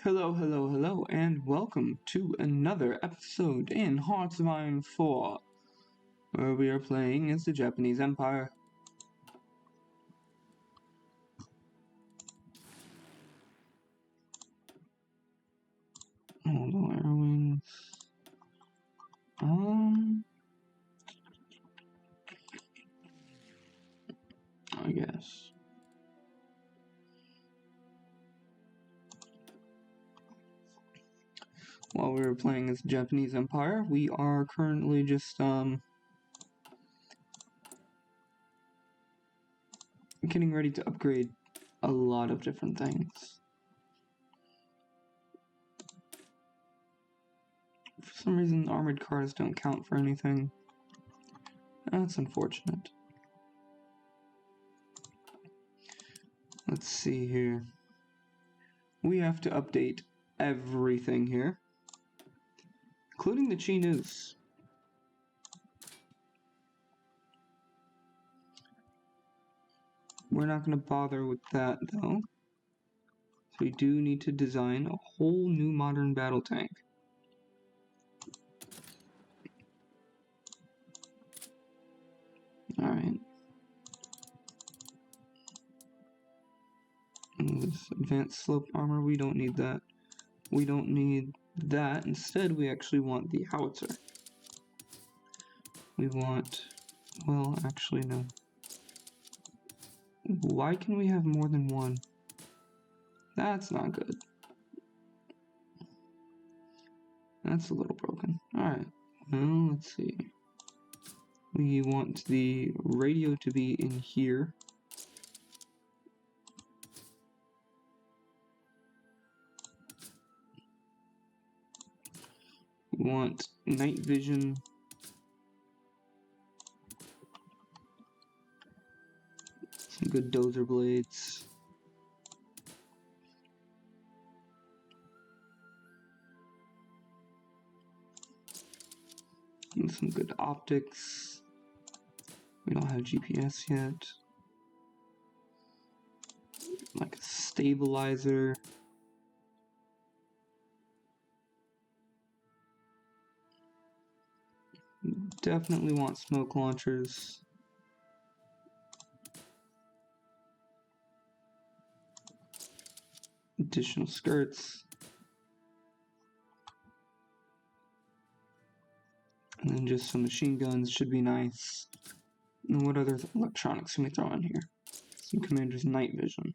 Hello, hello, hello, and welcome to another episode in Hearts of Iron 4, where we are playing as the Japanese Empire. Oh, the air wings. I guess. While we were playing as the Japanese Empire, we are currently just, getting ready to upgrade a lot of different things. For some reason, armored cars don't count for anything. That's unfortunate. Let's see here. We have to update everything here, including the Chi News. We're not going to bother with that though. So we do need to design a whole new modern battle tank. Alright. This advanced slope armor, we don't need that. We don't need that. Instead, we actually want the howitzer. We want... well, actually, no. Why can we have more than one? That's not good. That's a little broken. Alright. Well, let's see. We want the radio to be in here. We want night vision. Some good dozer blades. And some good optics. We don't have GPS yet. Like a stabilizer. Definitely want smoke launchers. Additional skirts. And then just some machine guns should be nice. And what other electronics can we throw in here? Some commander's night vision.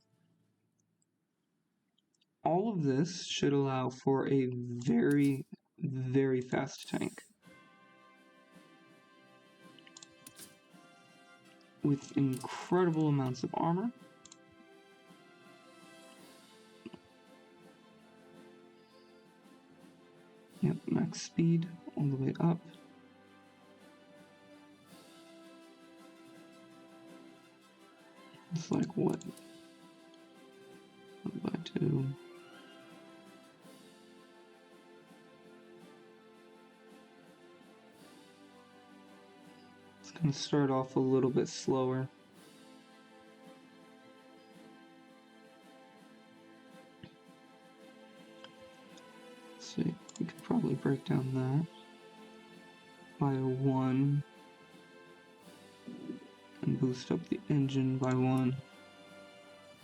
All of this should allow for a very, very fast tank. With incredible amounts of armor. Yep, max speed all the way up. It's like what? 1/2. It's gonna start off a little bit slower. So we could probably break down that by a 1 and boost up the engine by 1,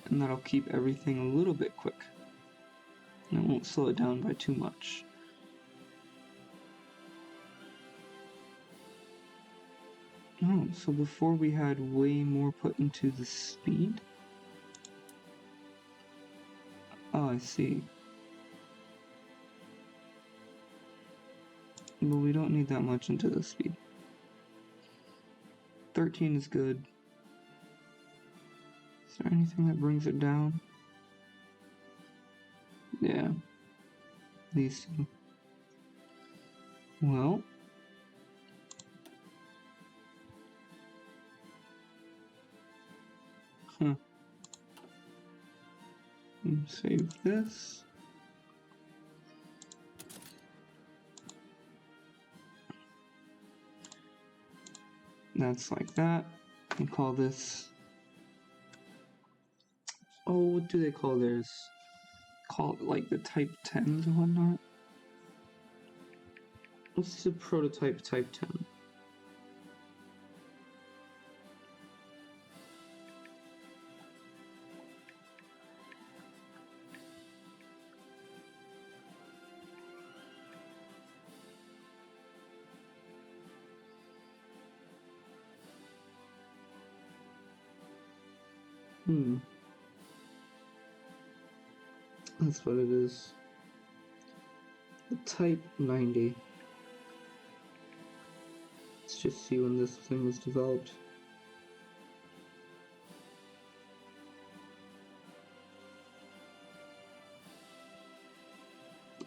and that'll keep everything a little bit quick and it won't slow it down by too much. Oh, so before we had way more put into the speed? Oh, I see. But we don't need that much into the speed. 13 is good. Is there anything that brings it down? Yeah. These two. Well. Huh. Save this. That's like that. We call this... oh, what do they call theirs? call it like the Type 10s and whatnot. What's the prototype Type 10? That's what it is. The Type 90. Let's just see when this thing was developed.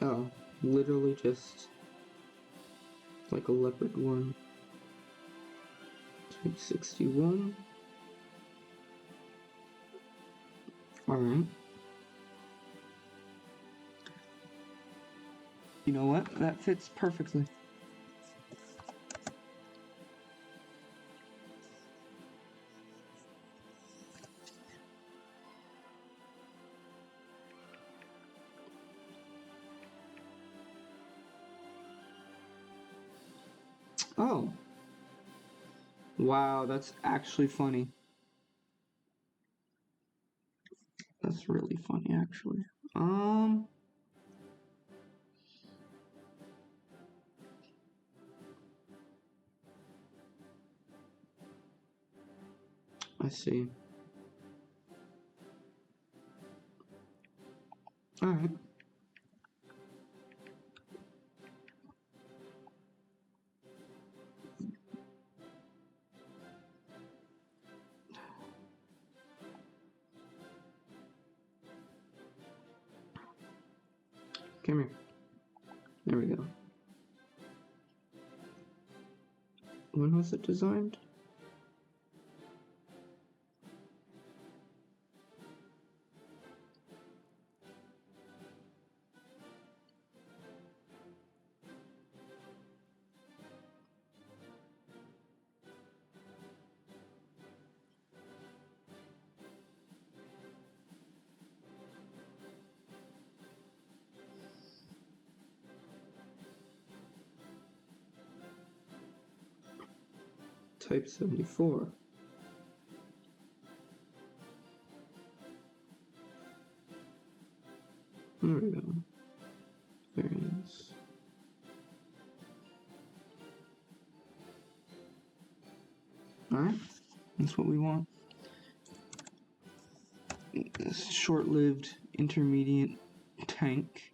Oh, literally just like a Leopard 1. Type 61. Alright. You know what? That fits perfectly. Oh. Wow, that's actually funny. That's really funny, actually. I see. Alright. Come here. There we go. When was it designed? Type 74. There we go. Variants. Alright, that's what we want. This short-lived intermediate tank.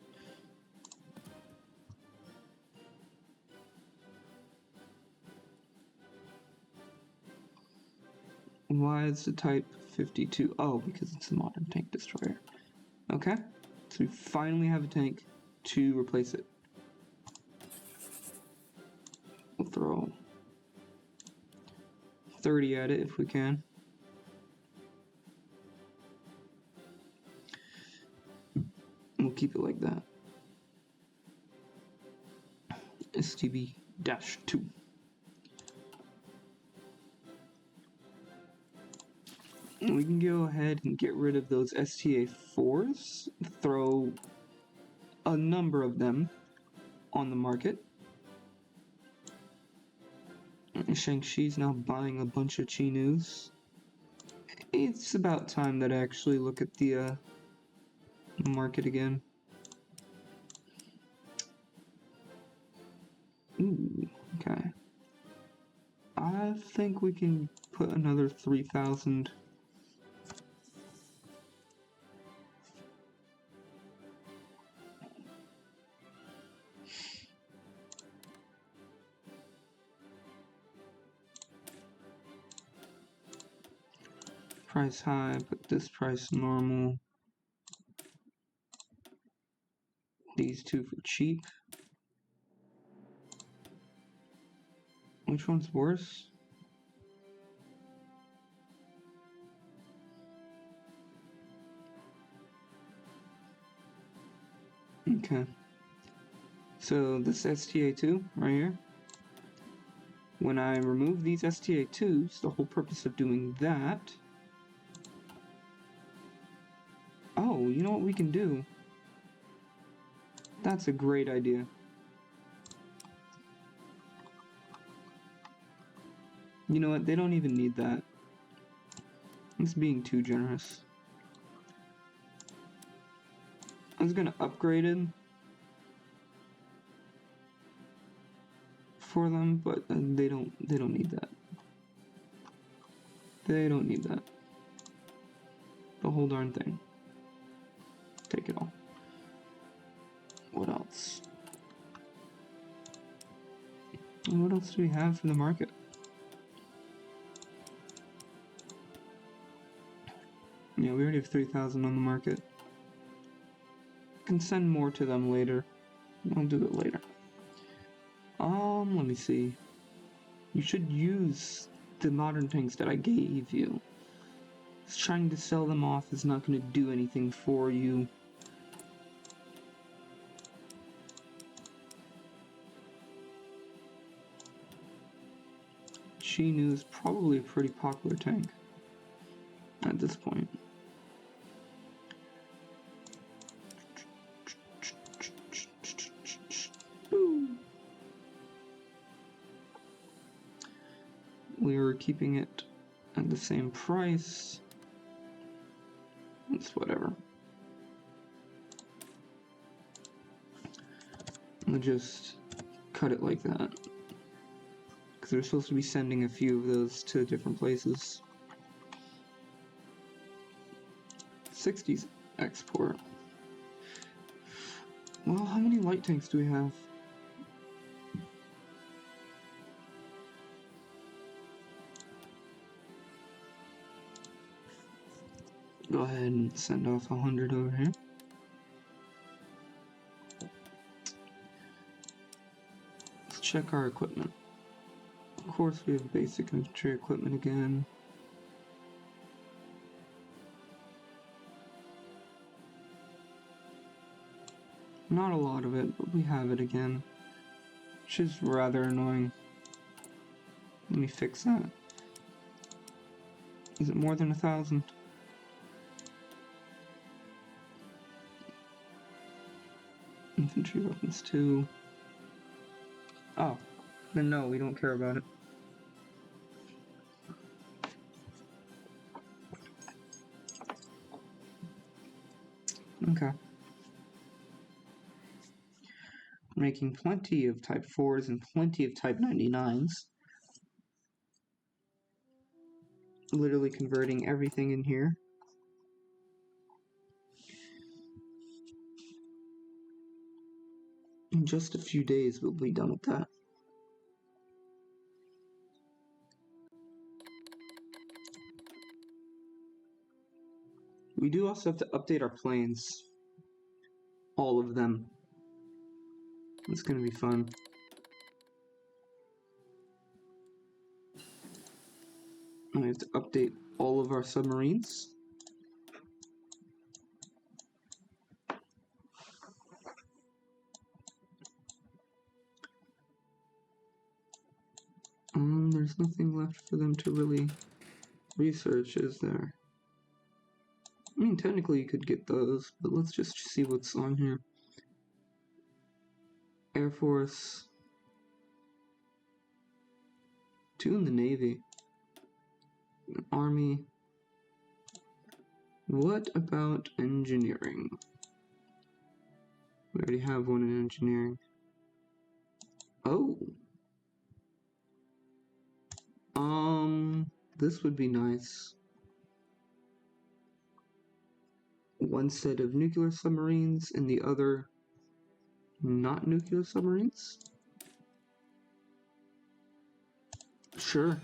Why is the Type 52? Oh, because it's a modern tank destroyer. Okay, so we finally have a tank to replace it. We'll throw 30 at it if we can. We'll keep it like that. STB-2. We can go ahead and get rid of those STA4s, throw a number of them on the market. Shang-Chi's now buying a bunch of Chinus. It's about time that I actually look at the market again. Ooh, okay. I think we can put another 3,000. Price high, put this price normal. These two for cheap. Which one's worse? Okay. So this STA2 right here. When I remove these STA2s, the whole purpose of doing that... Oh, you know what we can do? That's a great idea. You know what? They don't even need that. It's being too generous. I was gonna upgrade it for them, but they don't need that. They don't need that. The whole darn thing. Take it all. What else? And what else do we have for the market? Yeah, we already have 3,000 on the market. Can send more to them later. I'll do it later. Let me see. You should use the modern tanks that I gave you. Trying to sell them off is not going to do anything for you. Chinu is probably a pretty popular tank at this point. We are keeping it at the same price. It's whatever. I'll just cut it like that. Because they're supposed to be sending a few of those to different places. 60s export. Well, how many light tanks do we have? Go ahead and send off 100 over here. Let's check our equipment. Of course, we have basic infantry equipment again. Not a lot of it, but we have it again, which is rather annoying. Let me fix that. Is it more than 1,000? Infantry weapons too. Oh, then no, we don't care about it. Okay. Making plenty of Type 4s and plenty of Type 99s. Literally converting everything in here. In just a few days, we'll be done with that. We do also have to update our planes. All of them. It's gonna be fun. We have to update all of our submarines. There's nothing left for them to really research, is there? I mean, technically you could get those, but let's just see what's on here. Air Force. 2 in the Navy. Army. What about engineering? We already have one in engineering. Oh. This would be nice. One set of nuclear submarines and the other not nuclear submarines? Sure.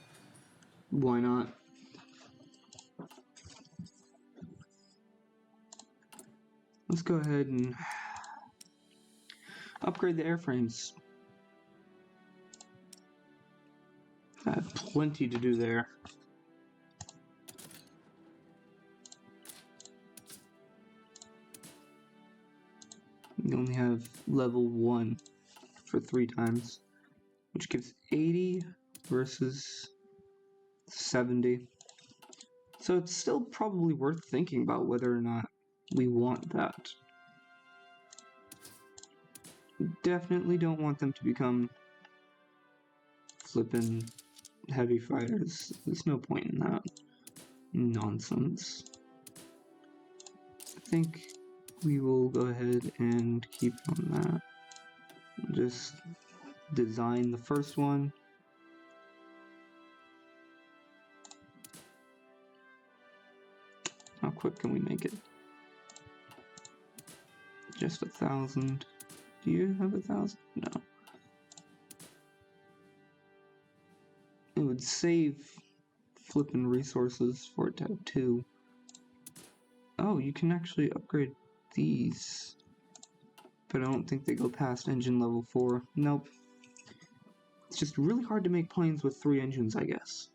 Why not? Let's go ahead and upgrade the airframes. I have plenty to do there. We only have level 1 for 3 times, which gives 80 versus 70. So it's still probably worth thinking about whether or not we want that. Definitely don't want them to become flippin' heavy fighters. There's no point in that nonsense. I think we will go ahead and keep on that. Just design the first one. How quick can we make it? Just 1,000. Do you have 1,000? No. It would save flippin' resources for it to have 2. Oh, you can actually upgrade these. But I don't think they go past engine level 4. Nope. It's just really hard to make planes with 3 engines, I guess.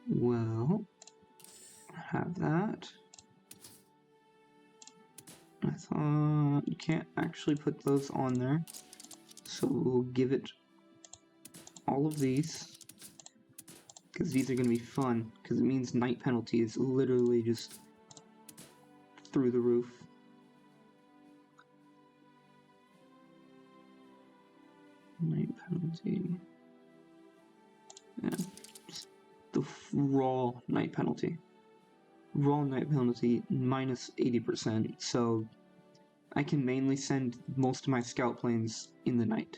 Well, have that. I thought you can't actually put those on there, so we'll give it all of these, because these are going to be fun, because it means night penalty is literally just through the roof. Night penalty. Yeah, just the raw night penalty. Raw night penalty minus 80%, so I can mainly send most of my scout planes in the night.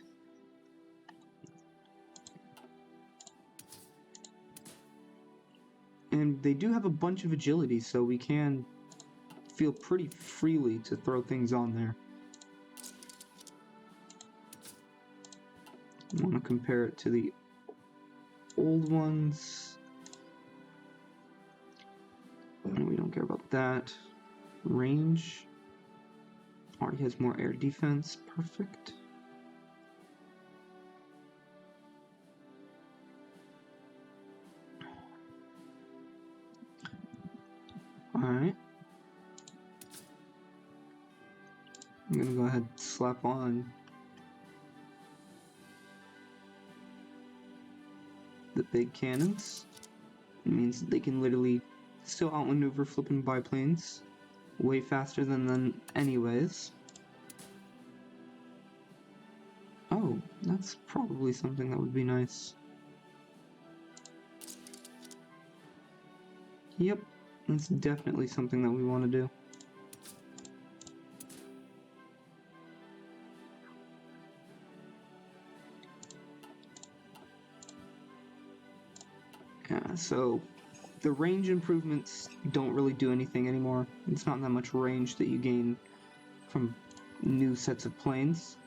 And they do have a bunch of agility, so we can feel pretty freely to throw things on there. I want to compare it to the old ones. We don't care about that. Range. Already has more air defense. Perfect. Alright. I'm gonna go ahead and slap on the big cannons. It means they can literally still outmaneuver flipping biplanes way faster than them anyways. Oh, that's probably something that would be nice. Yep, that's definitely something that we want to do. Yeah, so the range improvements don't really do anything anymore. It's not that much range that you gain from new sets of planes.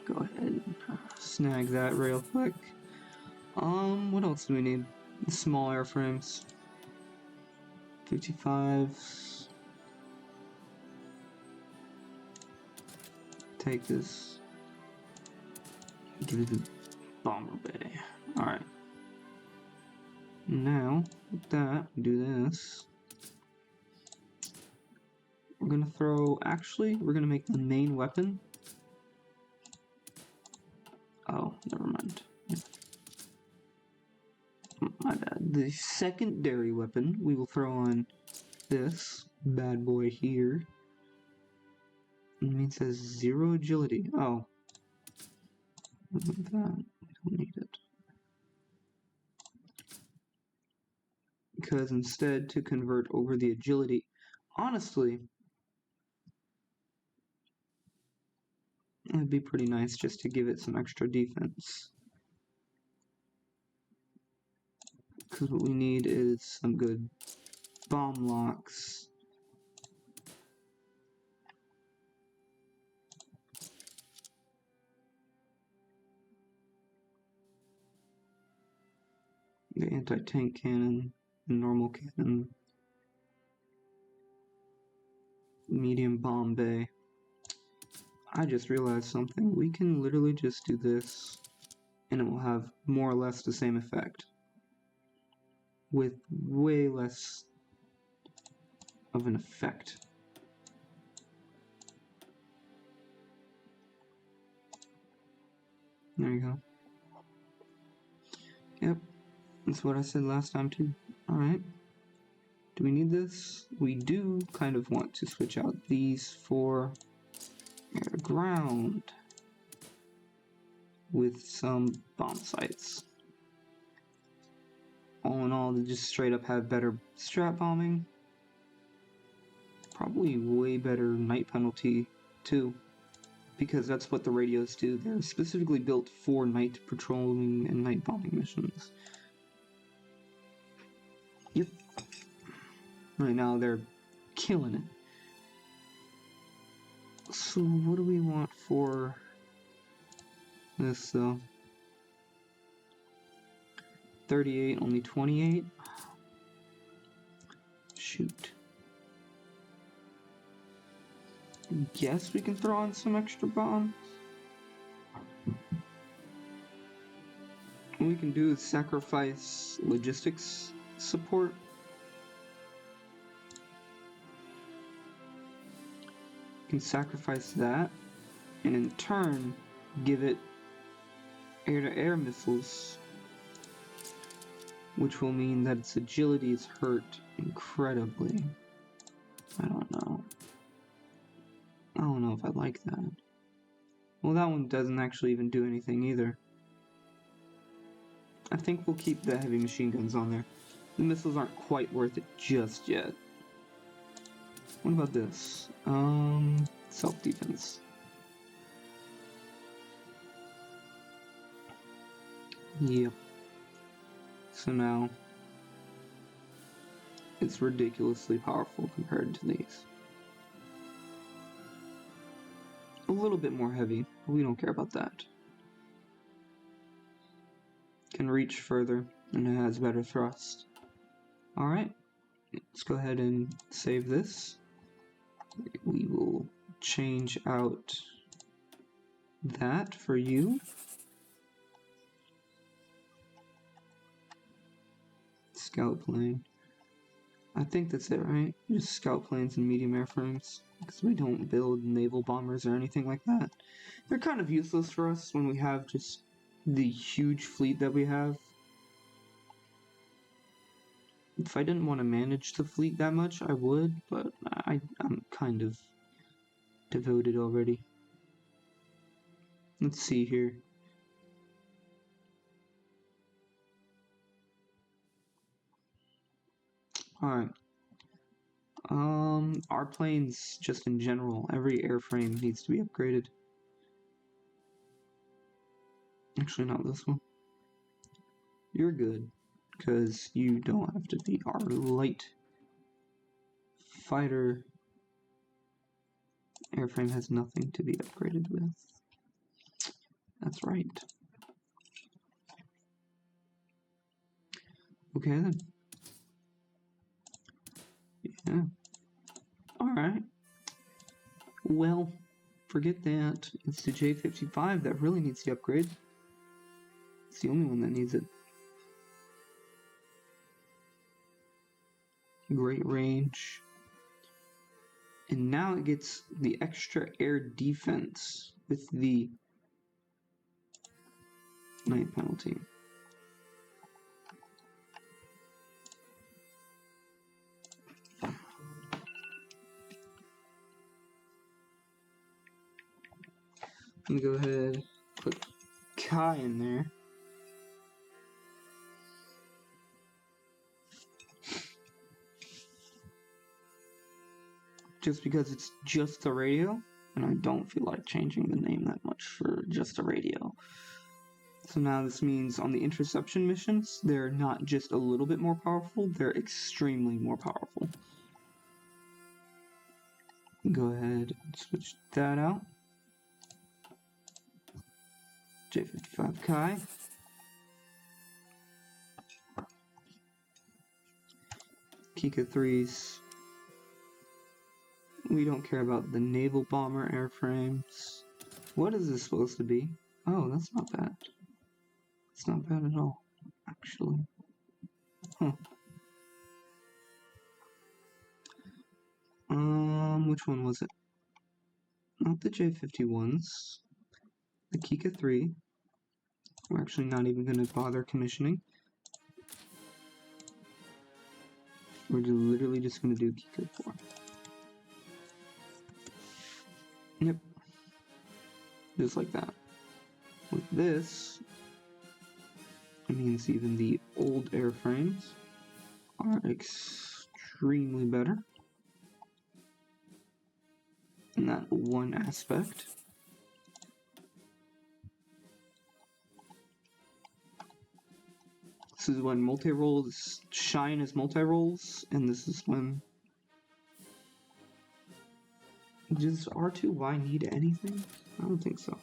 Go ahead and snag that real quick. What else do we need? Small airframes. 55s. Take this. Give it a bomber bay. Alright. Now, with that, do this. We're gonna throw, actually, we're gonna make the main weapon. Oh, never mind. My bad. The secondary weapon we will throw on this bad boy here. It says 0 agility. Oh. Remove that. We don't need it. Because instead, to convert over the agility, honestly, it'd be pretty nice just to give it some extra defense. Because what we need is some good bomb locks. The anti-tank cannon, normal cannon, medium bomb bay. I just realized something. We can literally just do this, and it will have more or less the same effect, with way less of an effect. There you go. 1,000 Yep, that's what I said last time too. Alright. Do we need this? We do kind of want to switch out these for air to ground with some bomb sites. All in all, to just straight up have better strat bombing. Probably way better night penalty too, because that's what the radios do. They're specifically built for night patrolling and night bombing missions. Yep. Right now they're killing it. So what do we want for this though? 38, only 28? Shoot. Guess we can throw on some extra bombs. What we can do is sacrifice logistics support. We can sacrifice that, and in turn, give it air-to-air missiles, which will mean that its agility is hurt incredibly. I don't know if I like that. Well, that one doesn't actually even do anything either. I think we'll keep the heavy machine guns on there. The missiles aren't quite worth it just yet. What about this? Self-defense. Yep. So now, it's ridiculously powerful compared to these. A little bit more heavy, but we don't care about that. Can reach further, and it has better thrust. Alright, let's go ahead and save this. We will change out that for you. Scout plane. I think that's it, right? Just scout planes and medium airframes. Because we don't build naval bombers or anything like that. They're kind of useless for us when we have just the huge fleet that we have. If I didn't want to manage the fleet that much, I would, but I'm kind of devoted already. Let's see here. Alright. Our planes, just in general, every airframe needs to be upgraded. Actually, not this one. You're good, because you don't have to be our light fighter. Airframe has nothing to be upgraded with. That's right. Okay then. Yeah. Alright. Well, forget that. It's the J55 that really needs the upgrade. It's the only one that needs it. Great range. And now it gets the extra air defense with the night penalty. Let me go ahead and put Kai in there. Just because it's just the radio, and I don't feel like changing the name that much for just a radio. So now this means on the interception missions, they're not just a little bit more powerful, they're extremely more powerful. Go ahead and switch that out. J55 Kai. Kika 3s. We don't care about the naval bomber airframes. What is this supposed to be? Oh, that's not bad. It's not bad at all, actually. Huh. Which one was it? Not the J51s. The Kika 3. We're actually not even going to bother commissioning. We're literally just gonna do key code 4. Yep. Just like that. With this, it means even the old airframes are extremely better in that one aspect. This is when multi-rolls shine as multi-rolls, and this is when... Does R2Y need anything? I don't think so.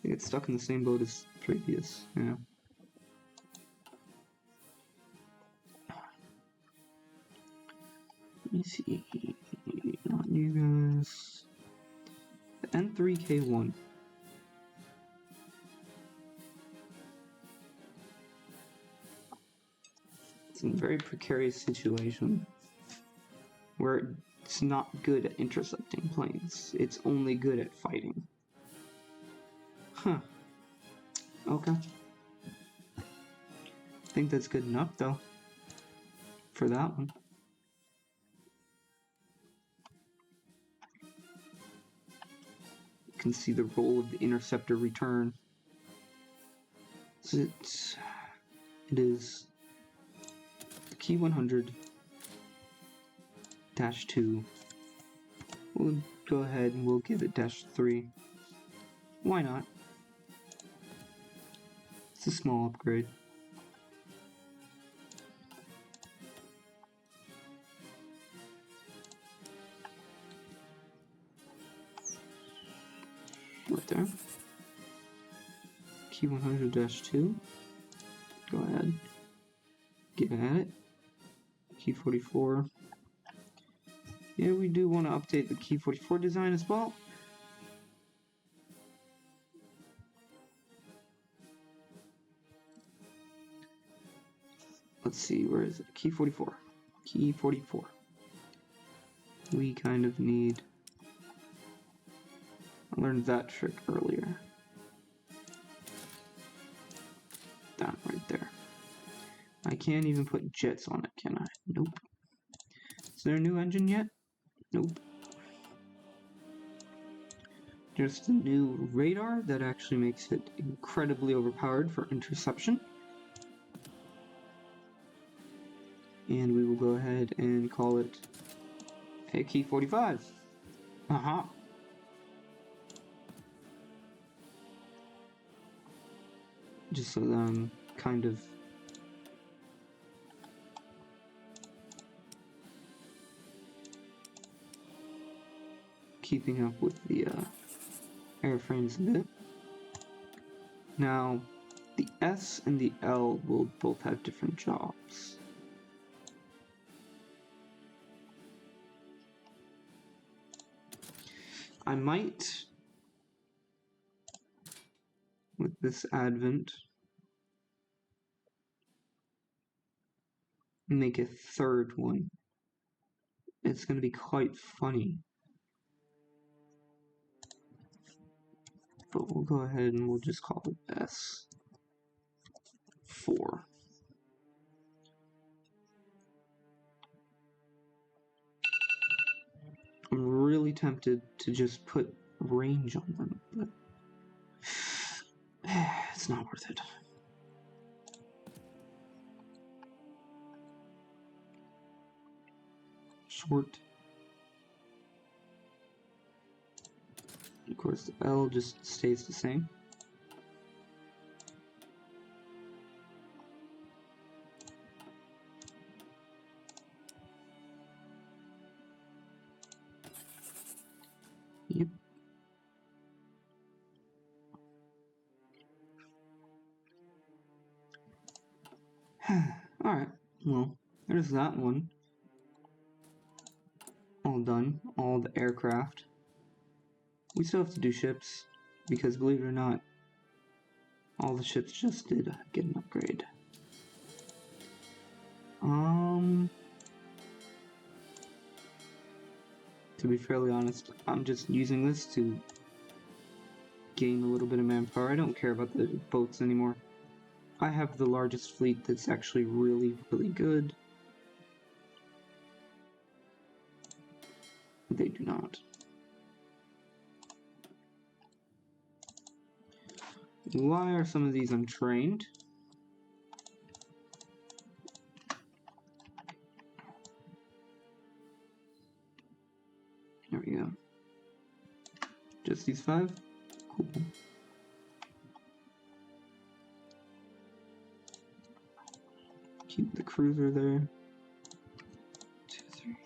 They get stuck in the same boat as previous, yeah. Let me see, not you guys. The N3K1. It's in a very precarious situation where it's not good at intercepting planes. It's only good at fighting. Huh. Okay. I think that's good enough though. For that one. You can see the role of the interceptor return. So it is the key 100-2. We'll go ahead and we'll give it -3. Why not? It's a small upgrade. Right there. Key 100-2. Go ahead. Get at it. Key 44. Yeah, we do want to update the key 44 design as well. Let's see, where is it? Key 44. Key 44. We kind of need... I learned that trick earlier. That right there. I can't even put jets on it, can I? Nope. Is there a new engine yet? Nope. Just a new radar that actually makes it incredibly overpowered for interception. And we will go ahead and call it a key 45. Aha. Just so that I'm kind of keeping up with the airframes a bit. Now, the S and the L will both have different jobs. I might, with this advent, make a third one. It's going to be quite funny. But we'll go ahead and we'll just call it S4. I'm really tempted to just put range on them, but it's not worth it. Short. Of course, the L just stays the same. Yep. Alright, well, there's that one. All done. All the aircraft. We still have to do ships, because believe it or not, all the ships just did get an upgrade. To be fairly honest, I'm just using this to gain a little bit of manpower. I don't care about the boats anymore. I have the largest fleet that's actually really, really good. They do not. Why are some of these untrained? There we go. Just these 5? Cool. Keep the cruiser there. 2, 3.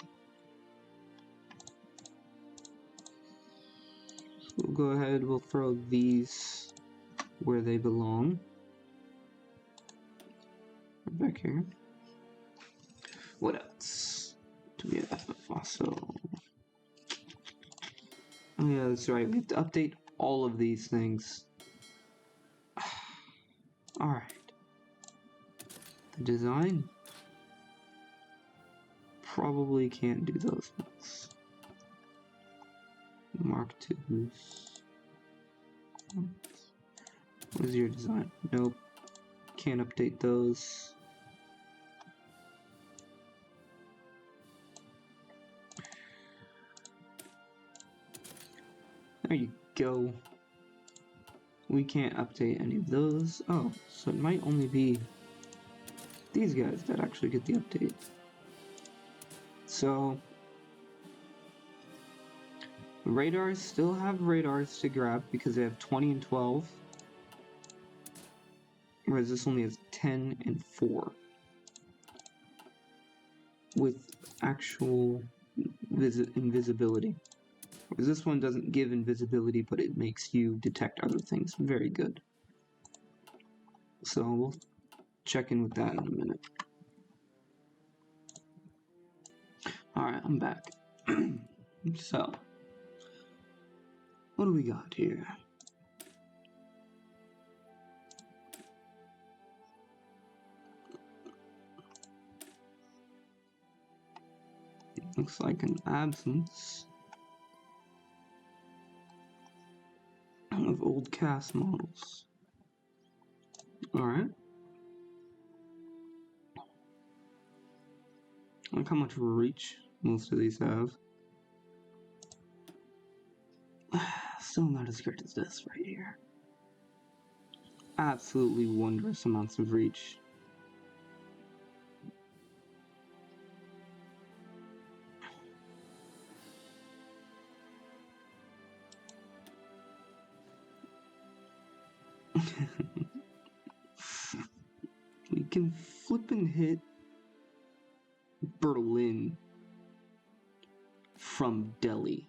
So we'll go ahead, we'll throw these where they belong. Back here. What else do we have? Also, oh yeah, that's right. We have to update all of these things. All right. The design probably can't do those ones. Mark IIs. What is your design? Nope. Can't update those. There you go. We can't update any of those. Oh, so it might only be these guys that actually get the update. So, radars still have radars to grab because they have 20 and 12. Whereas this only has 10 and 4. With actual invisibility. Whereas this one doesn't give invisibility, but it makes you detect other things. Very good. So we'll check in with that in a minute. Alright, I'm back. So, what do we got here? Looks like an absence of old cast models. Alright. Look how much reach most of these have. Still not as good as this right here. Absolutely wondrous amounts of reach. We can flip and hit Berlin from Delhi.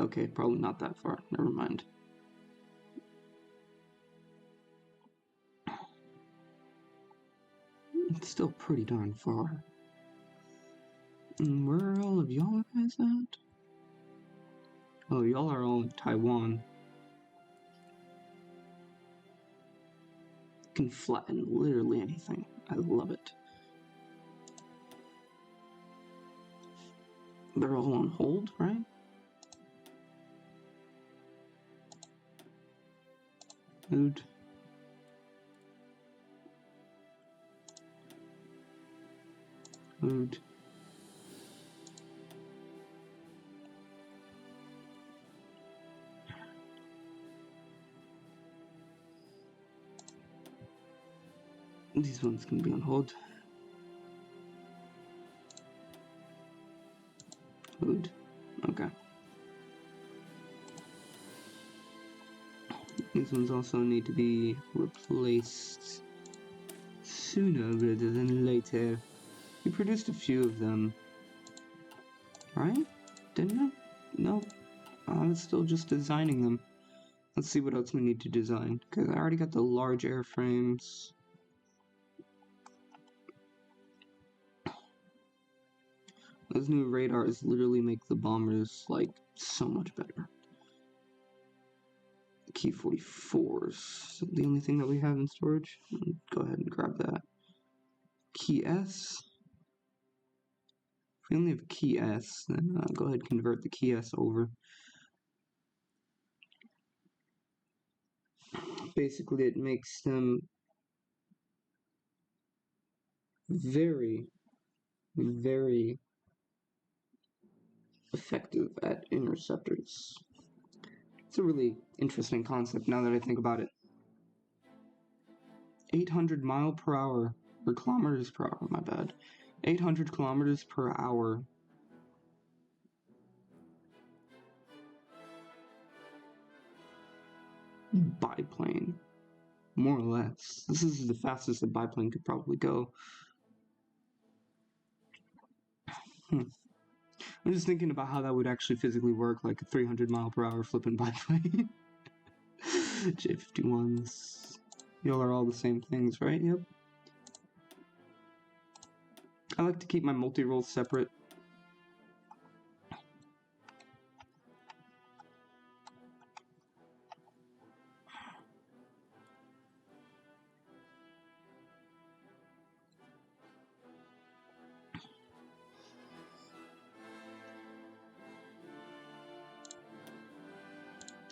Okay, probably not that far. Never mind. It's still pretty darn far. And where are all of y'all guys at? Oh, y'all are all in Taiwan. Can flatten literally anything. I love it. They're all on hold, right? Mood. Mood. These ones can be on hold. Mood. Okay. These ones also need to be replaced sooner rather than later. We produced a few of them. Right? Didn't I? Nope. I was still just designing them. Let's see what else we need to design. Because I already got the large airframes. Those new radars literally make the bombers, like, so much better. Key 44s. The only thing that we have in storage. Go ahead and grab that. Key S. If we only have key S, then go ahead and convert the key S over. Basically, it makes them very, very effective at interceptors. It's a really interesting concept now that I think about it. 800 mile per hour, or kilometers per hour, my bad. 800 kilometers per hour. Biplane. More or less. This is the fastest a biplane could probably go. I'm just thinking about how that would actually physically work, like a 300 mile per hour flipping biplane. J51s. Y'all are all the same things, right? Yep. I like to keep my multi-rolls separate.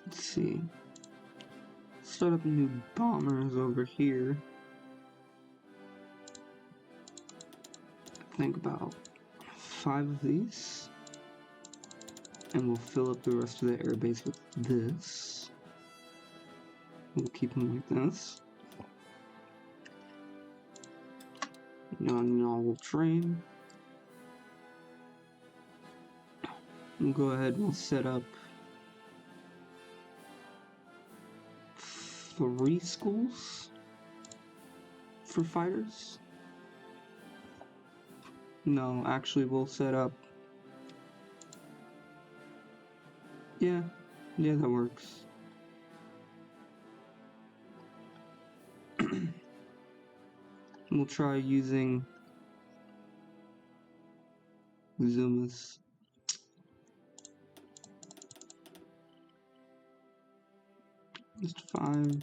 Let's see. Start up new bombers over here. I think about 5 of these. And we'll fill up the rest of the airbase with this. We'll keep them like this. Non-novel train. We'll go ahead and we'll set up 3 schools for fighters. No, actually we'll set up... Yeah, that works. We'll try using Zumas. Just 5.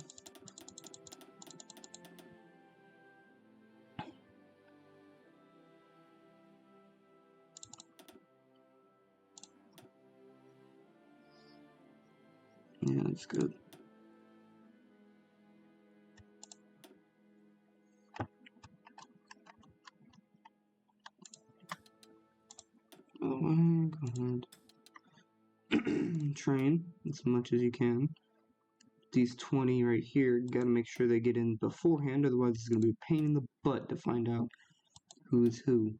Yeah, that's good. Oh, go ahead. Train as much as you can. These 20 right here, you gotta make sure they get in beforehand, otherwise it's gonna be a pain in the butt to find out who is who.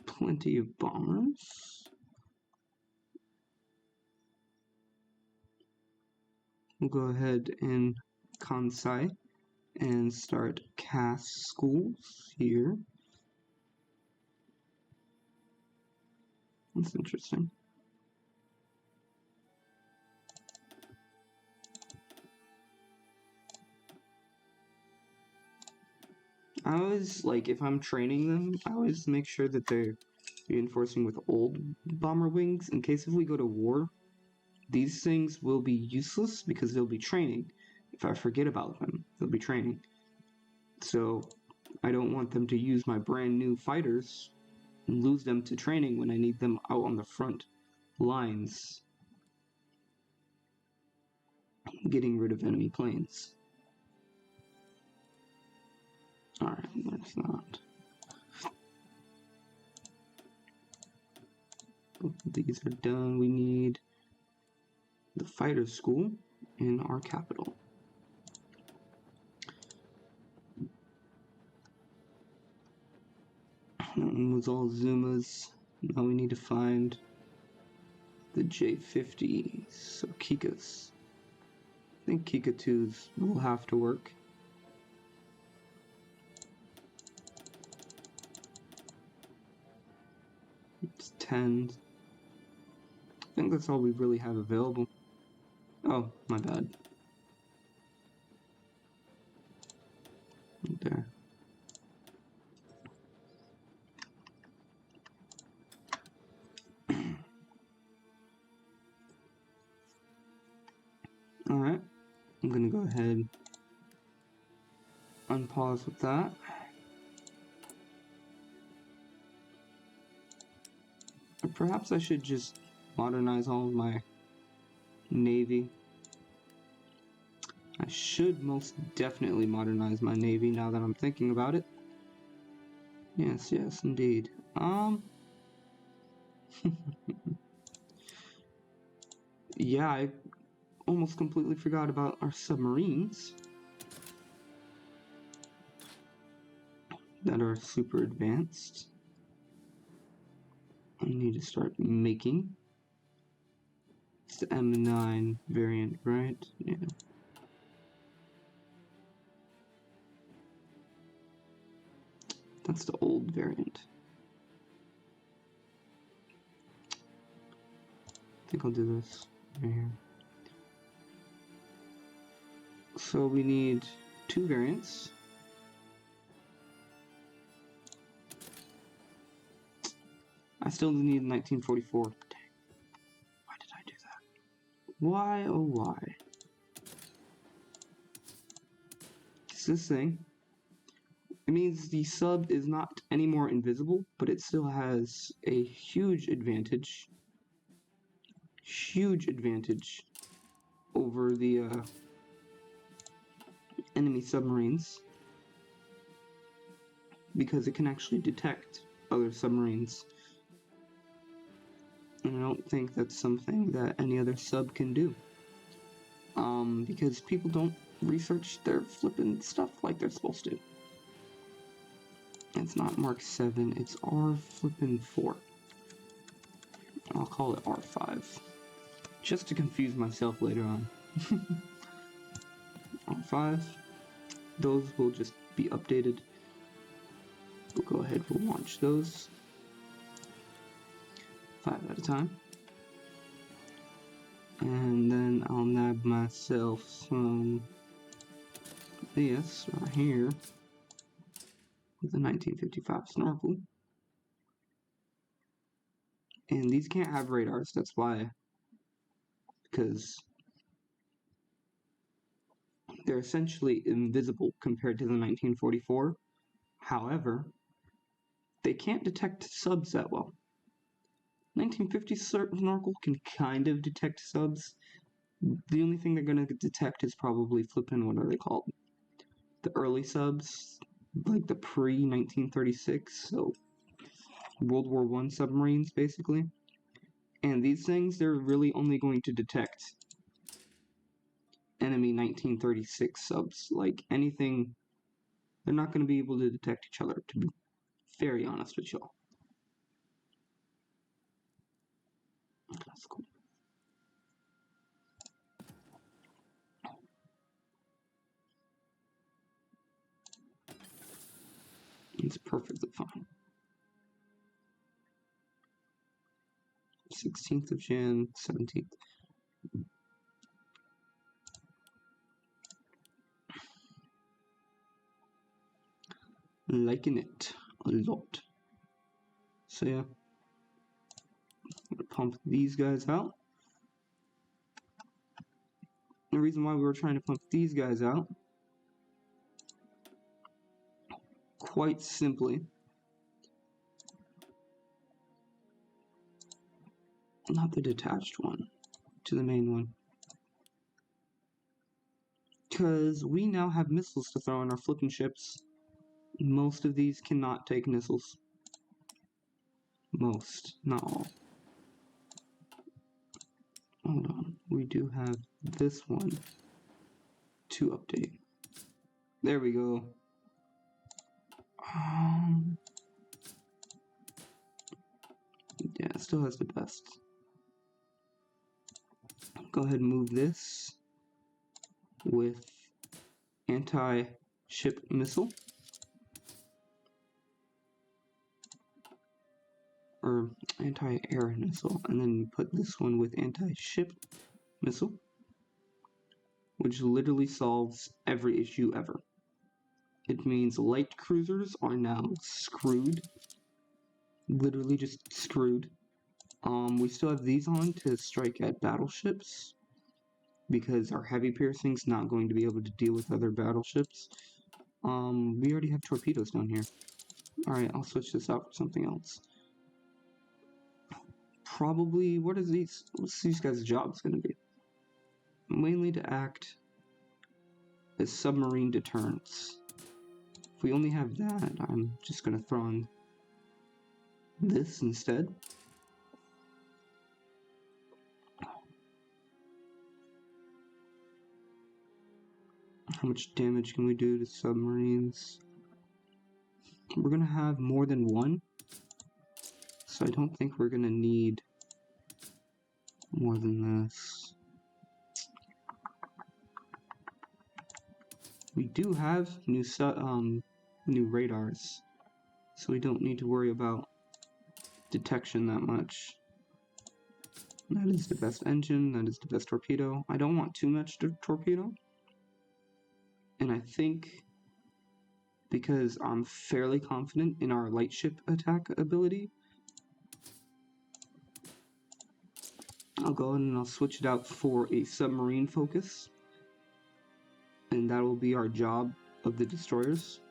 Plenty of bombers. We'll go ahead and Kansai and start cast schools here. That's interesting. I always, like, if I'm training them, I always make sure that they're reinforcing with old bomber wings in case if we go to war. These things will be useless because they'll be training. If I forget about them, they'll be training. So I don't want them to use my brand new fighters and lose them to training when I need them out on the front lines, getting rid of enemy planes. Alright, there's that. These are done. We need the fighter school in our capital. That one was all Zumas. Now we need to find the J50, so Kikas. I think Kika 2s will have to work. It's 10. I think that's all we really have available. Oh, my bad. Right there. Alright, I'm gonna go ahead unpause with that. Or perhaps I should just modernize all of my navy. I should most definitely modernize my navy now that I'm thinking about it. Yes, yes, indeed. Yeah, I almost completely forgot about our submarines that are super advanced. I need to start making. It's the M9 variant, right? Yeah. That's the old variant. I think I'll do this right here. So we need 2 variants. I still need 1944. Dang. Why did I do that? Why, oh why? It's this thing. It means the sub is not any more invisible, but it still has a huge advantage over the enemy submarines because it can actually detect other submarines. And I don't think that's something that any other sub can do. Because people don't research their flippin' stuff like they're supposed to. It's not Mark 7, it's R flippin' 4. I'll call it R5. Just to confuse myself later on. R5. Those will just be updated. We'll go ahead, we'll launch those. 5 at a time. And then I'll nab myself some this right here with the 1955 snorkel. And these can't have radars, that's why. Because they're essentially invisible compared to the 1944. However, they can't detect subs that well. 1950 snorkel can kind of detect subs. The only thing they're going to detect is probably flipping, what are they called? The early subs, like the pre-1936, so World War I submarines, basically. And these things, they're really only going to detect enemy 1936 subs. Like, anything, they're not going to be able to detect each other, to be very honest with y'all. That's cool. It's perfectly fine. 16th of Jan, 17th. Liking it a lot. So yeah, I'm gonna pump these guys out. The reason why we were trying to pump these guys out, quite simply, not the detached one, to the main one. Because we now have missiles to throw in our flipping ships. Most of these cannot take missiles. Most, not all. Hold on, we do have this one to update. There we go. Yeah, it still has the best. Go ahead and move this with anti-ship missile. Or anti-air missile. And then put this one with anti-ship missile. Which literally solves every issue ever. It means light cruisers are now screwed. Literally just screwed. We still have these on to strike at battleships. Because our heavy piercing's not going to be able to deal with other battleships. We already have torpedoes down here. Alright, I'll switch this out for something else. Probably, what's these guys' jobs gonna be? Mainly to act is submarine deterrence. If we only have that, I'm just gonna throw on this instead. How much damage can we do to submarines? We're gonna have more than one, so I don't think we're gonna need more than this. We do have new radars, so we don't need to worry about detection that much. That is the best engine, that is the best torpedo. I don't want too much torpedo. And I think because I'm fairly confident in our light ship attack ability, I'll go ahead and I'll switch it out for a submarine focus. And that will be our job of the destroyers.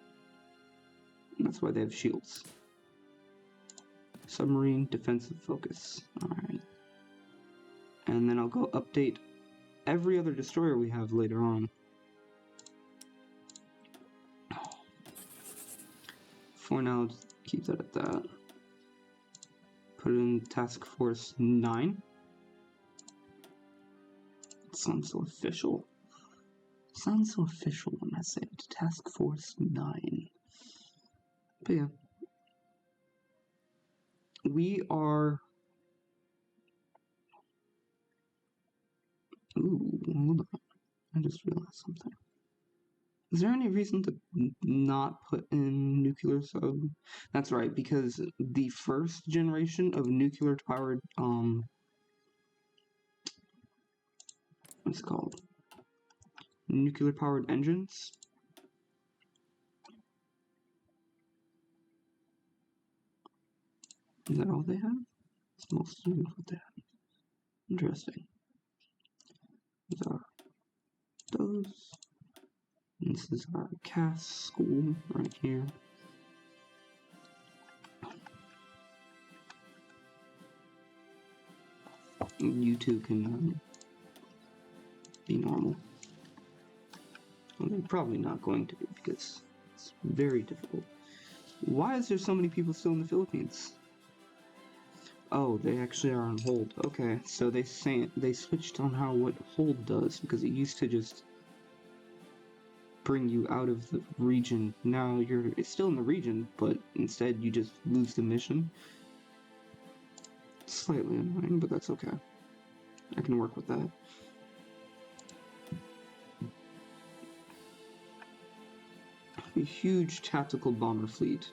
And that's why they have shields. Submarine defensive focus. Alright. And then I'll go update every other destroyer we have later on. For now, just keep that at that. Put it in Task Force 9. It sounds so official. It sounds so official when I say it. Task Force 9. But yeah. We are... Ooh, hold on. I just realized something. Is there any reason to not put in nuclear sub? That's right, because the first generation of nuclear powered, what's it called? Nuclear powered engines. Is that all they have? It's mostly what they have. Interesting. These are those. And this is our CAS school right here. You two can be normal. Well, they're probably not going to be because it's very difficult. Why is there so many people still in the Philippines? Oh, they actually are on hold. Okay, so they switched on what hold does, because it used to just bring you out of the region. Now it's still in the region, but instead you just lose the mission. It's slightly annoying, but that's okay. I can work with that. A huge tactical bomber fleet.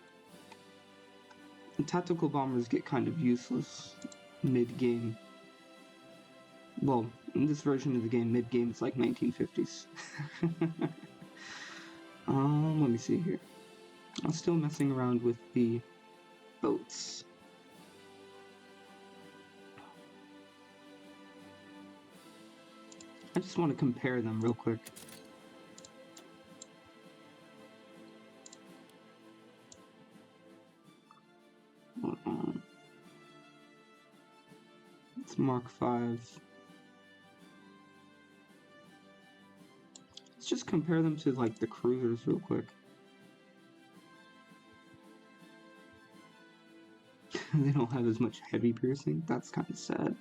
And tactical bombers get kind of useless mid-game. Well, in this version of the game, mid-game it's like 1950s. Let me see here. I'm still messing around with the boats. I just want to compare them real quick. It's Mark 5. Let's just compare them to like the cruisers real quick. They don't have as much heavy piercing. That's kind of sad.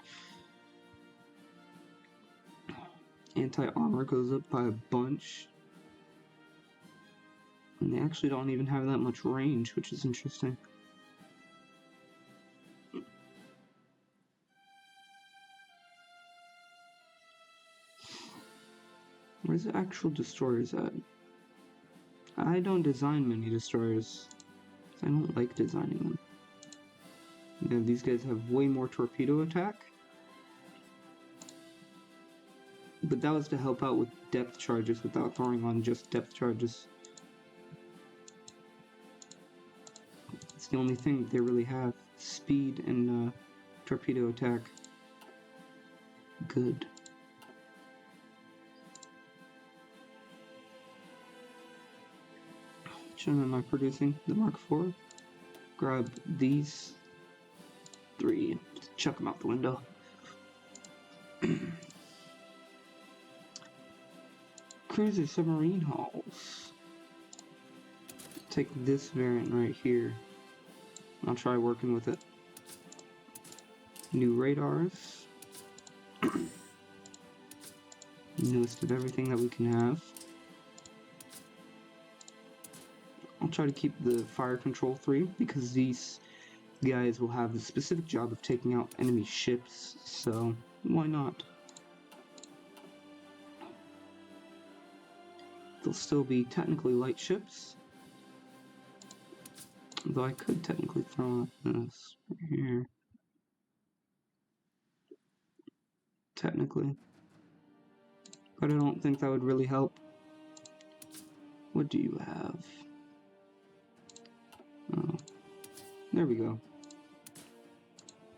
Anti-armor goes up by a bunch. And they actually don't even have that much range, which is interesting. Where's the actual destroyers at? I don't design many destroyers. I don't like designing them. You know, these guys have way more torpedo attack. But that was to help out with depth charges without throwing on just depth charges. It's the only thing they really have. Speed and torpedo attack. Good. Which one am I producing? The Mark IV? Grab these 3. Chuck them out the window. Cruiser submarine hulls. Take this variant right here. I'll try working with it. New radars. Newest of everything that we can have. I'll try to keep the fire control 3 because these guys will have the specific job of taking out enemy ships, so why not? They'll still be technically light ships, though I could technically throw this right here. Technically. But I don't think that would really help. What do you have? Oh, there we go.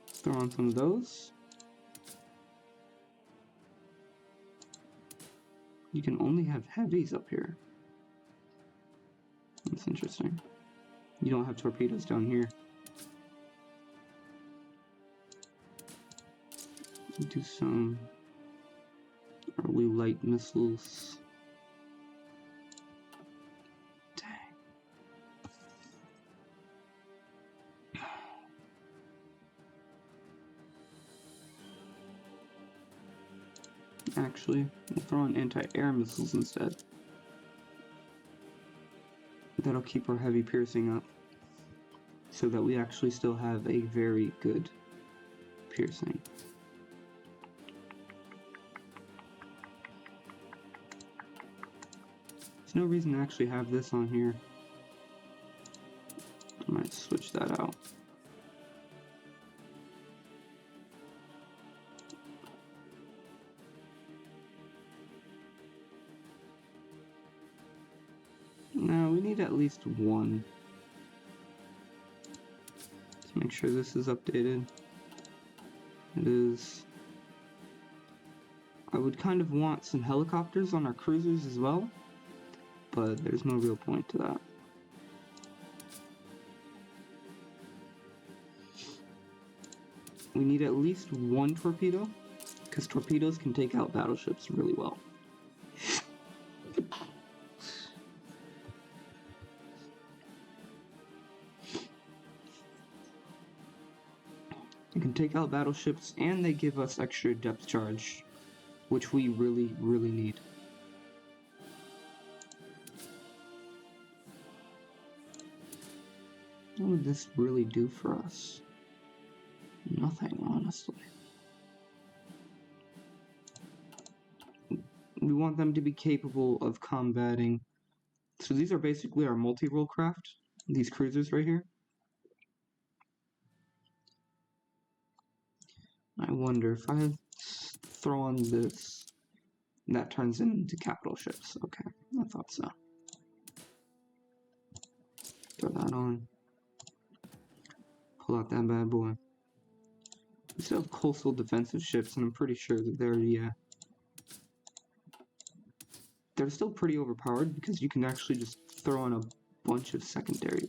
Throw on some of those. You can only have heavies up here. That's interesting. You don't have torpedoes down here. Do some early light missiles. Dang. Actually, we'll throw on anti-air missiles instead. That'll keep our heavy piercing up, so that we actually still have a very good piercing. There's no reason to actually have this on here. I might switch that out. Now we need at least one. Let's make sure this is updated. It is. I would kind of want some helicopters on our cruisers as well, but there's no real point to that. We need at least one torpedo, because torpedoes can take out battleships really well. They can take out battleships, and they give us extra depth charge, which we really, really need. What would this really do for us? Nothing, honestly. We want them to be capable of combating. So these are basically our multi-role craft, these cruisers right here. I wonder if I throw on this, that turns into capital ships. Okay, I thought so. Throw that on. Pull out that bad boy. We still have coastal defensive ships, and I'm pretty sure that they're still pretty overpowered because you can actually just throw on a bunch of secondary.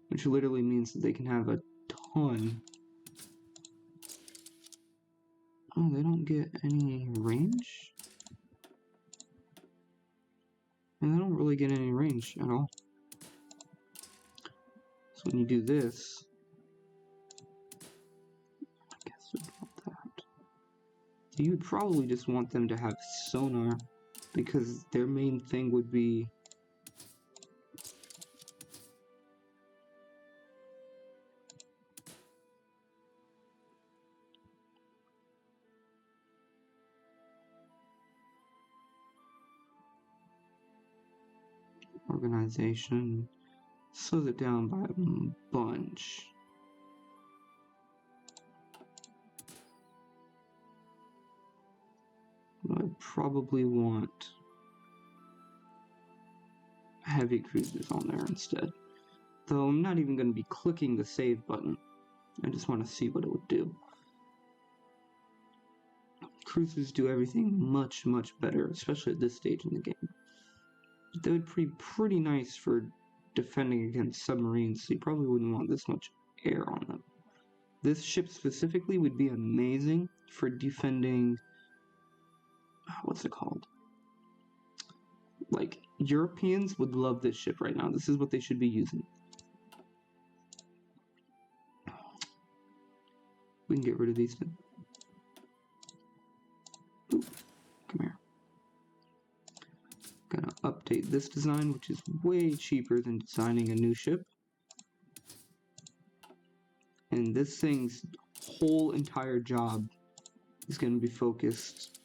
Which literally means that they can have a ton. Oh, they don't get any range? And they don't really get any range at all. So when you do this, I guess we want that. So you would probably just want them to have sonar, because their main thing would be organization. Slows it down by a bunch. But I probably want heavy cruisers on there instead. Though I'm not even going to be clicking the save button. I just want to see what it would do. Cruisers do everything much, much better, especially at this stage in the game. They would be pretty nice for defending against submarines, so you probably wouldn't want this much air on them. This ship specifically would be amazing for defending, what's it called? Like, Europeans would love this ship right now. This is what they should be using. We can get rid of these two. Ooh, come here. Gonna update this design, which is way cheaper than designing a new ship. And this thing's whole entire job is going to be focused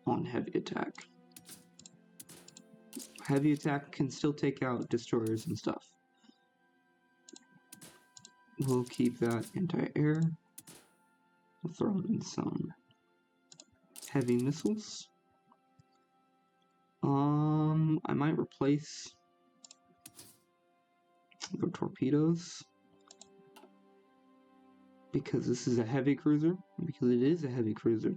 on heavy attack. Heavy attack can still take out destroyers and stuff. We'll keep that anti-air. We'll throw in some heavy missiles. I might replace the torpedoes because this is a heavy cruiser. Because it is a heavy cruiser,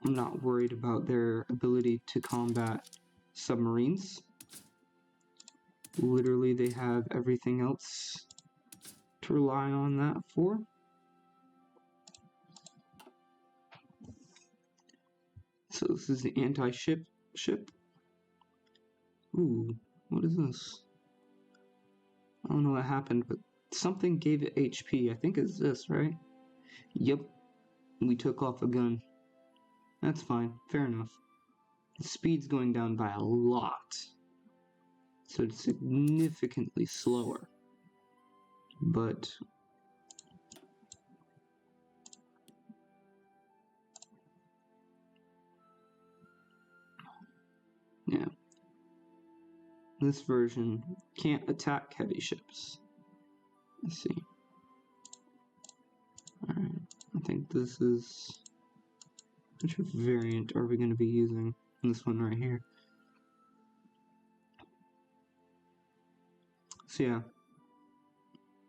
I'm not worried about their ability to combat submarines. Literally, they have everything else to rely on that for. So this is the anti-ship ship. Ooh, what is this? I don't know what happened, but something gave it HP. I think it's this, right? Yep. We took off a gun. That's fine. Fair enough. The speed's going down by a lot. So it's significantly slower. But yeah. This version can't attack heavy ships. Let's see. Alright. I think this is... Which variant are we going to be using? This one right here. So yeah.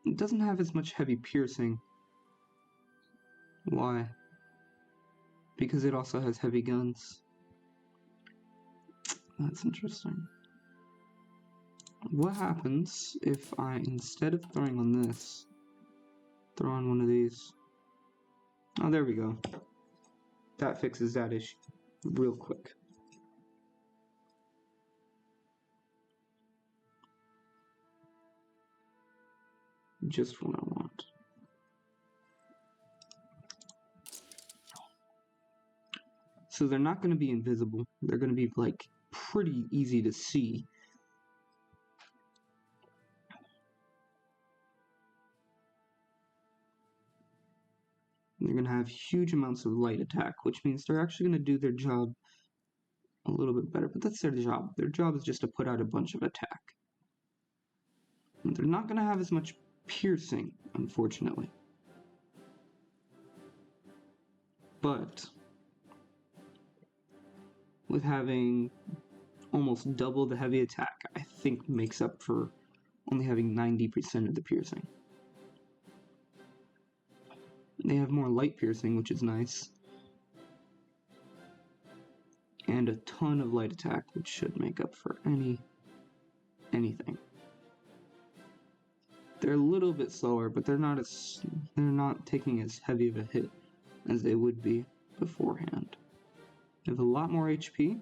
It doesn't have as much heavy piercing. Why? Because it also has heavy guns. That's interesting. What happens if I, instead of throwing on this, throw on one of these? Oh, there we go. That fixes that issue real quick. Just what I want. So they're not going to be invisible. They're going to be, like, pretty easy to see. They're going to have huge amounts of light attack, which means they're actually going to do their job a little bit better. But that's their job. Their job is just to put out a bunch of attack. And they're not going to have as much piercing, unfortunately. But with having almost double the heavy attack, I think makes up for only having 90% of the piercing. They have more light piercing, which is nice. And a ton of light attack, which should make up for anything. They're a little bit slower, but they're not taking as heavy of a hit as they would be beforehand. They have a lot more HP.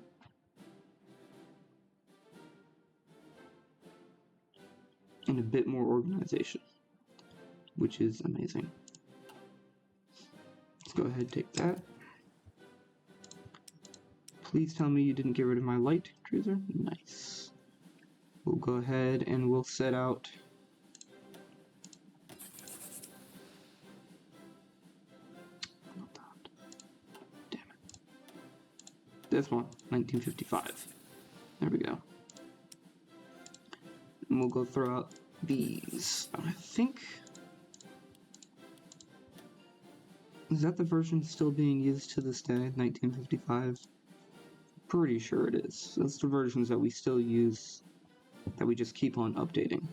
And a bit more organization, which is amazing. Let's go ahead and take that. Please tell me you didn't get rid of my light cruiser. Nice. We'll go ahead and we'll set out damn it. This one, 1955. There we go. And we'll go throw out these. I think... Is that the version still being used to this day, 1955? Pretty sure it is. That's the versions that we still use, that we just keep on updating.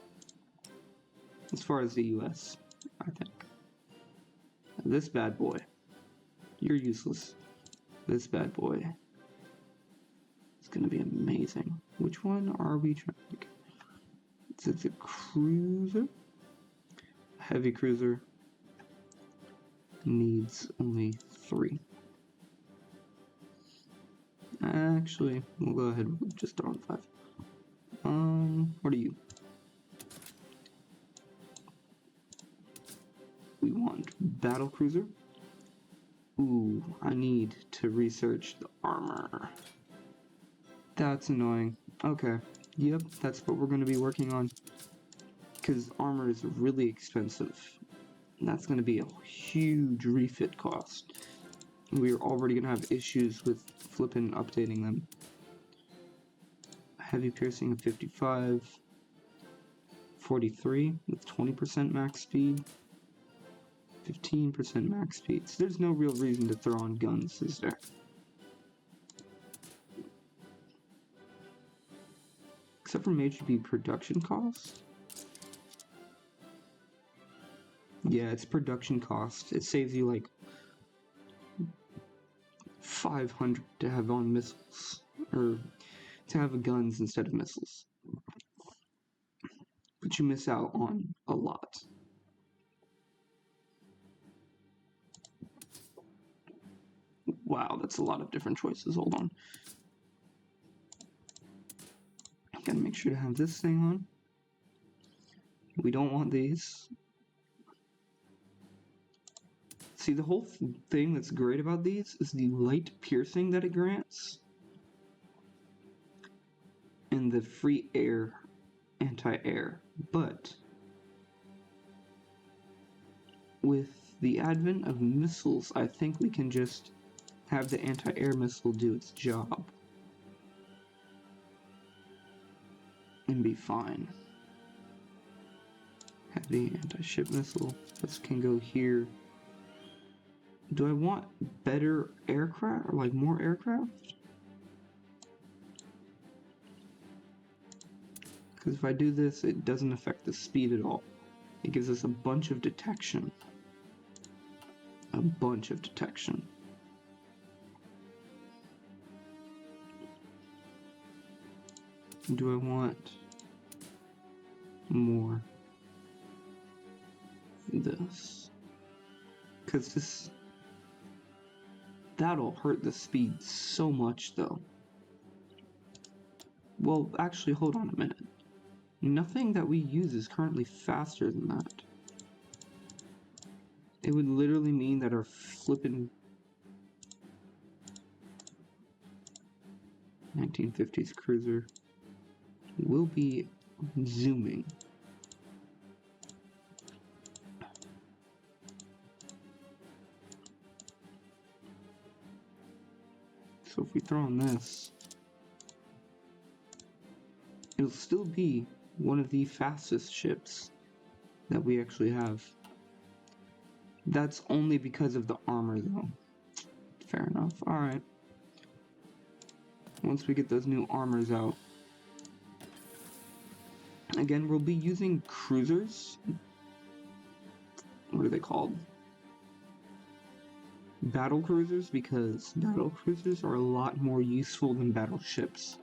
As far as the US, I think. This bad boy. You're useless. This bad boy. It's gonna be amazing. Which one are we trying to get? Is it the cruiser? Heavy cruiser. needs only 3. Actually, we'll go ahead with just on 5. What are you? We want battle cruiser. Ooh, I need to research the armor. That's annoying. Okay, yep, that's what we're going to be working on. Because armor is really expensive. And that's going to be a huge refit cost. We're already going to have issues with flipping updating them. Heavy piercing of 55. 43 with 20% max speed. 15% max speed. So there's no real reason to throw on guns, is there? Except for major B production cost. Yeah, it's production cost. It saves you like 500 to have on missiles, or to have guns instead of missiles. But you miss out on a lot. Wow, that's a lot of different choices. Hold on. Gotta make sure to have this thing on. We don't want these. See, the whole thing that's great about these is the light piercing that it grants. And the free air, anti-air. But with the advent of missiles, I think we can just have the anti-air missile do its job. And be fine. Heavy anti-ship missile. This can go here. Do I want better aircraft, or like more aircraft? Because if I do this, it doesn't affect the speed at all. It gives us a bunch of detection. A bunch of detection. Do I want more this? Because this... that'll hurt the speed so much, though. Well, actually, hold on a minute. Nothing that we use is currently faster than that. It would literally mean that our flippin' 1950s cruiser will be zooming. So if we throw on this, it'll still be one of the fastest ships that we actually have. That's only because of the armor, though. Fair enough. Alright. Once we get those new armors out. Again, we'll be using cruisers. What are they called? Battle cruisers, because battle cruisers are a lot more useful than battleships.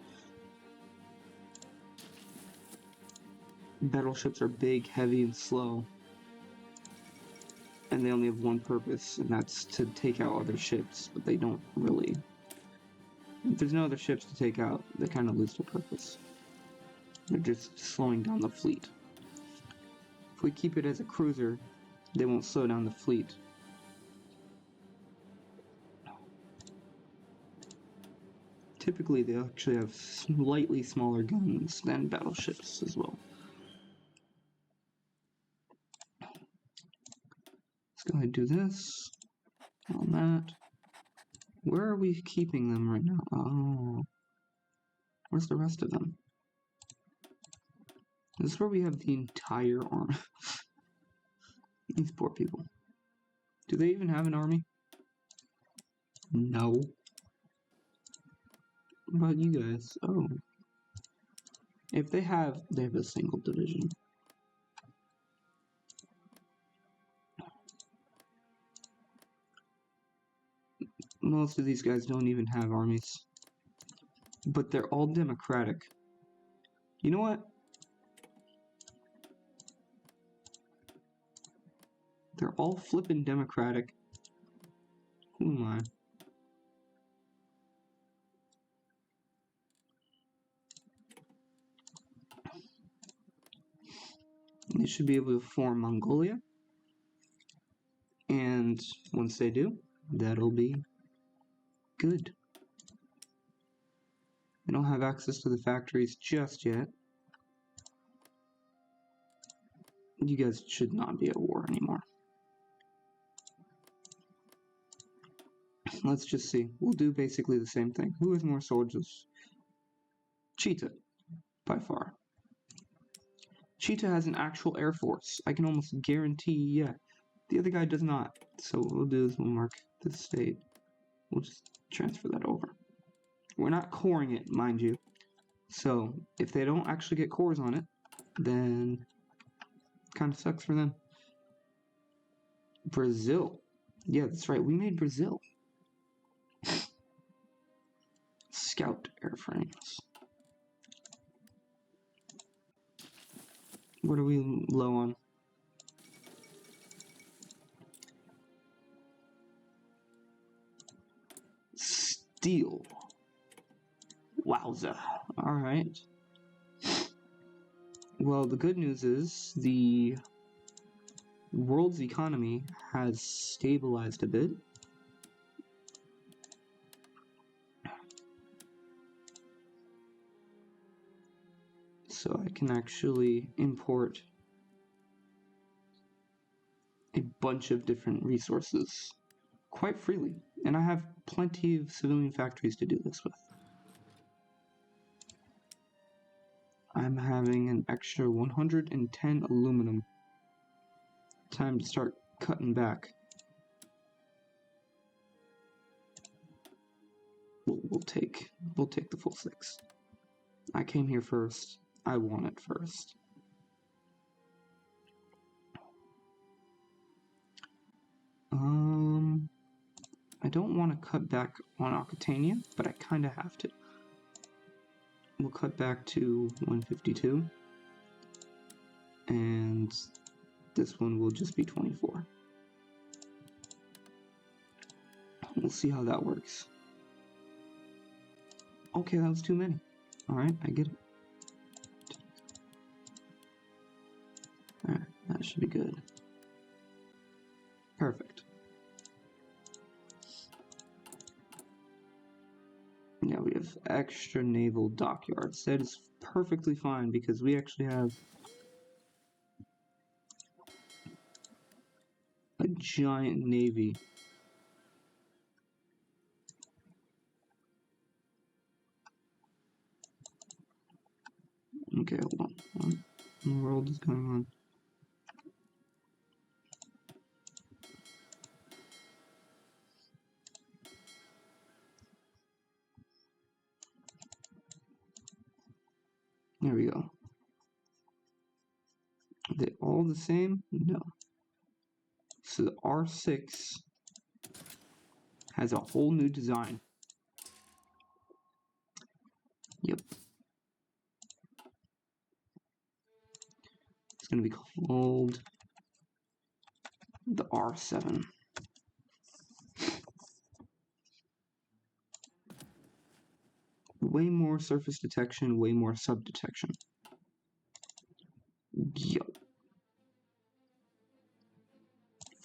Battleships are big, heavy, and slow. And they only have one purpose, and that's to take out other ships, but they don't really... If there's no other ships to take out, they kind of lose their purpose. They're just slowing down the fleet. If we keep it as a cruiser, they won't slow down the fleet. Typically, they actually have slightly smaller guns than battleships as well. Let's go ahead and do this. On that. Where are we keeping them right now? Oh. Where's the rest of them? This is where we have the entire army. These poor people. Do they even have an army? No. What about you guys? Oh. If they have a single division. Most of these guys don't even have armies. But they're all democratic. You know what? They're all flippin' democratic. Who am I? They should be able to form Mongolia. And once they do, that'll be good. They don't have access to the factories just yet. You guys should not be at war anymore. Let's just see. We'll do basically the same thing. Who has more soldiers? Cheetah, by far. Cheetah has an actual air force. I can almost guarantee, yeah. The other guy does not. So what we'll do is we'll mark the state. We'll just transfer that over. We're not coring it, mind you. So if they don't actually get cores on it, then it kind of sucks for them. Brazil. Yeah, that's right. We made Brazil. Scout airframes. What are we low on? Steel. Wowza. Alright. Well, the good news is the world's economy has stabilized a bit. So I can actually import a bunch of different resources quite freely. And I have plenty of civilian factories to do this with. I'm having an extra 110 aluminum. Time to start cutting back. We'll take the full 6. I came here first. I want it first. I don't want to cut back on Aquitania, but I kind of have to. We'll cut back to 152. And this one will just be 24. We'll see how that works. Okay, that was too many. Alright, I get it. Alright, that should be good. Perfect. Yeah, we have extra naval dockyards. That is perfectly fine because we actually have a giant navy. Okay, hold on. What in the world is going on? There we go. Are they all the same? No. So the R6 has a whole new design. Yep. It's going to be called the R7. Way more surface detection, way more sub detection. Yep.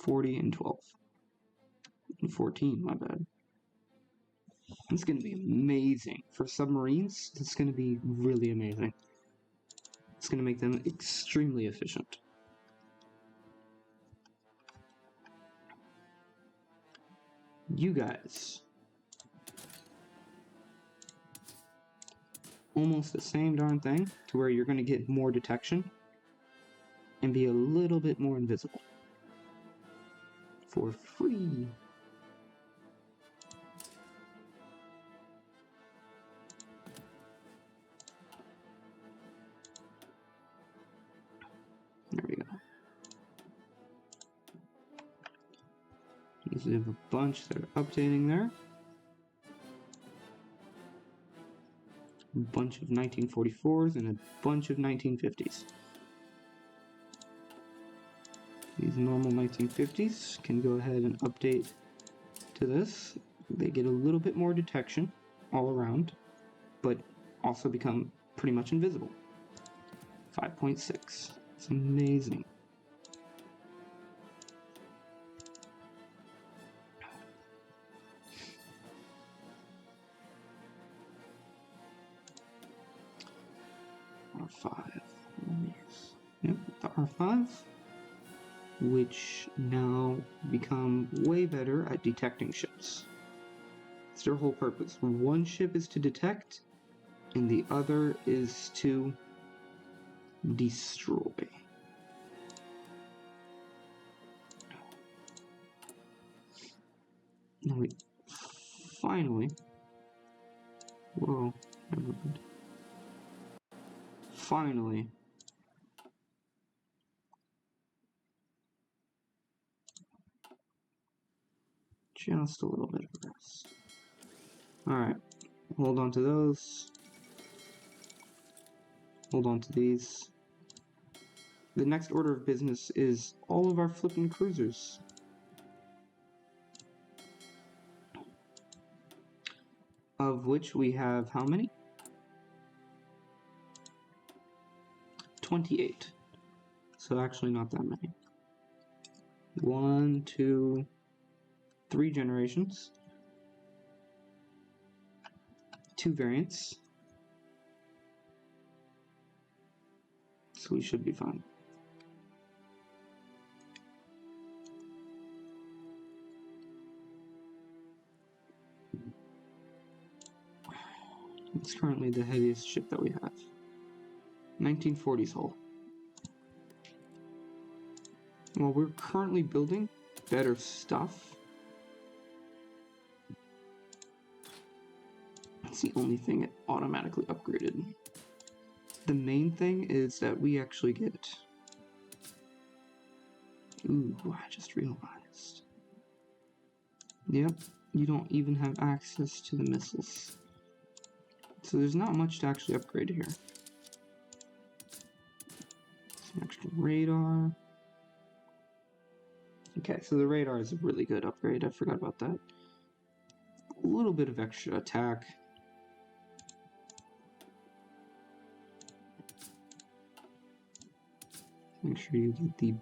40 and 12. And 14, my bad. It's going to be amazing. For submarines, it's going to be really amazing. It's going to make them extremely efficient. You guys. Almost the same darn thing, to where you're going to get more detection and be a little bit more invisible. For free. There we go. We have a bunch that are updating there. A bunch of 1944s and a bunch of 1950s. These normal 1950s can go ahead and update to this, they get a little bit more detection all around, but also become pretty much invisible. 5.6. It's amazing. R5. Yep, the R5, which now become way better at detecting ships. It's their whole purpose. One ship is to detect, and the other is to destroy. Now wait, finally, whoa, never mind. Finally, just a little bit of rest. Alright, hold on to those. Hold on to these. The next order of business is all of our flipping cruisers. Of which we have how many? 28. So actually not that many. 1, 2, 3 generations. 2 variants. So we should be fine. It's currently the heaviest ship that we have. 1940s hull. Well, we're currently building better stuff. That's the only thing it automatically upgraded. The main thing is that we actually get... Ooh, I just realized. Yep, you don't even have access to the missiles. So there's not much to actually upgrade here. Some extra radar. Okay, so the radar is a really good upgrade. I forgot about that. A little bit of extra attack. Make sure you get the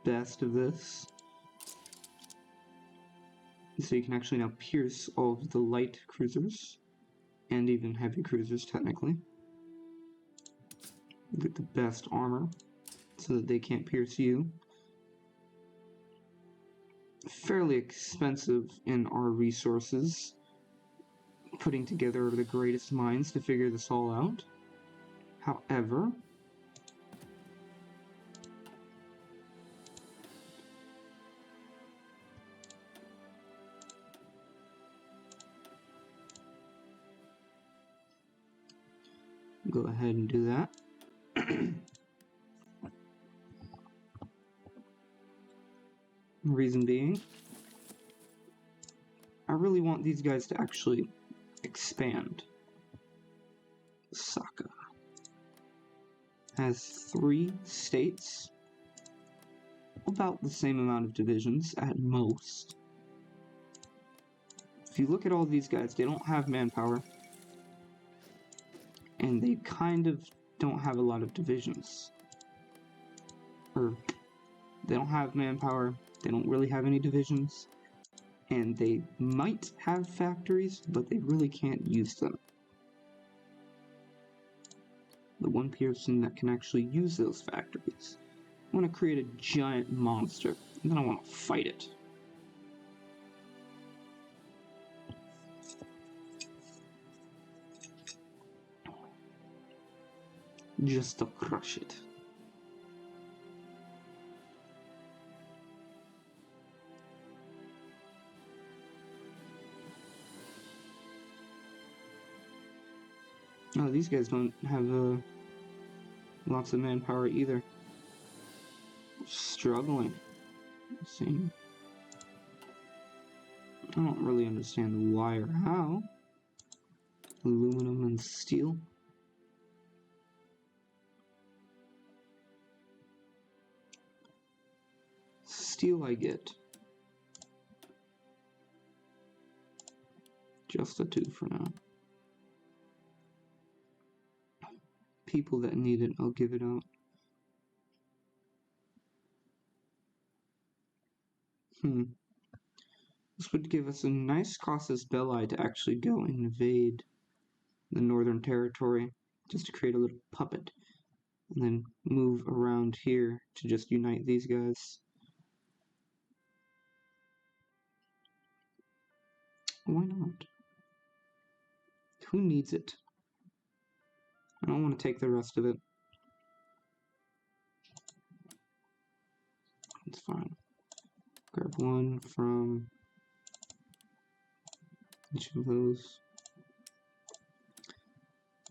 best of this. So you can actually now pierce all of the light cruisers. And even heavy cruisers, technically. Get the best armor, so that they can't pierce you. Fairly expensive in our resources. Putting together the greatest minds to figure this all out. However, go ahead and do that. Reason being, I really want these guys to actually expand. Saka has 3 states, about the same amount of divisions at most. If you look at all these guys, they don't have manpower, and they kind of don't have a lot of divisions. Or, they don't have manpower, they don't really have any divisions, and they might have factories, but they really can't use them. The one person that can actually use those factories. I want to create a giant monster, and then I want to fight it. Just to crush it. Oh, these guys don't have lots of manpower either. Struggling. See? I don't really understand why or how. Aluminum and steel. Steel I get. Just the 2 for now. People that need it, I'll give it out. This would give us a nice casus belli to actually go invade the Northern Territory, just to create a little puppet, and then move around here to just unite these guys. Why not? Who needs it? I don't want to take the rest of it. It's fine. Grab one from each of those.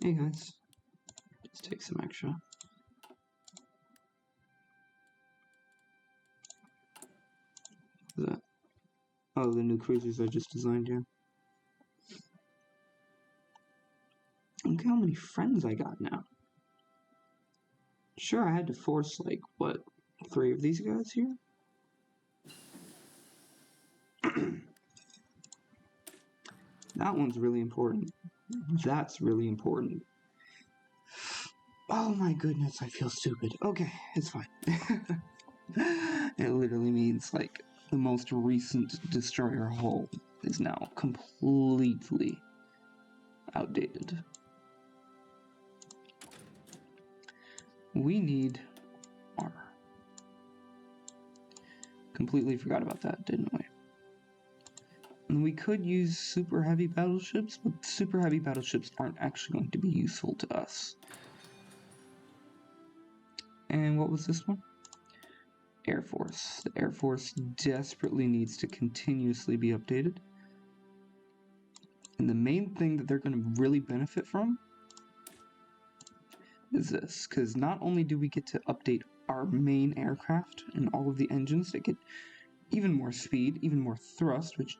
Hey guys, just take some extra. What's that? Oh, the new cruisers I just designed, yeah. Look how many friends I got now. Sure, I had to force, like, what, 3 of these guys here? That one's really important. That's really important. Oh my goodness, I feel stupid. Okay, it's fine. It literally means, like, the most recent destroyer hull is now completely outdated. We need armor. Completely forgot about that, didn't we? And we could use super heavy battleships, but super heavy battleships aren't actually going to be useful to us. And what was this one? Air Force. The Air Force desperately needs to continuously be updated. And the main thing that they're going to really benefit from is this, because not only do we get to update our main aircraft and all of the engines that get even more speed, even more thrust, which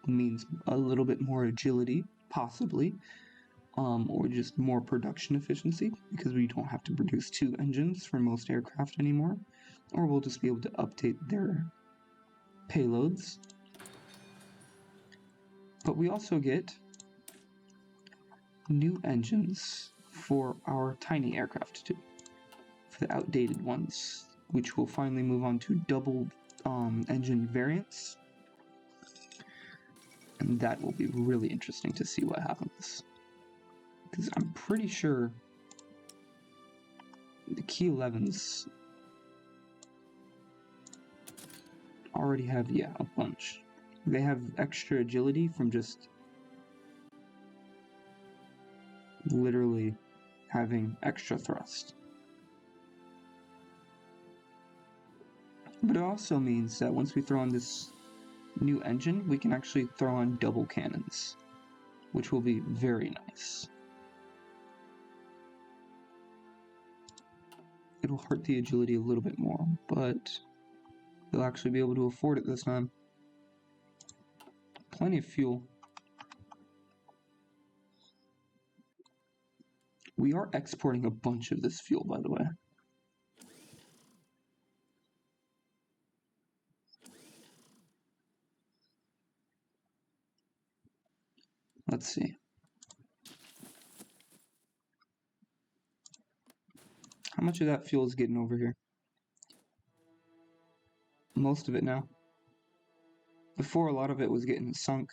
means a little bit more agility, possibly, or just more production efficiency, because we don't have to produce 2 engines for most aircraft anymore, or we'll just be able to update their payloads. But we also get new engines for our tiny aircraft too, for the outdated ones, which will finally move on to double engine variants, and that will be really interesting to see what happens, because I'm pretty sure the Key 11s already have, yeah, a bunch. They have extra agility from just literally having extra thrust. But it also means that once we throw on this new engine, we can actually throw on double cannons, which will be very nice. It'll hurt the agility a little bit more, but they'll actually be able to afford it this time. Plenty of fuel. We are exporting a bunch of this fuel, by the way. Let's see. How much of that fuel is getting over here? Most of it now. Before, a lot of it was getting sunk.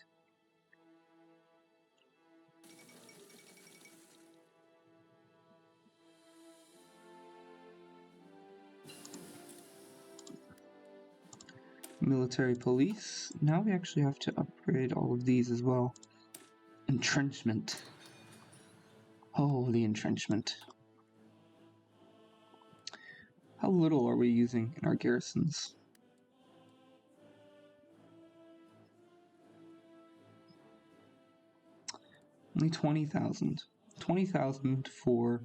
Military police. Now we actually have to upgrade all of these as well. Entrenchment. Oh, the entrenchment. How little are we using in our garrisons? Only 20,000. 20,000 for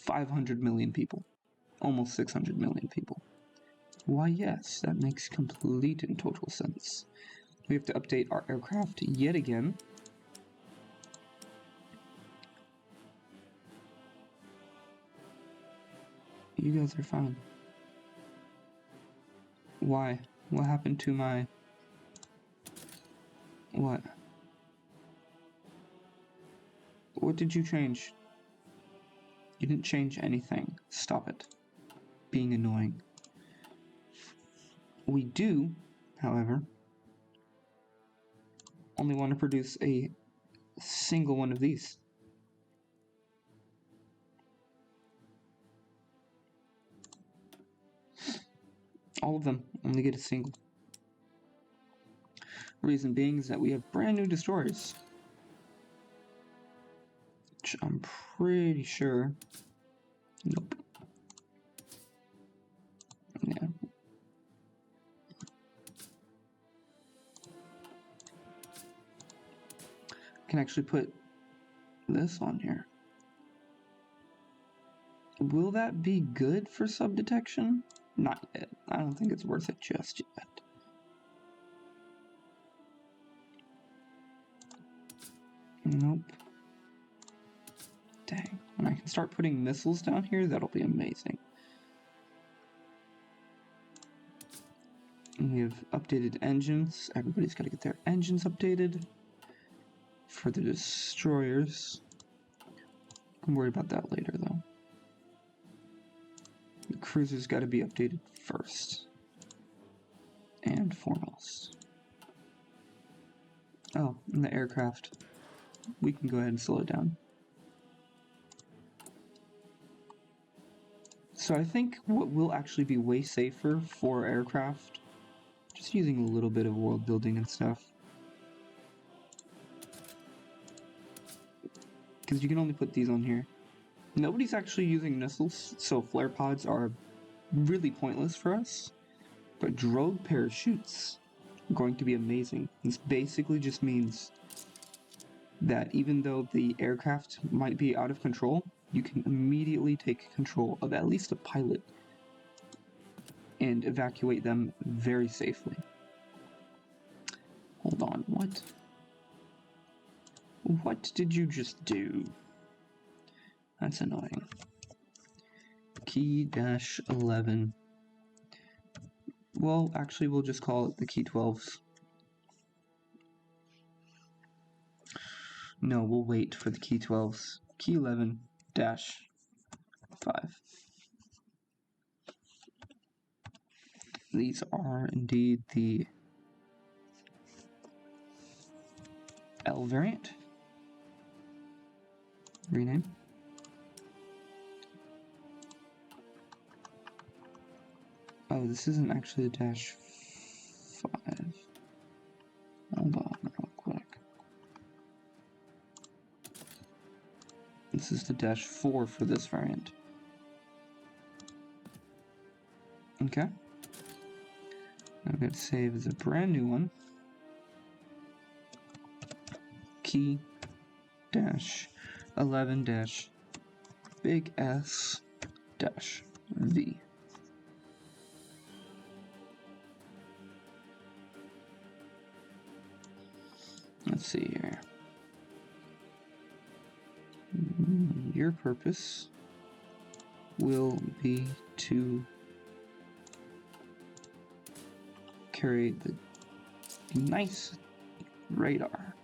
500 million people. Almost 600 million people. Why, yes, that makes complete and total sense. We have to update our aircraft yet again. You guys are fine. Why? What happened to my... What? What did you change? You didn't change anything. Stop it. Being annoying. We do, however, only want to produce a single one of these. All of them only get a single. Reason being is that we have brand new destroyers. Which I'm pretty sure. Nope. Yeah. Can actually put this on here. Will that be good for sub-detection? Not yet. I don't think it's worth it just yet. Nope. Dang. When I can start putting missiles down here, that'll be amazing. And we have updated engines. Everybody's got to get their engines updated. For the destroyers. I'm worried about that later, though. The cruiser's got to be updated first. And foremost. Oh, and the aircraft. We can go ahead and slow it down. So I think what will actually be way safer for aircraft, just using a little bit of world building and stuff. Because you can only put these on here. Nobody's actually using missiles, so flare pods are really pointless for us. But drogue parachutes are going to be amazing. This basically just means that even though the aircraft might be out of control, you can immediately take control of at least a pilot and evacuate them very safely. Hold on, what? What did you just do? That's annoying. Key-11. Well, actually, we'll just call it the key 12s. No, we'll wait for the key 12s. Key 11-5. These are indeed the L variant. Rename. Oh, this isn't actually a -5. Hold on real quick. This is the -4 for this variant. Okay. I'm going to save as a brand new one. Key -11 big S V. Let's see here. Your purpose will be to carry the nice radar.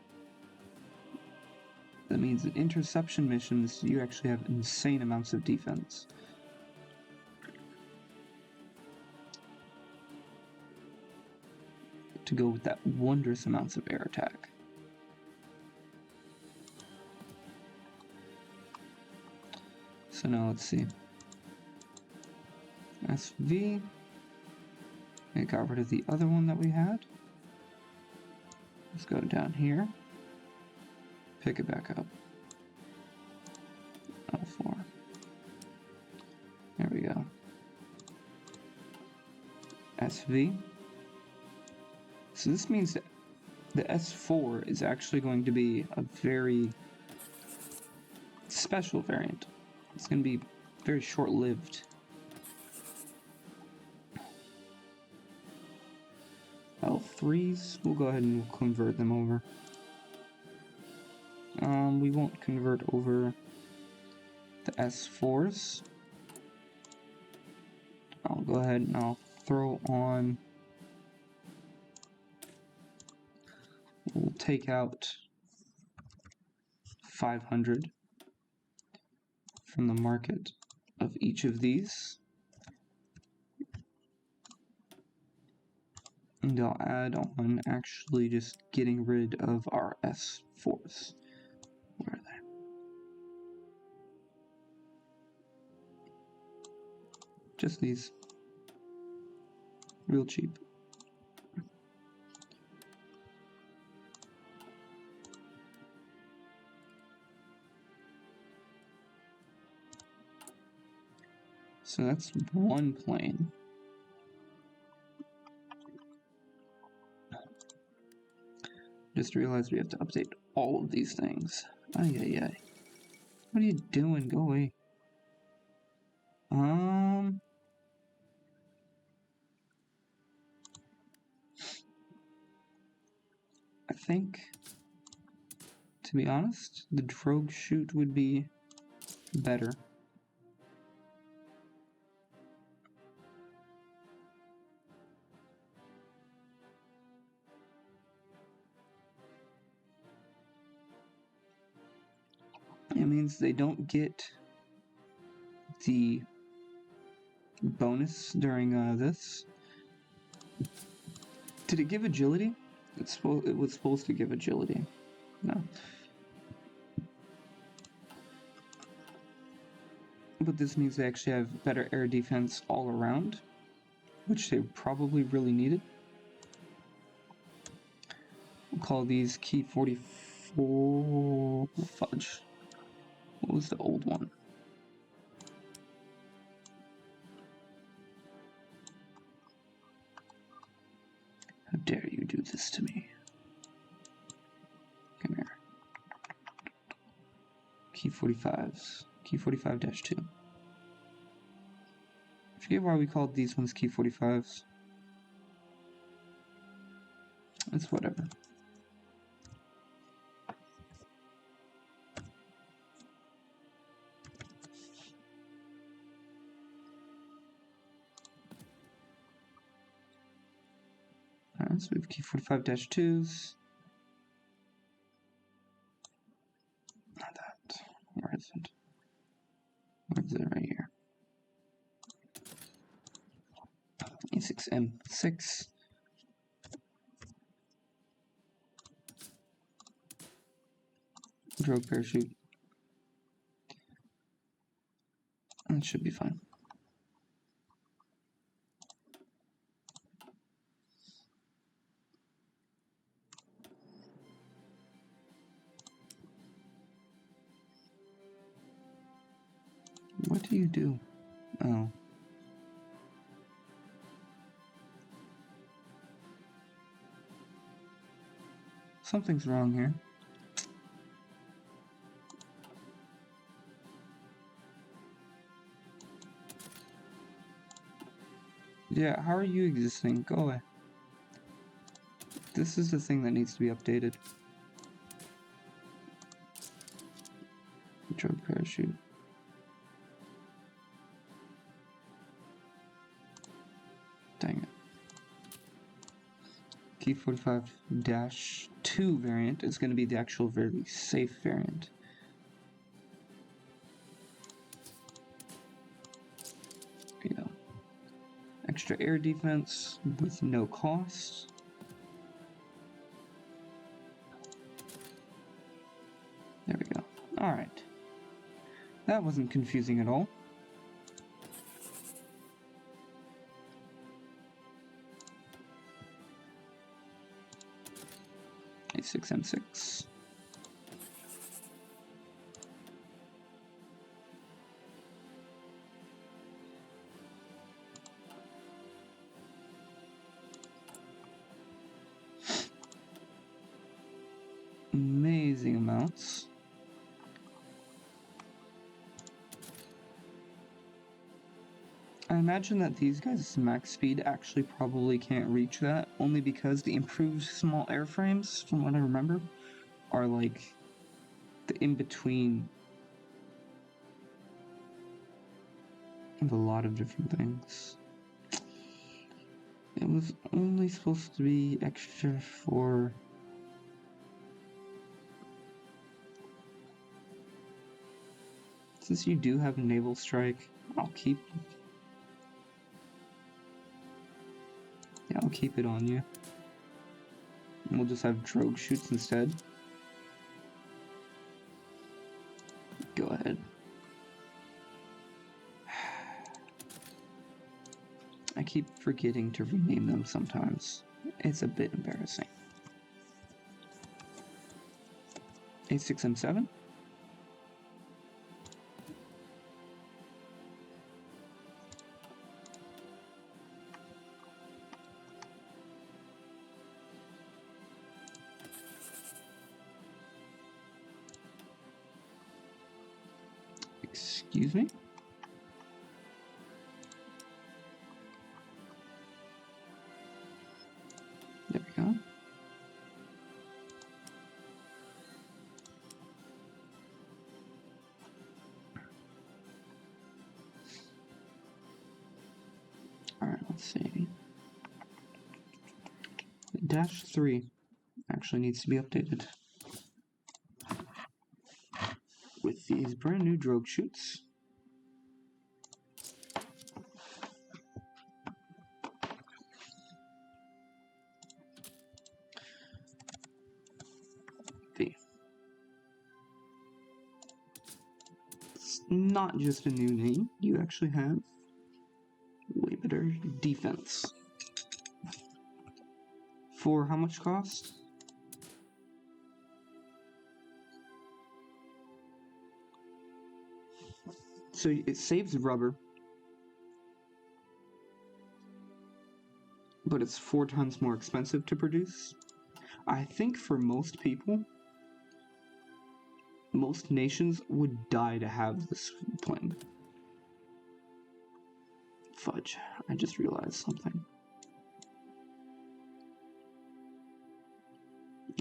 That means in interception missions, you actually have insane amounts of defense. To go with that wondrous amounts of air attack. So now let's see. SV. I got rid of the other one that we had. Let's go down here. Pick it back up. L4. There we go. SV. So this means that the S4 is actually going to be a very special variant. It's going to be very short-lived. L3s, we'll go ahead and we'll convert them over. We won't convert over the S4s. I'll go ahead and I'll throw on. We'll take out 500 from the market of each of these. And I'll add on actually just getting rid of our S4s. Where are they? Just these. Real cheap. So that's one plane. Just realized we have to update all of these things. Ay, ay, ay. What are you doing? Go away. I think, to be honest, the drogue chute would be better. It means they don't get the bonus during this. Did it give agility? It was supposed to give agility. No. But this means they actually have better air defense all around, which they probably really needed. We'll call these Key 44... Fudge. What was the old one? How dare you do this to me? Come here. Key 45s. Key 45-2. I forget why we called these ones Key 45s. It's whatever. Alright, so we have Key 45-2s. Not that. Where is it? Where is it? Right here. E6M6. Drogue parachute. That should be fine. What do you do? Oh. Something's wrong here. Yeah, how are you existing? Go away. This is the thing that needs to be updated. Drogue parachute. Dang it. Key 45-2 variant is going to be the actual very safe variant. There you go. Extra air defense with no cost. There we go. Alright. That wasn't confusing at all. A6M6. Amazing amounts. I imagine that these guys' max speed actually probably can't reach that, only because the improved small airframes, from what I remember, are like the in-between of a lot of different things. It was only supposed to be extra for Since you do have a naval strike, I'll keep it on you. And we'll just have drogue shoots instead. Go ahead. I keep forgetting to rename them sometimes. It's a bit embarrassing. A6M7. Excuse me? There we go. Alright, let's see. -3 actually needs to be updated with these brand new drogue shoots. It's not just a new name, you actually have way better defense. For how much cost? So it saves rubber, but it's 4 times more expensive to produce. I think for most people, most nations would die to have this plane. Fudge, I just realized something.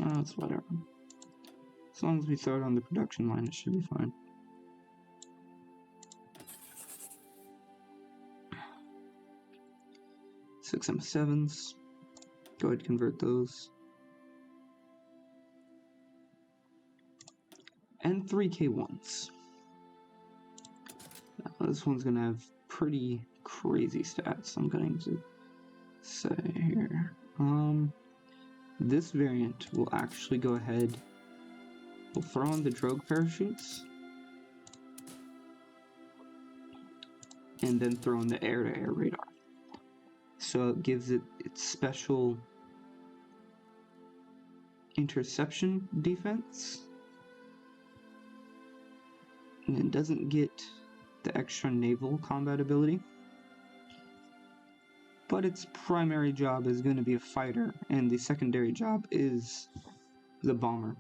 Oh, it's whatever. As long as we throw it on the production line, it should be fine. Six M7s. Go ahead and convert those. And 3 K1s. Now, this one's gonna have pretty crazy stats, I'm going to say here. This variant will actually go ahead. We'll throw on the drogue parachutes. And then throw in the air-to-air radar. So it gives it its special interception defense. And it doesn't get the extra naval combat ability. But its primary job is going to be a fighter, and the secondary job is the bomber.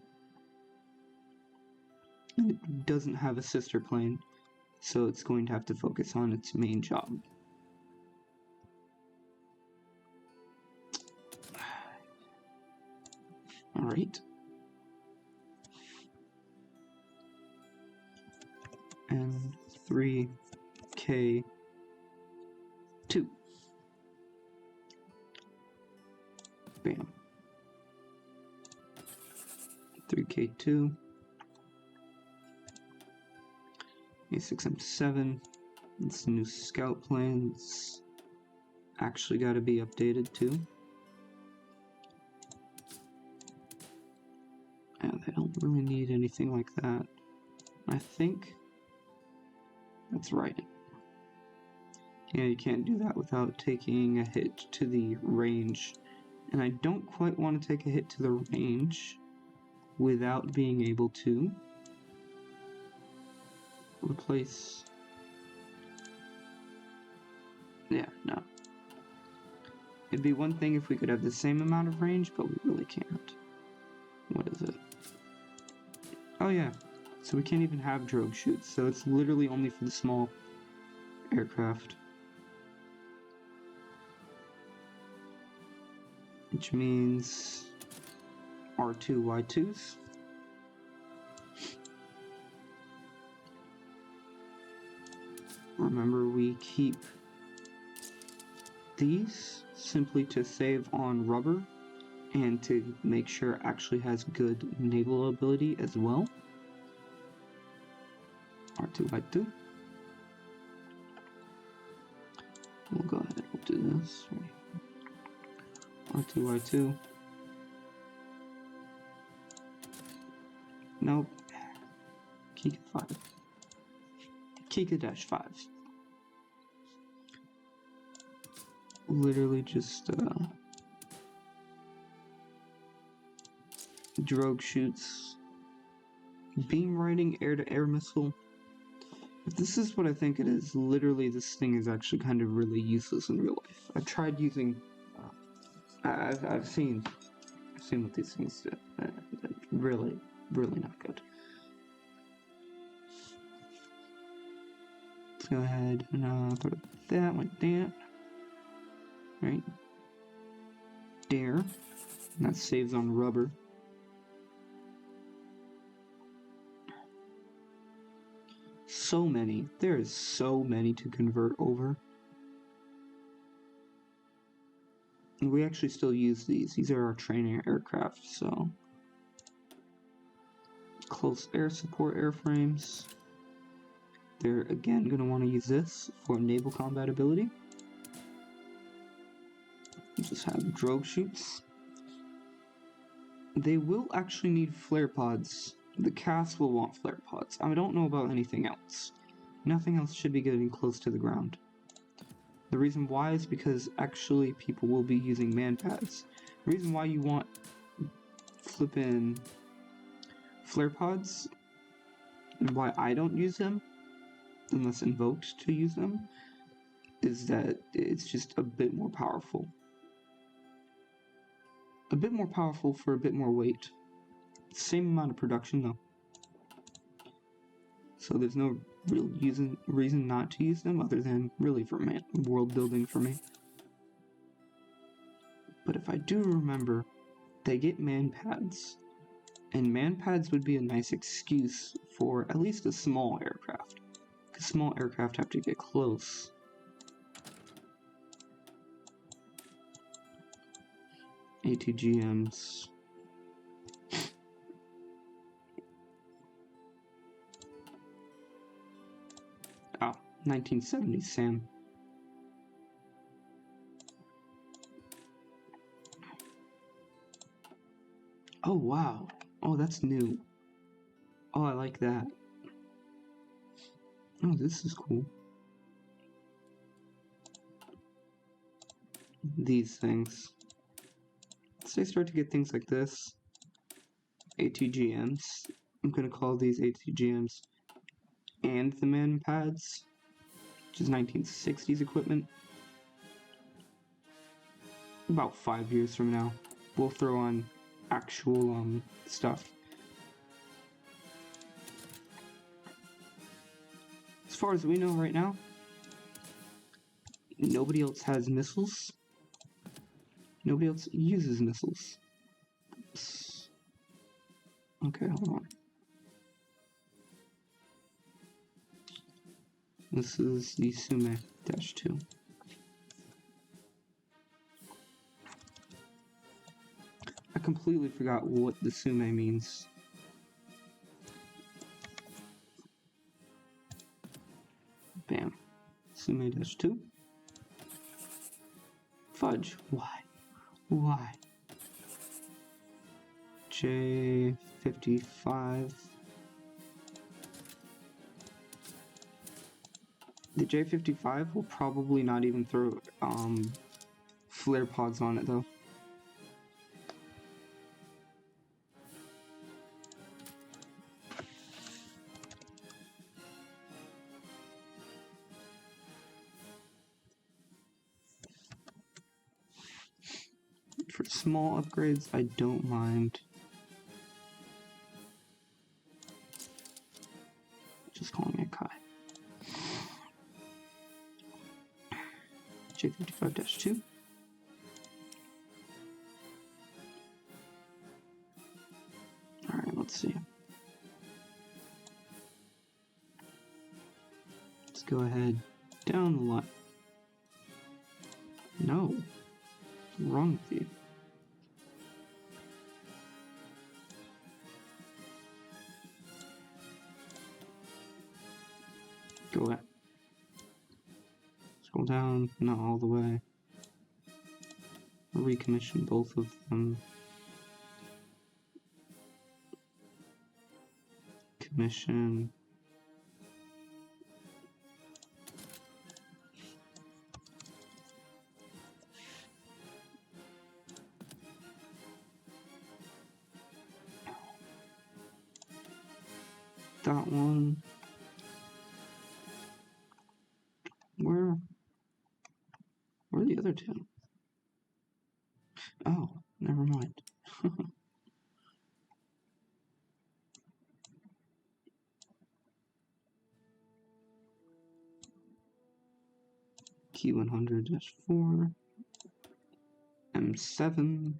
And it doesn't have a sister plane, so it's going to have to focus on its main job. Alright. And 3K2. 'Bam. 3K2. A6M7. It's new scout planes. Actually got to be updated too. Yeah, they don't really need anything like that. I think that's right. Yeah, you can't do that without taking a hit to the range. And I don't quite want to take a hit to the range without being able to replace. Yeah, no. It'd be one thing if we could have the same amount of range, but we really can't. What is it? Oh yeah, so we can't even have drogue shoots, so it's literally only for the small aircraft. Which means R2Y2s. Remember, we keep these simply to save on rubber and to make sure it actually has good naval ability as well. R2Y2. We'll go ahead, we'll do this. R2Y2. Nope. Kika 5. Kika-5. Literally just, drogue shoots. Beam riding air-to-air missile. If this is what I think it is, literally this thing is actually kind of really useless in real life. I've tried using... I've seen what these things do. Really not good. Let's go ahead and put that like that. Right? There. And that saves on rubber. So many. There is so many to convert over. And we actually still use these. These are our training aircraft, so... Close air support airframes. They're again going to want to use this for naval combat ability. Just have drogue shoots. They will actually need flare pods. The cast will want flare pods. I don't know about anything else. Nothing else should be getting close to the ground. The reason why is because actually people will be using man pads. The reason why you want flippin' flare pods and why I don't use them unless invoked to use them is that it's just a bit more powerful. A bit more powerful for a bit more weight. Same amount of production though. So there's no real reason not to use them other than really for world building for me. But if I do remember, they get man pads. And man pads would be a nice excuse for at least a small aircraft. Because small aircraft have to get close. ATGMs. Oh, 1970s Sam. Oh wow. Oh, that's new. Oh, I like that. Oh, this is cool. These things. Once they start to get things like this, ATGMs, I'm gonna call these ATGMs and the man pads, which is 1960s equipment. About 5 years from now, we'll throw on actual stuff. As far as we know right now, nobody else has missiles. Nobody else uses missiles. Oops. Okay, hold on. This is the Sume-2. I completely forgot what the Sume means. Bam. Sume-2. Fudge. Why? Why? J55. The J55 will probably not even throw flare pods on it though. For small upgrades, I don't mind. Just calling it Kai. J55-2. Alright, let's see. Let's go ahead down the line. No. What's wrong with you? Go ahead. Scroll down, not all the way. Recommission both of them. Commission. That one. Where are the other two? Oh, never mind. Key 100-4. M7.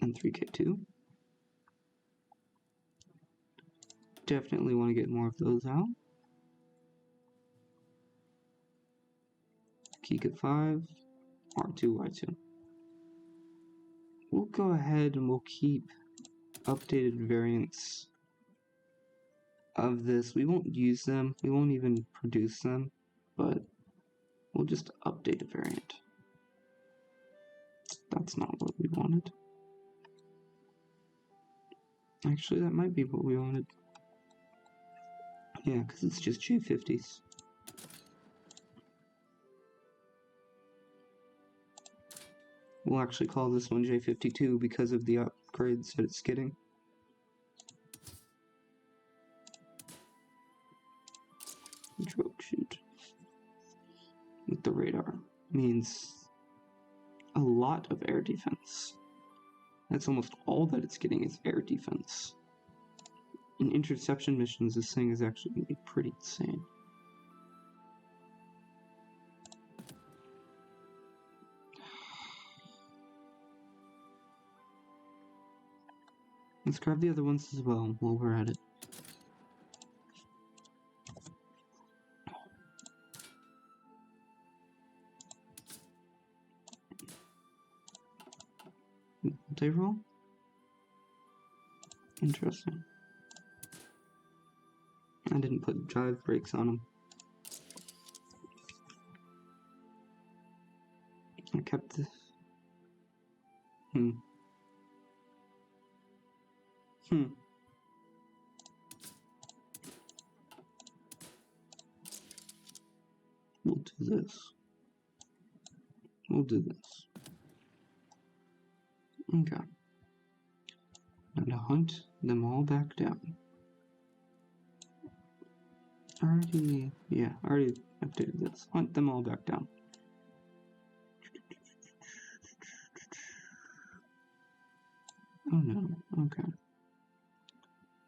And 3K2. Definitely want to get more of those out. Kika 5, R2, Y2. We'll go ahead and we'll keep updated variants of this. We won't use them, we won't even produce them, but we'll just update a variant. That's not what we wanted. Actually, that might be what we wanted. Yeah, because it's just J50s. We'll actually call this one J52 because of the upgrades that it's getting. Drogue shoot with the radar means a lot of air defense. That's almost all that it's getting is air defense. In interception missions, this thing is actually going to be pretty insane. Let's grab the other ones as well while we're at it. Multi-roll? Interesting. I didn't put drive brakes on them. I kept this. We'll do this. We'll do this. Okay. Now to hunt them all back down. Already updated this. Hunt them all back down. Oh no, okay.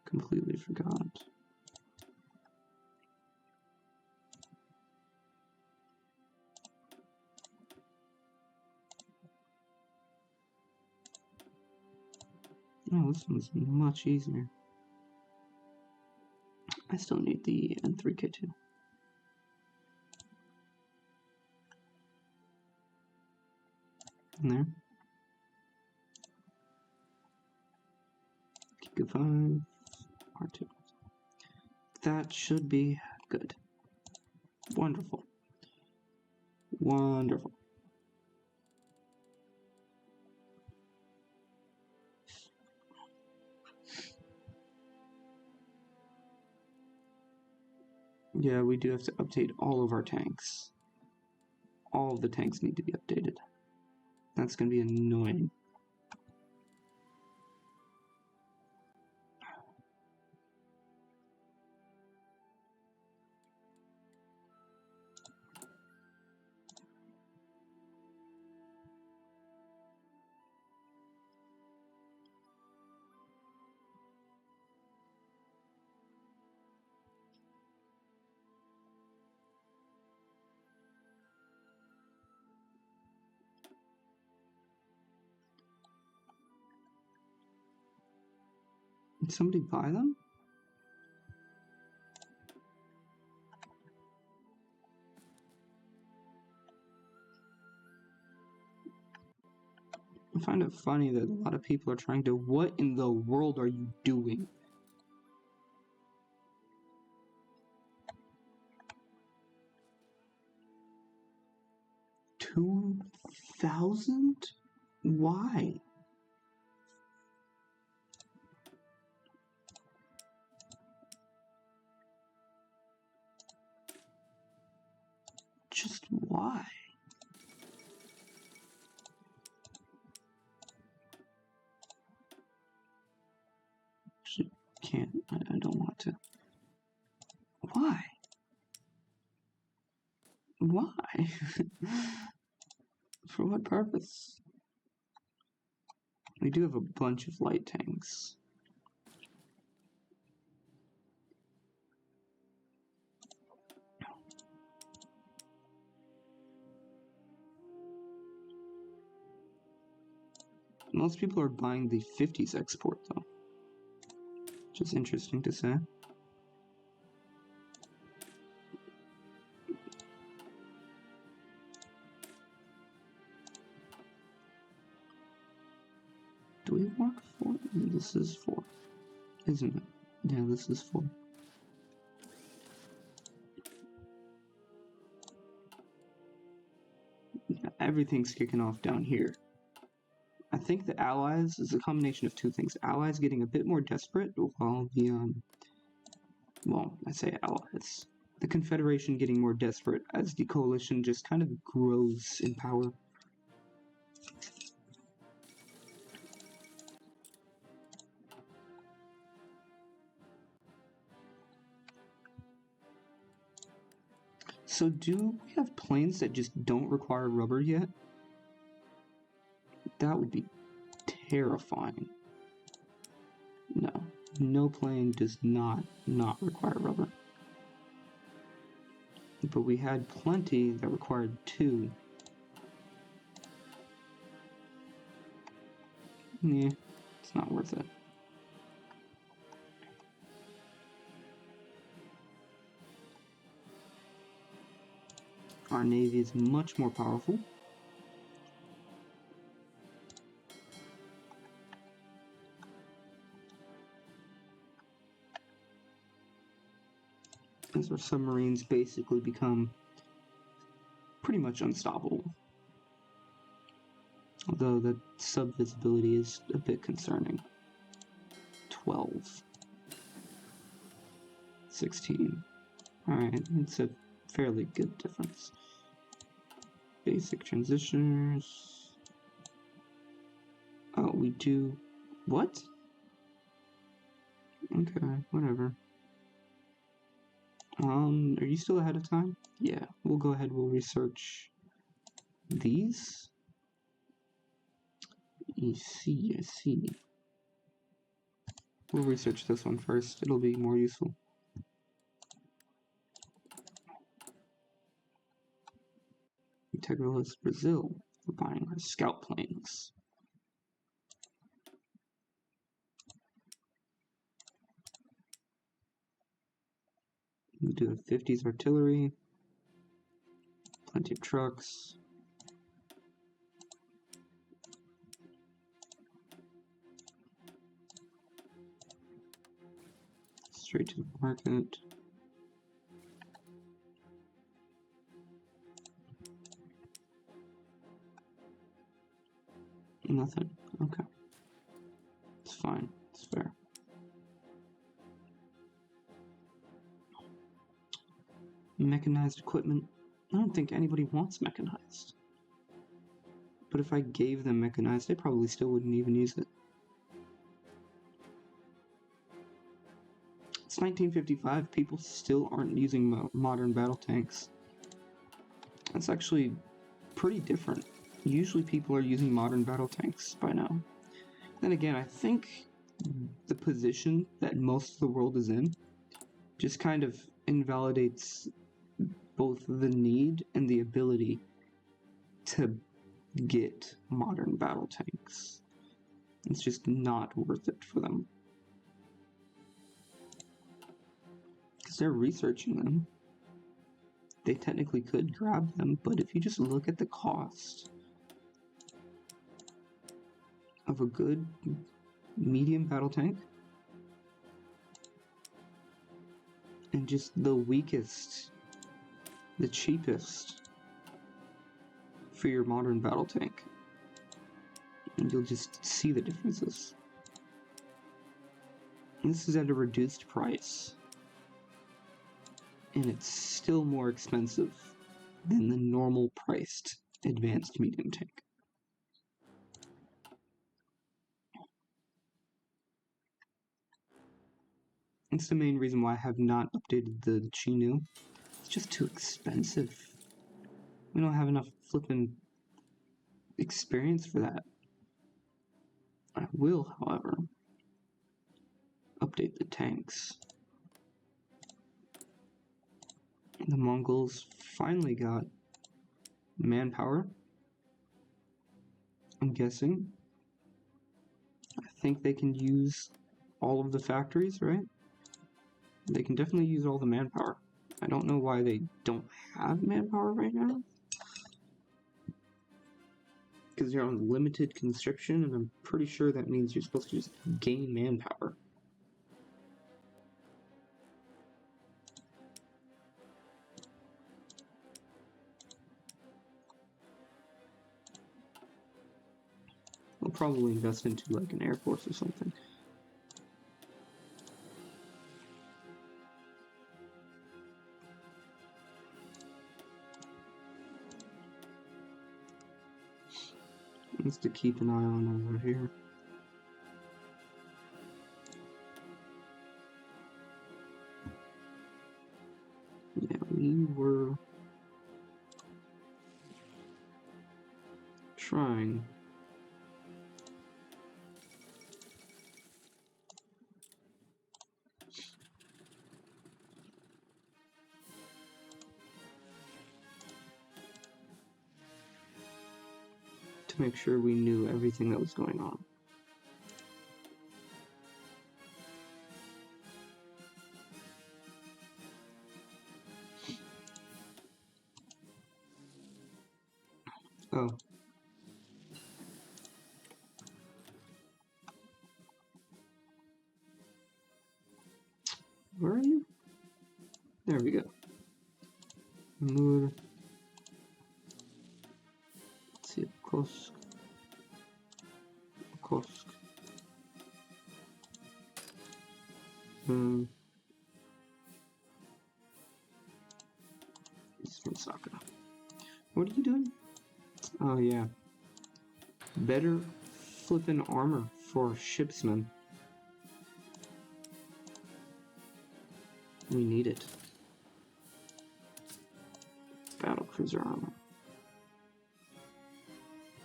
Completely forgot. Oh, this one's much easier. I still need the N3K2. In there. Kika 5, R2. That should be good. Wonderful. Wonderful. Yeah, we do have to update all of our tanks. All of the tanks need to be updated. That's going to be annoying. Did somebody buy them? I find it funny that a lot of people are trying to, what in the world are you doing? 2,000? Why? Just why? Actually, can't. I don't want to. Why? Why? For what purpose? We do have a bunch of light tanks. Most people are buying the 50s export though, which is interesting to say. Do we want 4? This is 4, isn't it? Yeah, this is 4. Yeah, everything's kicking off down here. I think the Allies is a combination of two things. Allies getting a bit more desperate, while the, well, I say Allies. The Confederation getting more desperate as the coalition just kind of grows in power. So do we have planes that just don't require rubber yet? That would be terrifying. No, no plane does not require rubber. But we had plenty that required 2. Yeah, it's not worth it. Our Navy is much more powerful. As our submarines basically become pretty much unstoppable. Although the sub-visibility is a bit concerning. 12. 16. Alright, it's a fairly good difference. Basic transitioners. Oh, we do... What? Okay, whatever. Are you still ahead of time? Yeah, we'll go ahead, we'll research these. I see. We'll research this one first, it'll be more useful. Integralist Brazil, we're buying our scout planes. We do have 50s artillery, plenty of trucks. Straight to the market. Nothing. Okay. It's fine. It's fair. Mechanized equipment. I don't think anybody wants mechanized. But if I gave them mechanized, they probably still wouldn't even use it. It's 1955. People still aren't using modern battle tanks. That's actually pretty different. Usually people are using modern battle tanks by now. Then again, I think the position that most of the world is in just kind of invalidates both the need and the ability to get modern battle tanks. It's just not worth it for them. Because they're researching them. They technically could grab them, but if you just look at the cost of a good medium battle tank and just the weakest, the cheapest for your modern battle tank. And you'll just see the differences. And this is at a reduced price. And it's still more expensive than the normal priced advanced medium tank. It's the main reason why I have not updated the Chinu. It's just too expensive. We don't have enough flippin' experience for that. I will, however, update the tanks. The Mongols finally got manpower. I'm guessing. I think they can use all of the factories, right? They can definitely use all the manpower. I don't know why they don't have manpower right now. Because you're on limited conscription, and I'm pretty sure that means you're supposed to just gain manpower. I'll probably invest into like an air force or something. Just to keep an eye on over here. Yeah, we were trying. To make sure we knew everything that was going on. Oh. Where are you? There we go. Move. Let's see, Kursk. Eastern Sakura. What are you doing? Oh yeah. Better flippin' armor for shipsmen. We need it. Battle cruiser armor.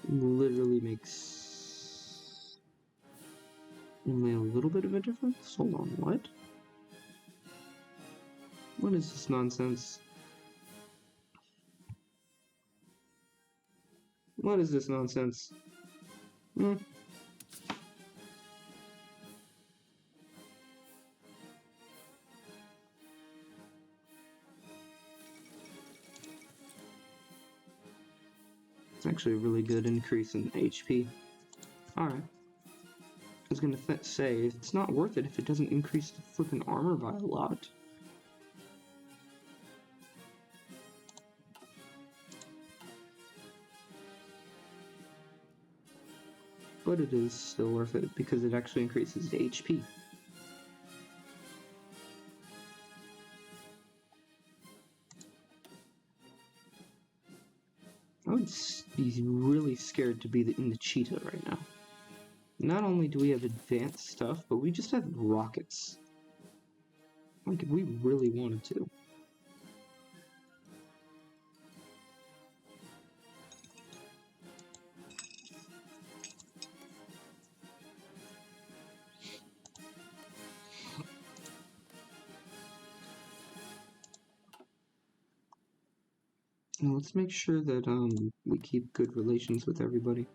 Literally makes only a little bit of a difference? Hold on, what? What is this nonsense? What is this nonsense? It's actually a really good increase in HP. Alright. I was gonna say, it's not worth it if it doesn't increase the flippin' armor by a lot. But it is still worth it because it actually increases the HP. I would be really scared to be in the cheetah right now. Not only do we have advanced stuff, but we just have rockets. Like, if we really wanted to. Now let's make sure that we keep good relations with everybody.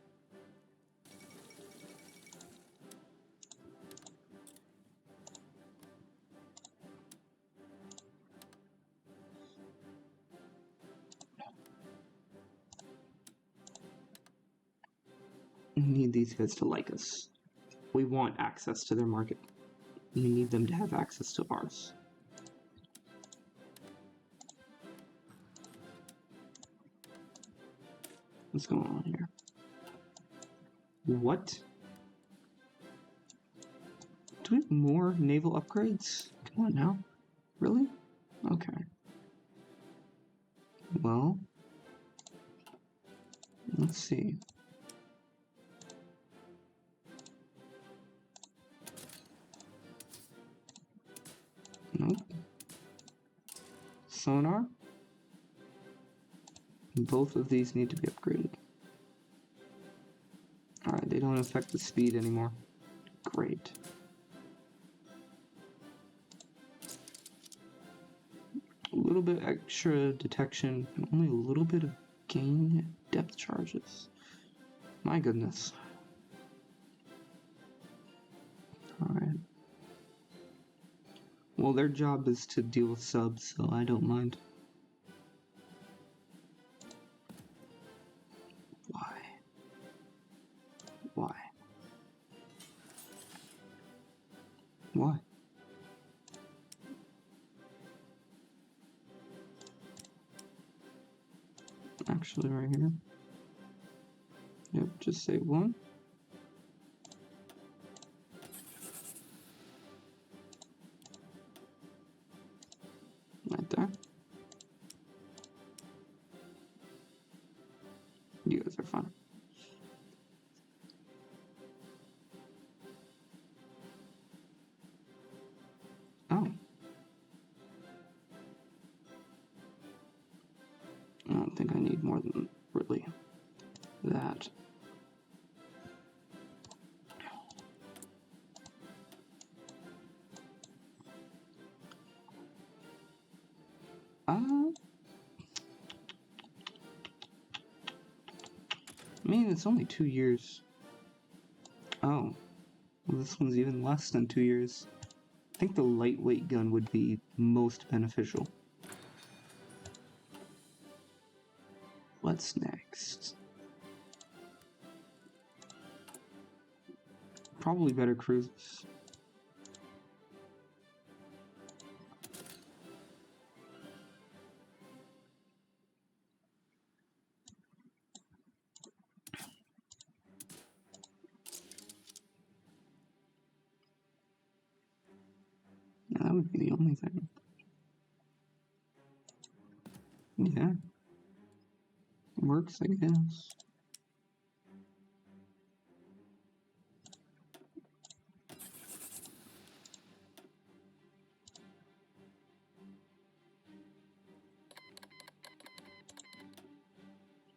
We need these guys to like us. We want access to their market. We need them to have access to ours. What's going on here? What? Do we have more naval upgrades? Come on now. Really? Okay. Well, let's see. Nope. Sonar? Both of these need to be upgraded. Alright, they don't affect the speed anymore. Great. A little bit extra detection, and only a little bit of gain depth charges. My goodness. Alright. Well, their job is to deal with subs, so I don't mind. Why? Why? Why? Actually, right here. Yep, just save one. Right there. You guys are fine. Oh. I don't think I need more than really that. I mean, it's only 2 years. Oh. Well, this one's even less than 2 years. I think the lightweight gun would be most beneficial. What's next? Probably better cruisers. Yeah, that would be the only thing. Yeah. Works, I guess.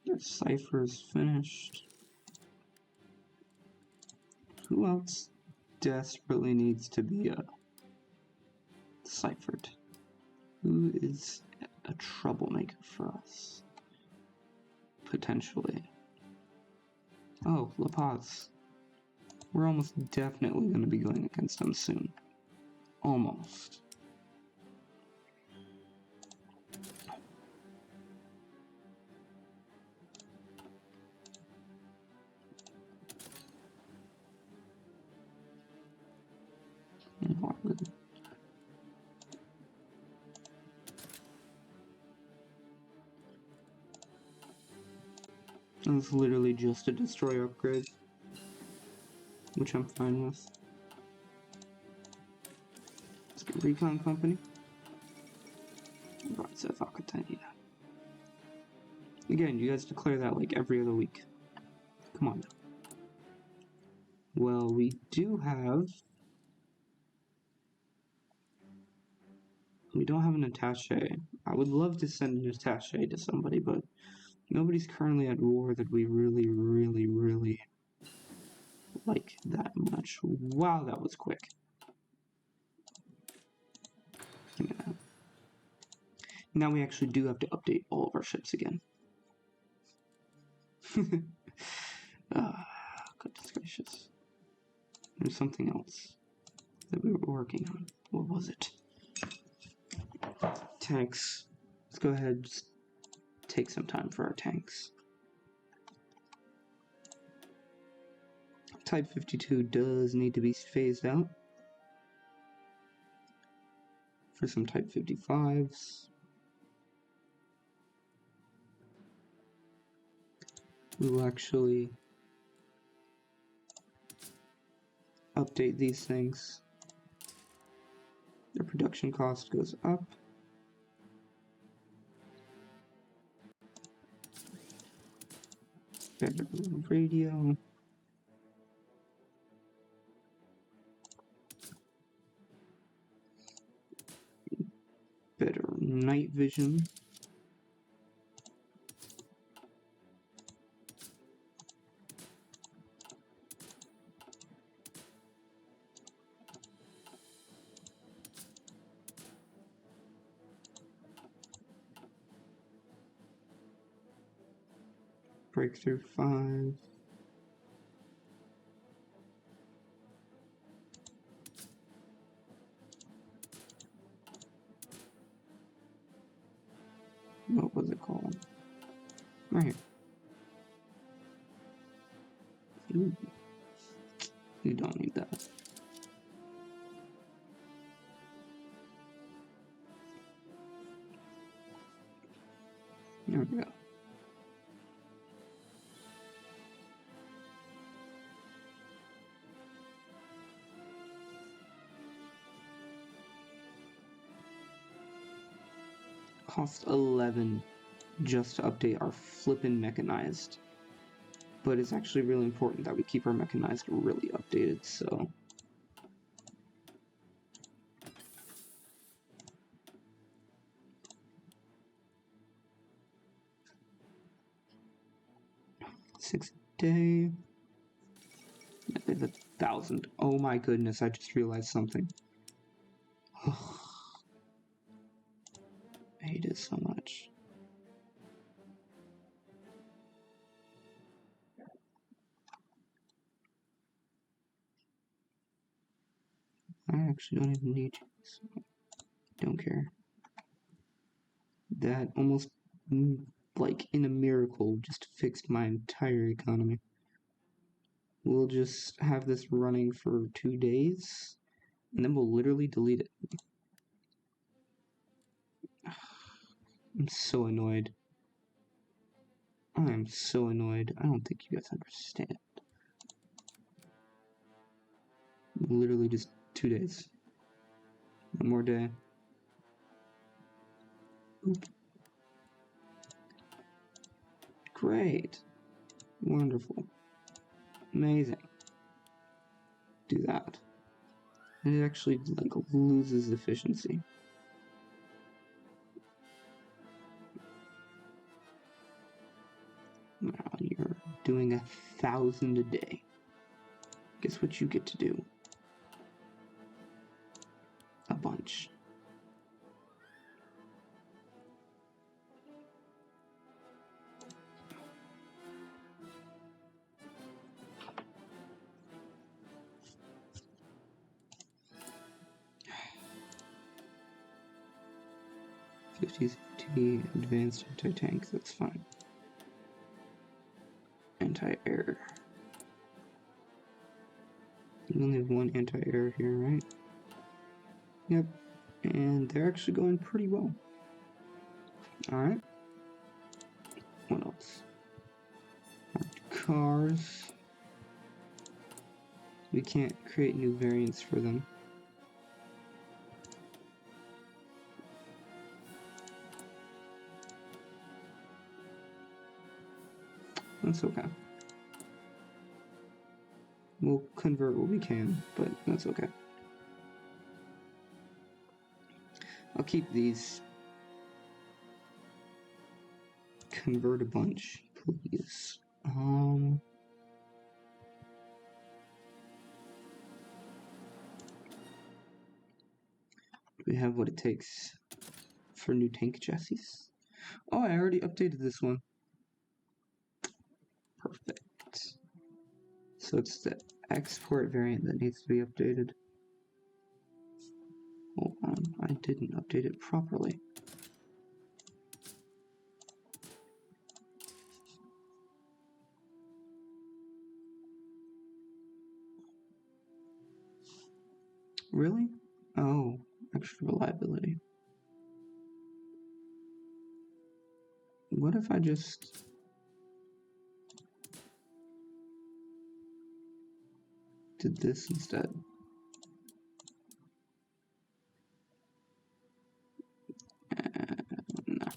Their cipher's finished. Who else desperately needs to be ciphered? Who is a troublemaker for us? Potentially. Oh, La Paz. We're almost definitely going to be going against them soon. Almost. It's literally just a destroyer upgrade, which I'm fine with. Let's get Recon Company. Right, so again, you guys declare that like every other week. Come on. Well, we do have... We don't have an attaché. I would love to send an attaché to somebody, but nobody's currently at war that we really, really, really like that much. Wow, that was quick. Yeah. Now we actually do have to update all of our ships again. Goodness gracious. There's something else that we were working on. What was it? Tanks. Let's go ahead and just take some time for our tanks. Type 52 does need to be phased out for some Type 55s. we will actually update these things. The production cost goes up. Better radio. Better night vision. Breakthrough 5. What was it called? Right here. Ooh. You don't need that. There we go. Cost 11 just to update our flippin' mechanized. But it's actually really important that we keep our mechanized really updated, so... $6 a day. There's 1,000. Oh my goodness, I just realized something. I hate it so much. I actually don't even need you, so don't care. That almost, like in a miracle, just fixed my entire economy. We'll just have this running for 2 days, and then we'll literally delete it. I'm so annoyed. I am so annoyed. I don't think you guys understand. Literally just 2 days. One more day. Oop. Great. Wonderful. Amazing. Do that. And it actually like loses efficiency. Now you're doing 1,000 a day. Guess what you get to do? A bunch. (50t) advanced anti-tank, that's fine. Anti-air. You only have one anti-air here, right? Yep. And they're actually going pretty well. Alright. What else? Cars. We can't create new variants for them. That's okay. We'll convert what we can, but that's okay. I'll keep these. Convert a bunch, please. We have what it takes for new tank chassis. Oh, I already updated this one. Perfect. So it's the export variant that needs to be updated. Hold on, I didn't update it properly. Really? Oh, extra reliability. What if I just... did this instead. No.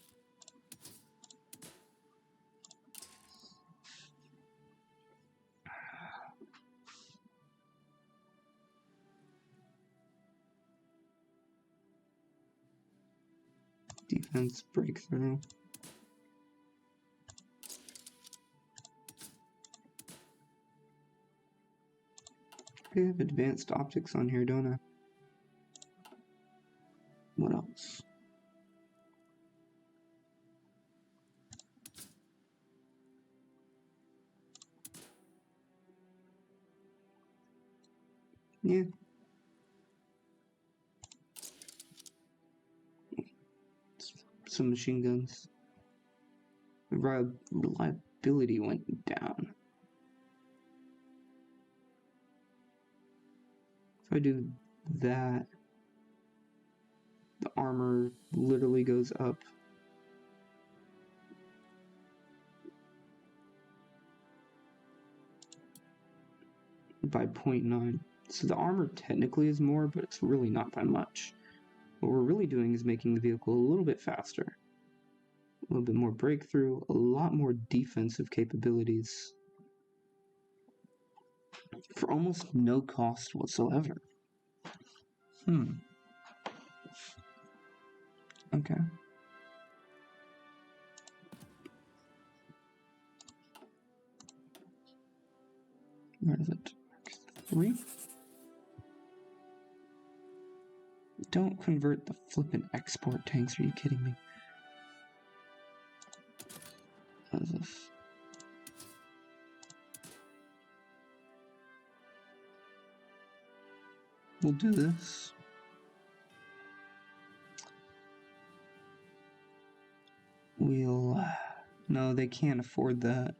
Defense breakthrough. I have advanced optics on here, don't I? What else? Yeah. Some machine guns. Reliability went down. If I do that, the armor literally goes up. By 0.9. So the armor technically is more, but it's really not by much. What we're really doing is making the vehicle a little bit faster. A little bit more breakthrough, a lot more defensive capabilities. For almost no cost whatsoever. Okay. Where is it? 3? Don't convert the flippin' export tanks, are you kidding me? What is this? We'll do this. We'll... no, they can't afford that.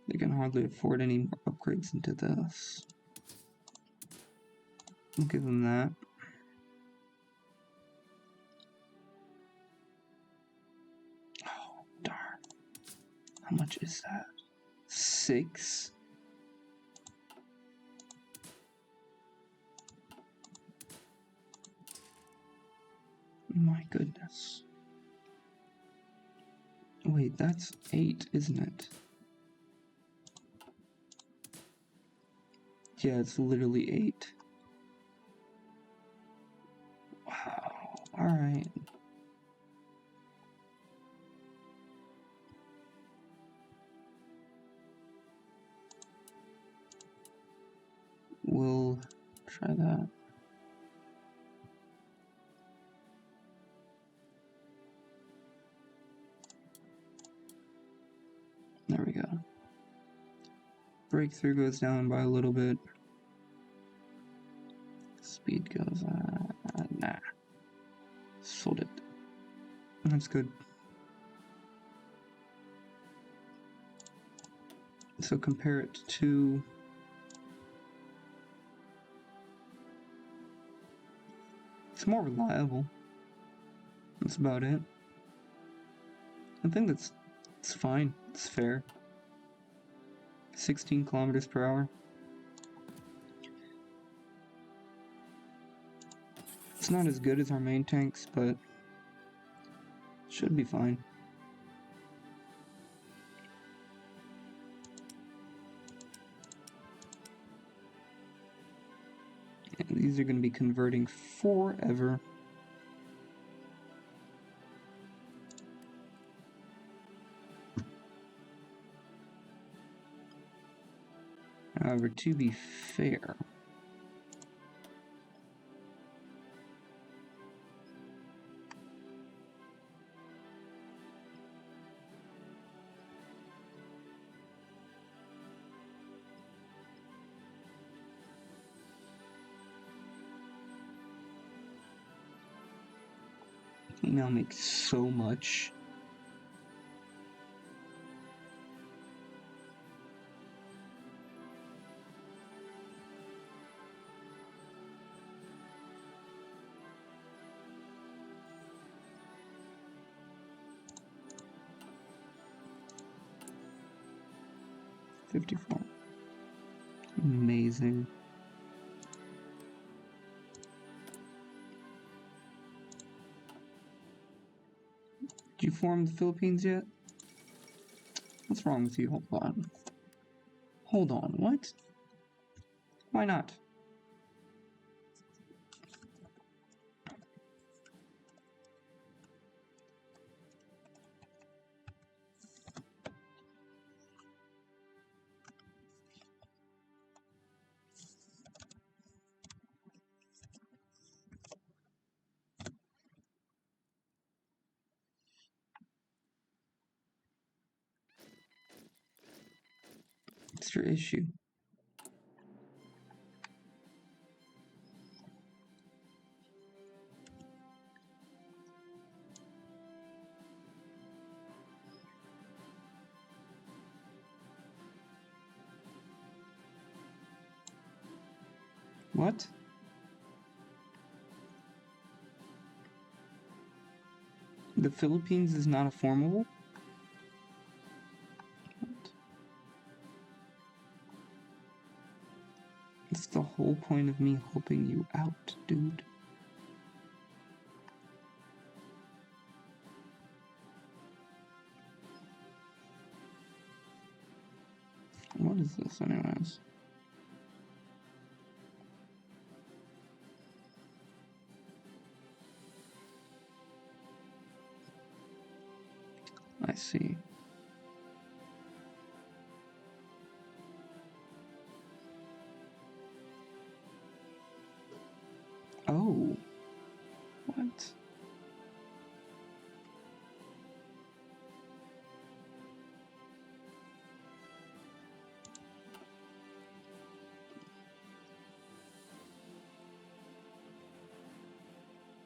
They can hardly afford any more upgrades into this. We'll give them that. Oh, darn. How much is that? 6? My goodness. Wait, that's 8, isn't it? Yeah, it's literally 8. Wow. Alright. We'll try that. There we go. Breakthrough goes down by a little bit. Speed goes, nah. Sold it. That's good. So compare it to... it's more reliable. That's about it. I think it's fine. It's fair. 16 kilometers per hour. It's not as good as our main tanks, but should be fine. And these are going to be converting forever. However, to be fair, we now make so much. 54. Amazing. Did you form the Philippines yet? What's wrong with you? Hold on. Hold on, what? Why not? What's your issue? What? The Philippines is not a formable? What? It's the whole point of me helping you out, dude. What is this anyways? I see. Oh. What?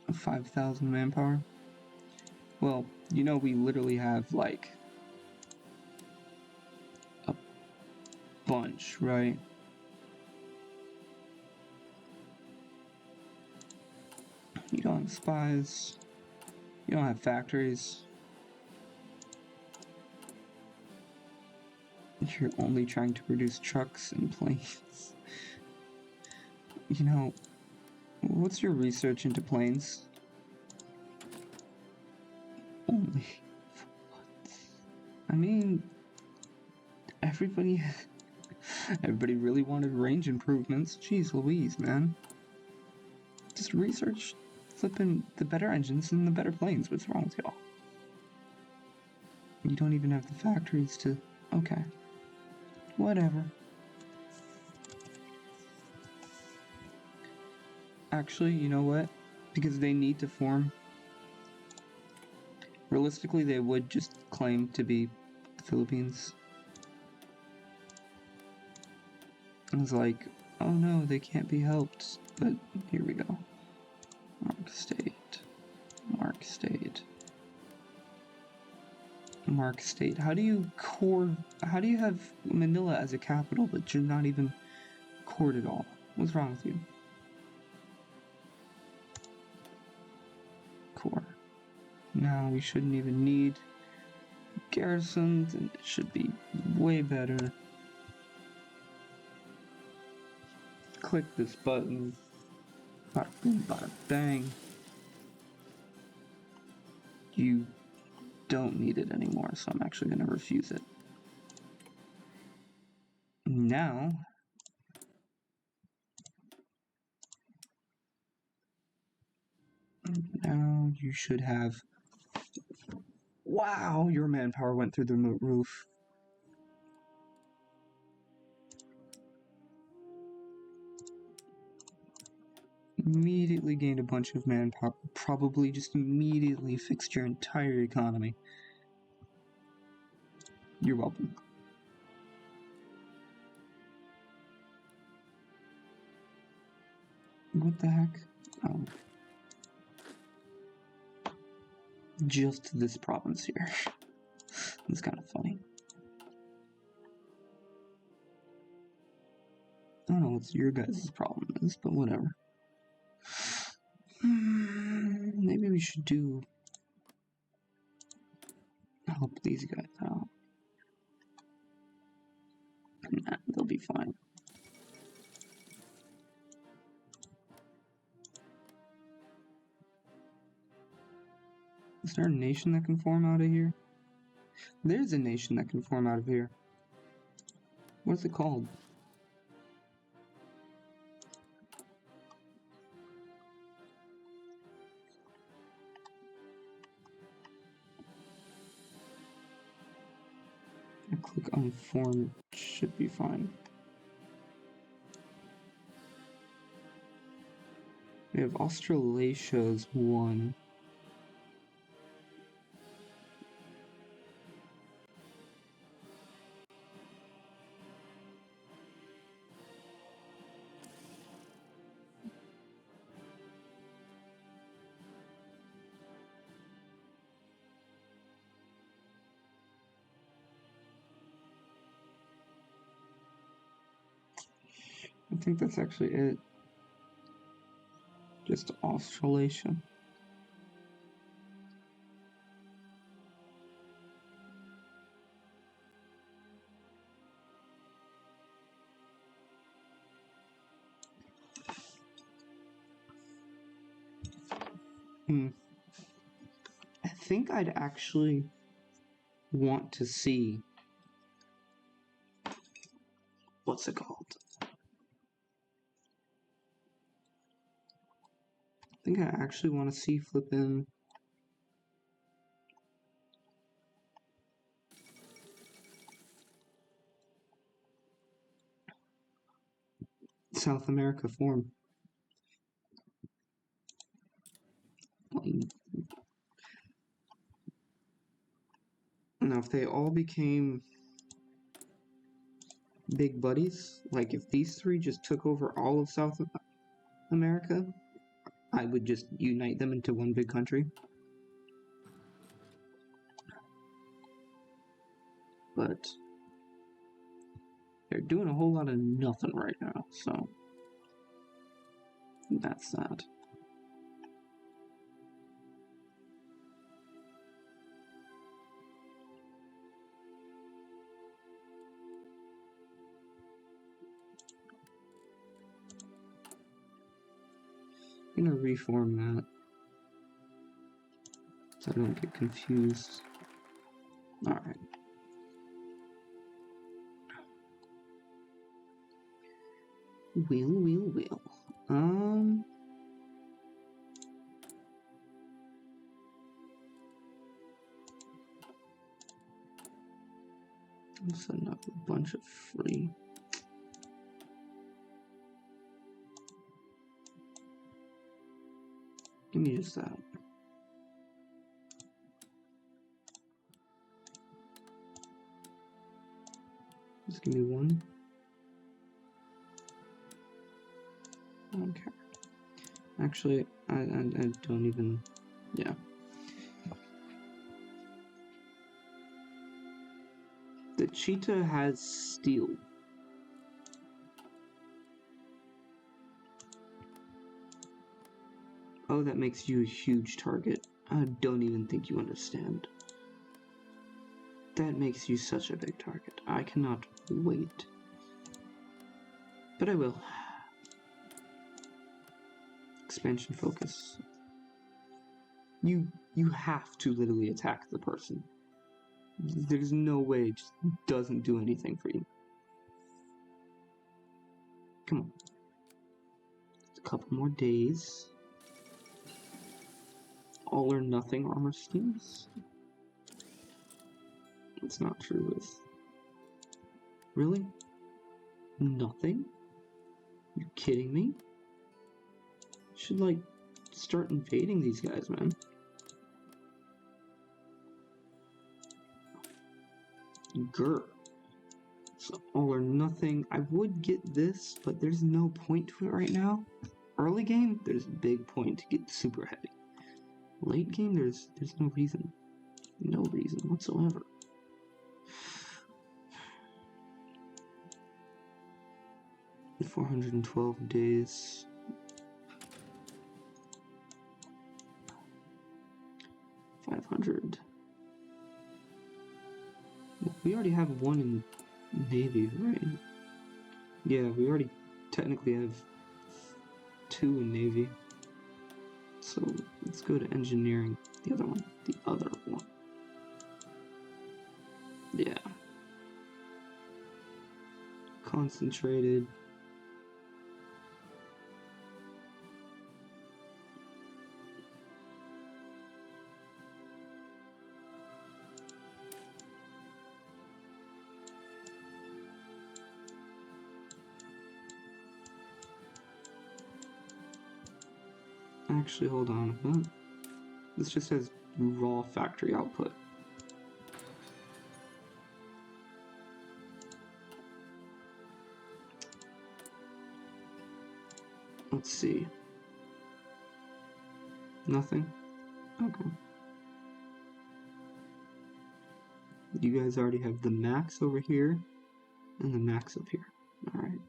A 5,000 manpower? Well, you know we literally have like a bunch, right? You don't have spies. You don't have factories. You're only trying to produce trucks and planes. You know, what's your research into planes? Only. What? I mean, everybody really wanted range improvements. Jeez Louise, man. Just research flipping the better engines and the better planes. What's wrong with y'all? You don't even have the factories to... Okay. Whatever. Actually, you know what? Because they need to form... Realistically, they would just claim to be the Philippines. I was like, oh no, they can't be helped. But here we go. Mark State. Mark State. Mark State. How do you have Manila as a capital, but you're not even cored at all? What's wrong with you? Core. Now we shouldn't even need garrisons, and it should be way better. Click this button. Bada boom, bada bang. You don't need it anymore, so I'm actually going to refuse it. Now you should have... Wow, your manpower went through the roof. Immediately gained a bunch of manpower. Probably just immediately fixed your entire economy. You're welcome. What the heck? Oh. Just this province here. It's kind of funny. I don't know what your guys' problem is, but whatever. Maybe we should help these guys out. Nah, they'll be fine. Is there a nation that can form out of here? There's a nation that can form out of here. What's it called? I click on form, it should be fine. We have Australasia as one. I think that's actually it. Just Australasia. I think I'd actually want to see what's it called? I think I actually want to see flipping South America form. Now, if they all became big buddies, like if these three just took over all of South America, I would just unite them into one big country. But they're doing a whole lot of nothing right now, so that's that. I'm gonna reform that so I don't get confused. Alright. Wheel. I'm setting up a bunch of free. Give me just that. Just give me one. Okay. Actually, I don't even. Yeah. The cheetah has steel. Oh, that makes you a huge target. I don't even think you understand. That makes you such a big target. I cannot wait. But I will. Expansion focus. You have to literally attack the person. There's no way it just doesn't do anything for you. Come on. A couple more days. All or nothing armor schemes. It's not true with... Really? Nothing? You kidding me? Should, like, start invading these guys, man. Grr. So, all or nothing. I would get this, but there's no point to it right now. Early game, there's a big point to get super heavy. Late game, there's no reason. No reason whatsoever. $412 days. 500. We already have one in Navy, right? Yeah, we already technically have 2 in Navy. So let's go to engineering. The other one. The other one. Yeah. Concentrated. Actually, hold on. What? This just says raw factory output. Let's see. Nothing? Okay. You guys already have the max over here and the max up here. Alright.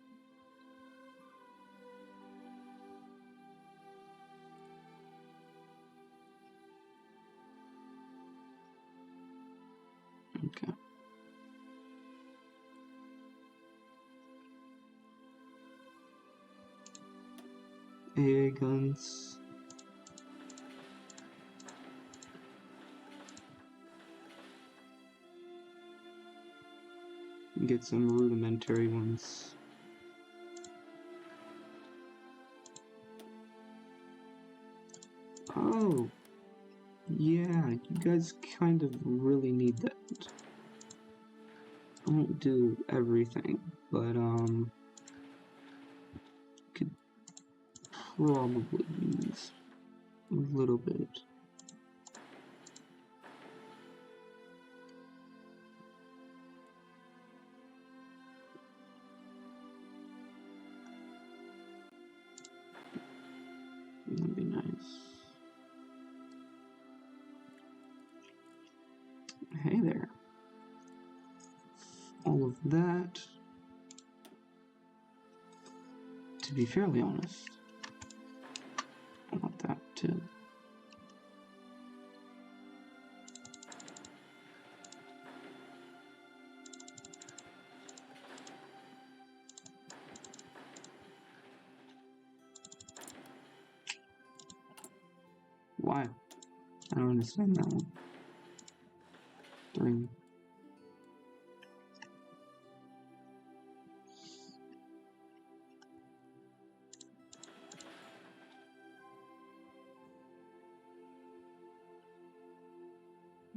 Okay. AA guns. Get some rudimentary ones. Oh, yeah, you guys kind of really need that. I won't do everything, but could probably use a little bit. That'd be nice. Hey there. All of that. To be fairly honest, I want that too. Why? I don't understand that one. 3.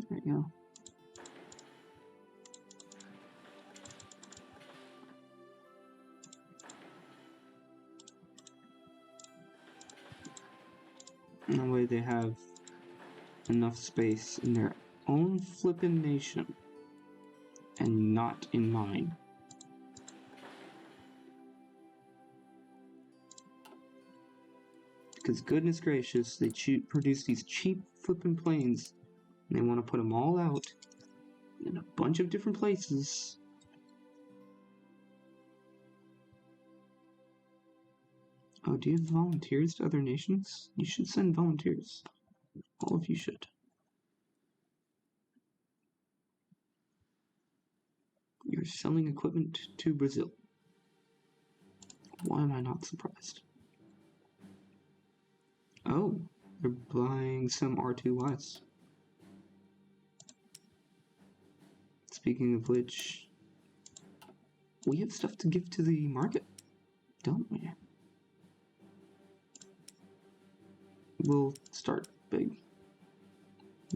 There you go. And that way they have enough space in their own flippin' nation and not in mine. Because goodness gracious, they produce these cheap flippin' planes and they want to put them all out in a bunch of different places. Oh, do you have volunteers to other nations? You should send volunteers. All of you should. You're selling equipment to Brazil. Why am I not surprised? Oh, they're buying some R2Ys. Speaking of which, we have stuff to give to the market, don't we? We'll start big.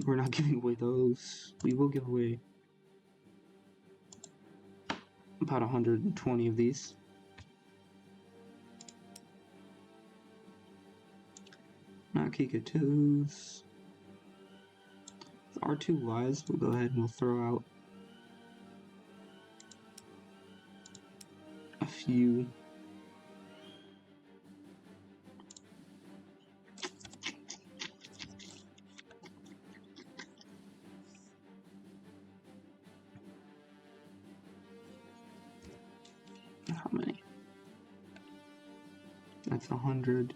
We're not giving away those. We will give away about 120 of these. Not Kika 2s. The R2Ys, we'll go ahead and we'll throw out a few. How many? That's 100.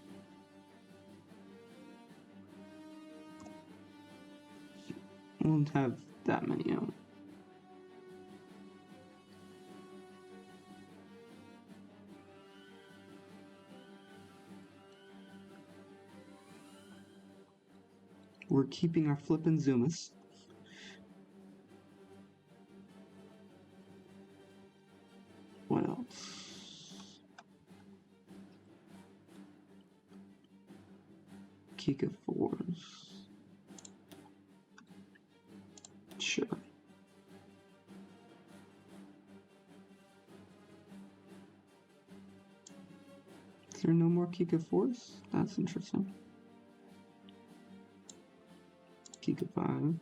Won't have that many out. We're keeping our flippin' Zoomas. What else? Kika 4s. Sure. Is there no more Kika 4s? That's interesting. Kika 5.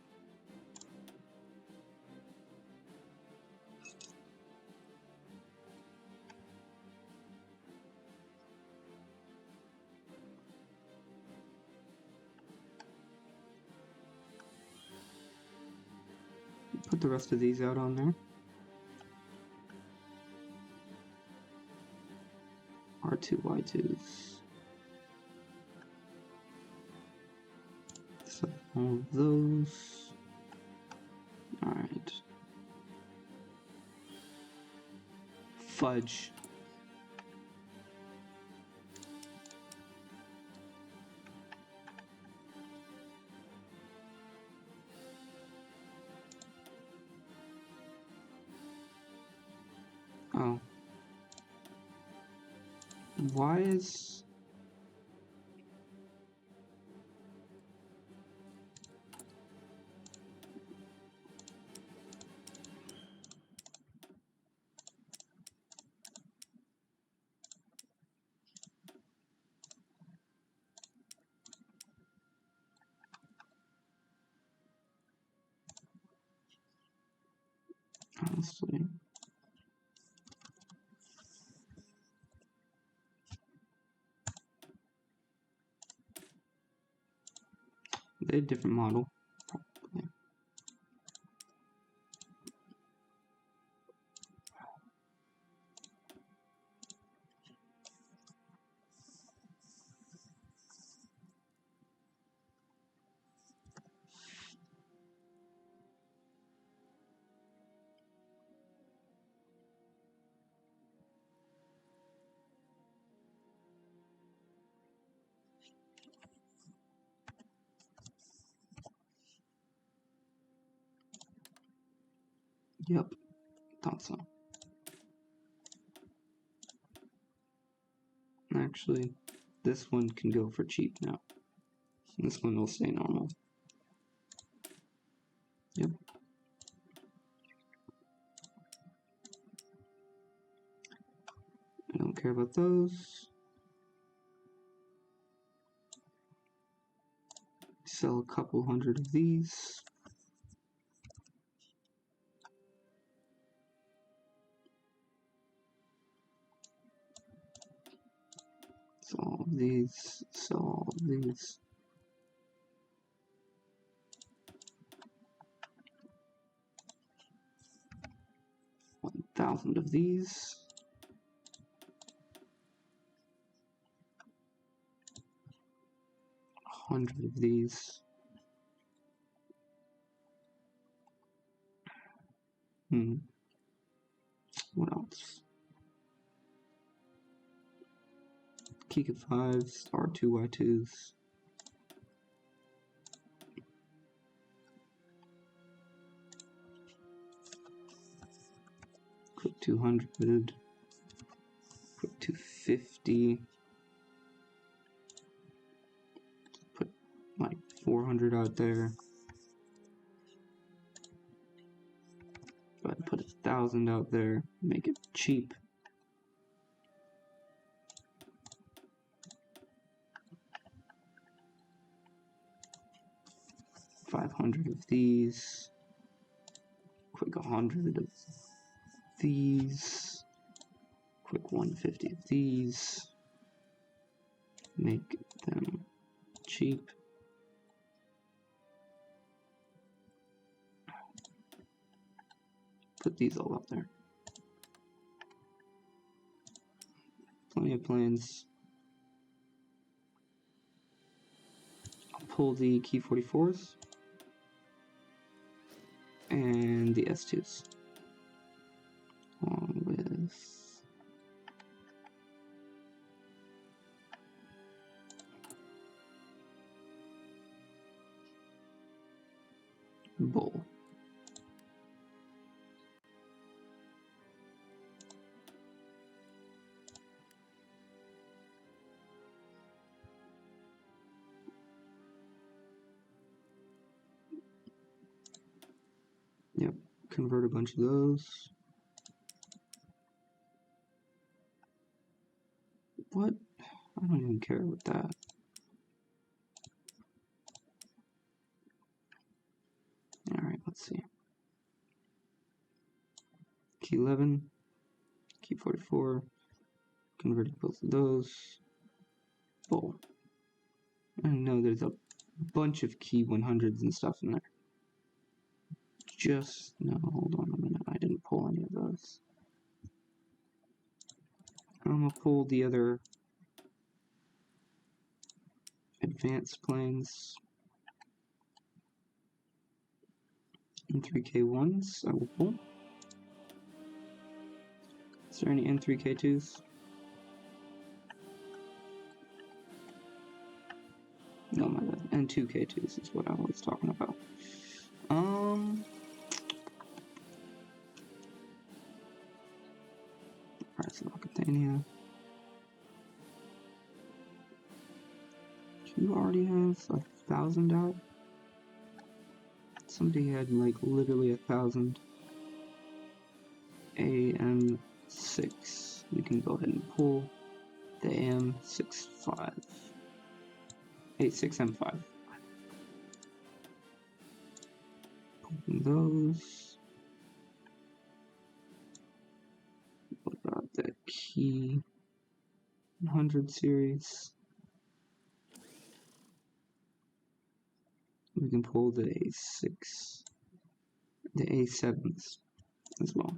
Put the rest of these out on there. R2Y2s. So all of those. Alright. Fudge. Oh. Why is... Honestly... They're a different model. Probably. Yep, thought so. Actually, this one can go for cheap now. This one will stay normal. Yep. I don't care about those. Sell a couple hundred of these. Sell all of these. Sell all of these. $1,000 of these. $100 of these. What else? Kika 5s, R2Y2s. Put 200. Put 250. Put like 400 out there. But put 1,000 out there. Make it cheap. $500 of these. Quick 100 of these. Quick 150 of these. Make them cheap. Put these all up there. Plenty of plans. I'll pull the key 44s and the S2s along with Bull. Yep, convert a bunch of those. What? I don't even care with that. Alright, let's see. Key 11, key 44, converted both of those. Bull. I know there's a bunch of key 100s and stuff in there. No, hold on a minute, I didn't pull any of those. I'm gonna pull the other advanced planes. N3K1s, I will pull. Is there any N3K2s? No, my bad. N2K2s is what I was talking about. Arsenal. Who already has 1,000 out? Somebody had like literally 1,000. AM6. We can go ahead and pull the AM65. A6M5. Pulling those. What about the key 100 series? We can pull the A6, the A7s as well.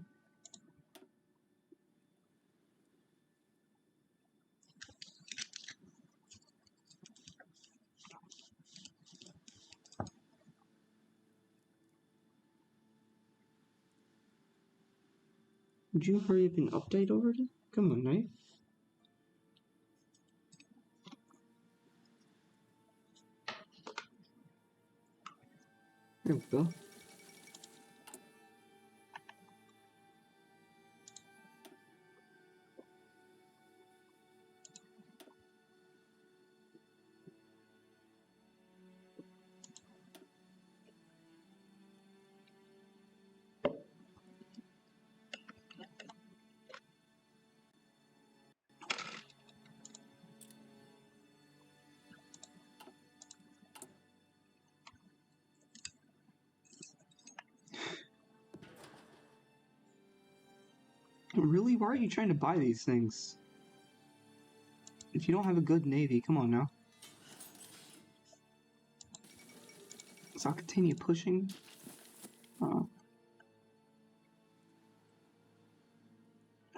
Would you hurry up and update already? Come on, right? There we go. Really? Why are you trying to buy these things? If you don't have a good navy, come on now. Is Octania pushing? I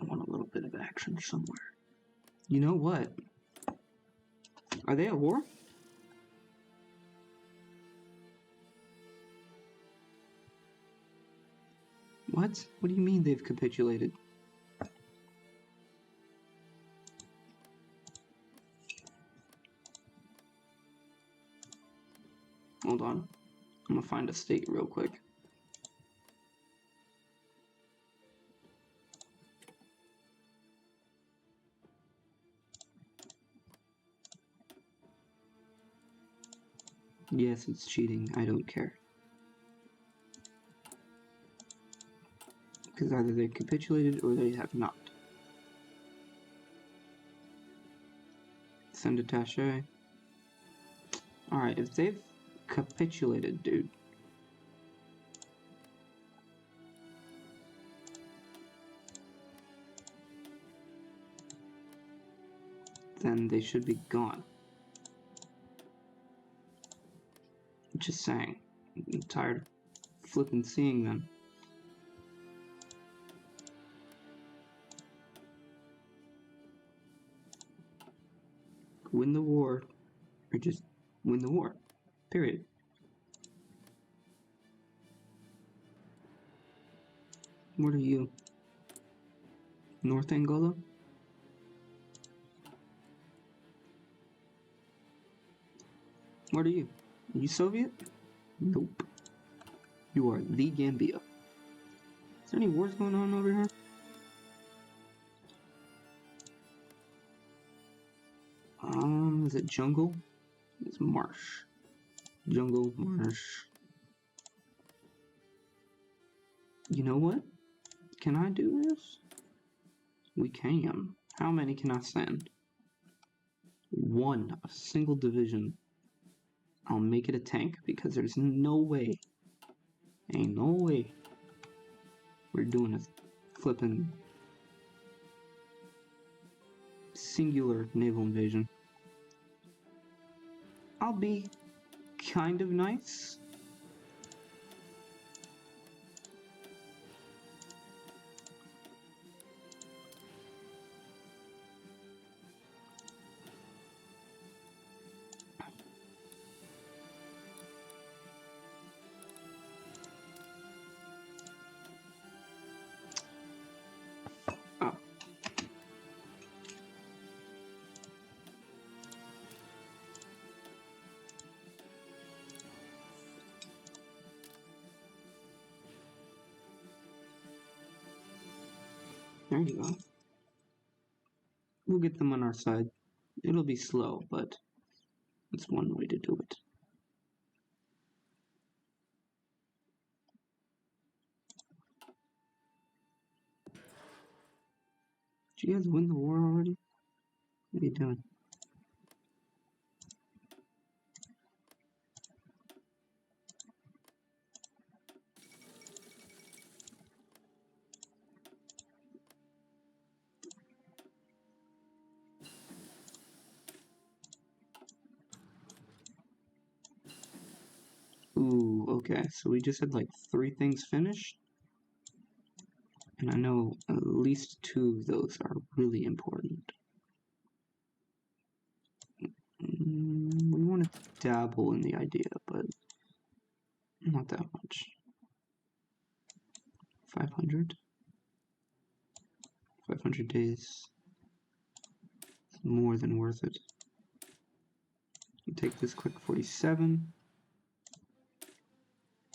want a little bit of action somewhere. You know what? Are they at war? What? What do you mean they've capitulated? Hold on. I'm gonna find a state real quick. Yes, it's cheating. I don't care. Because either they capitulated or they have not. Send attaché. Alright, if they've capitulated, dude. Then they should be gone. Just saying. I'm tired of flipping seeing them. Win the war, or just win the war. Period. What are you? North Angola? What are you? Are you Soviet? Nope. You are the Gambia. Is there any wars going on over here? Is it jungle? It's marsh. Jungle, marsh. You know what? Can I do this? We can. How many can I send? One. A single division. I'll make it a tank because there's no way. Ain't no way. We're doing a flippin' singular naval invasion. I'll be kind of nice. Oh. There you go. We'll get them on our side. It'll be slow, but it's one way to do it. Did you guys win the war already? What are you doing? Ooh, okay, so we just had like 3 things finished. And I know at least 2 of those are really important. We want to dabble in the idea, but not that much. 500? 500 days. It's more than worth it. You take this quick 47.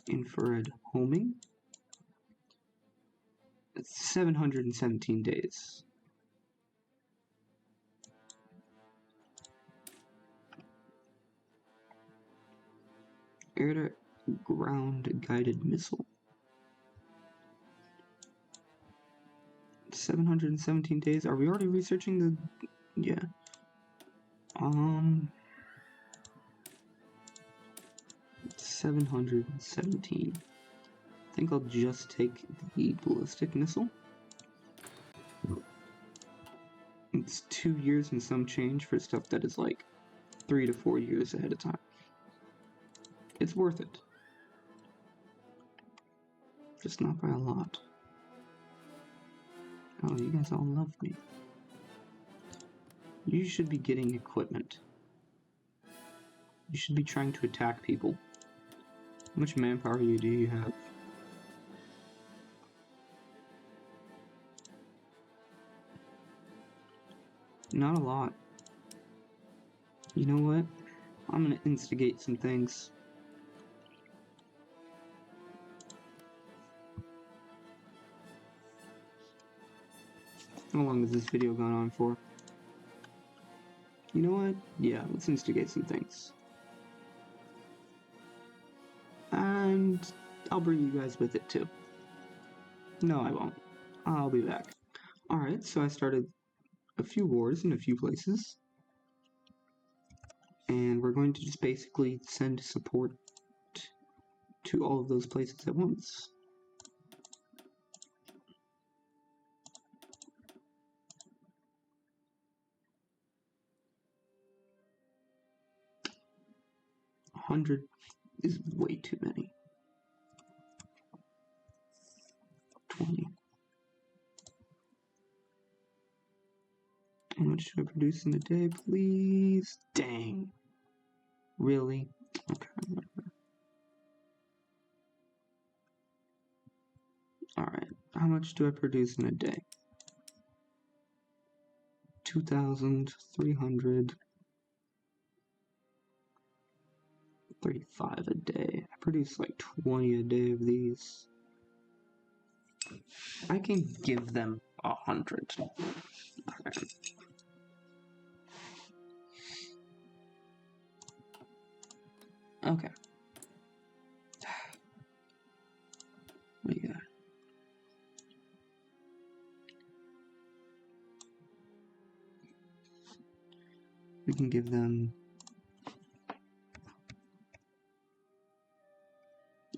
Infrared homing. It's 717 days. Air-to-ground guided missile. 717 days. Are we already researching the... Yeah. 717. I think I'll just take the ballistic missile. It's 2 years and some change for stuff that is like 3 to 4 years ahead of time. It's worth it. Just not by a lot. Oh, you guys all love me. You should be getting equipment. You should be trying to attack people. How much manpower do you have? Not a lot. You know what? I'm gonna instigate some things. How long has this video gone on for? You know what? Yeah, let's instigate some things. And I'll bring you guys with it too. No, I won't. I'll be back. Alright, so I started a few wars in a few places. And we're going to just basically send support to all of those places at once. $100 is way too many. 20. How much do I produce in a day, please? Dang. Really? Okay. Alright. How much do I produce in a day? 2,300. 35 a day. I produce like 20 a day of these. I can give them 100. Okay. What do you got? We can give them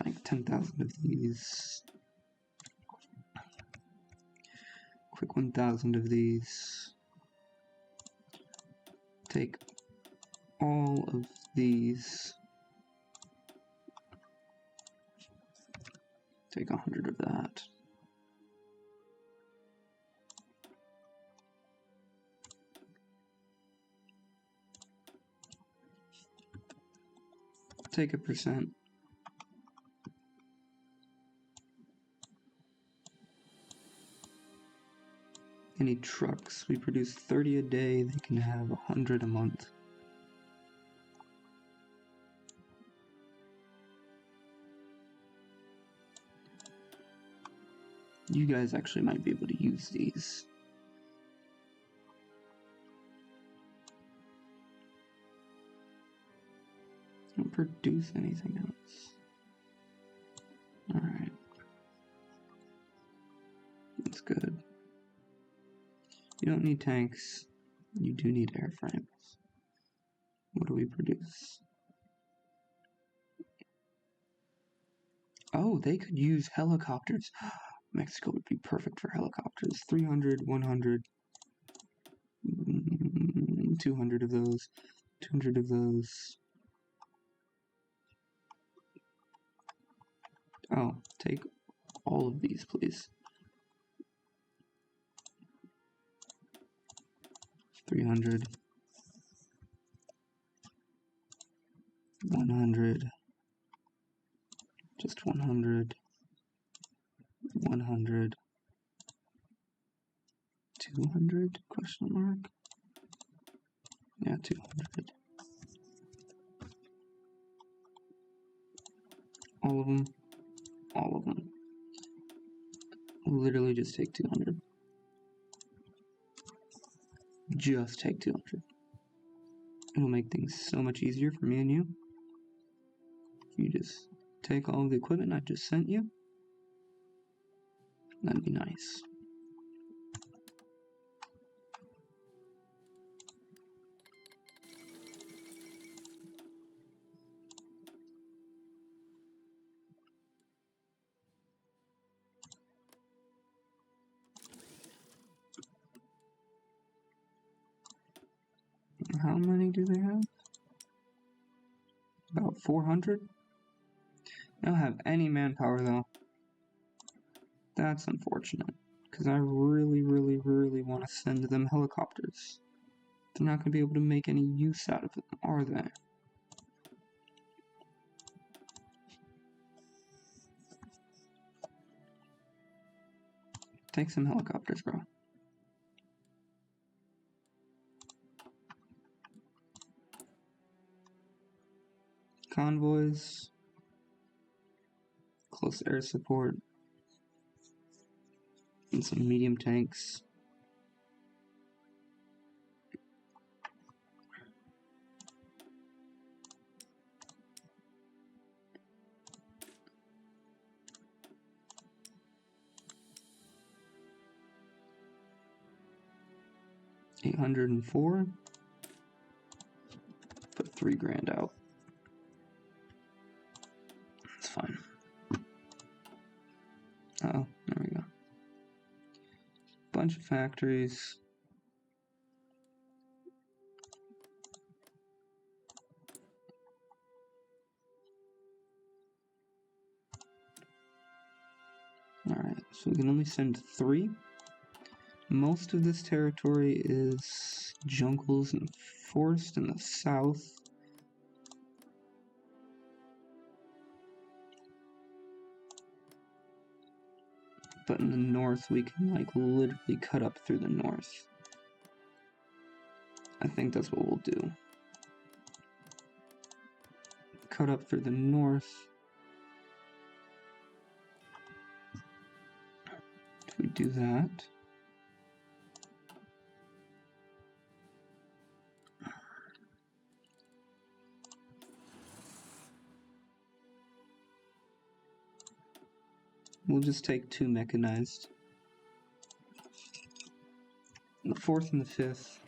like 10,000 of these. Quick 1,000 of these. Take all of these. Take 100 of that. Take a percent. Any trucks, we produce 30 a day, they can have 100 a month. You guys actually might be able to use these. Don't produce anything else. Alright. That's good. You don't need tanks. You do need airframes. What do we produce? Oh, they could use helicopters. Mexico would be perfect for helicopters. 300, 100, 200 of those, 200 of those. Oh, take all of these, please. 300, 100, just 100, 100, 200, question mark? Yeah, 200. All of them, all of them. Literally just take 200. Just take 200. It'll make things so much easier for me and you. You just take all of the equipment I just sent you. That'd be nice. How many do they have? About 400? They don't have any manpower though. That's unfortunate. Because I really, really, really want to send them helicopters. They're not going to be able to make any use out of them, are they? Take some helicopters, bro. Convoys. Close air support. And some medium tanks. $804. Put 3 grand out. That's fine. Uh-oh, there we go. Bunch of factories. Alright, so we can only send 3. Most of this territory is jungles and forest in the south. But in the north, we can like literally cut up through the north. I think that's what we'll do. cut up through the north. If we do that, we'll just take 2 mechanized. The 4th and the 5th.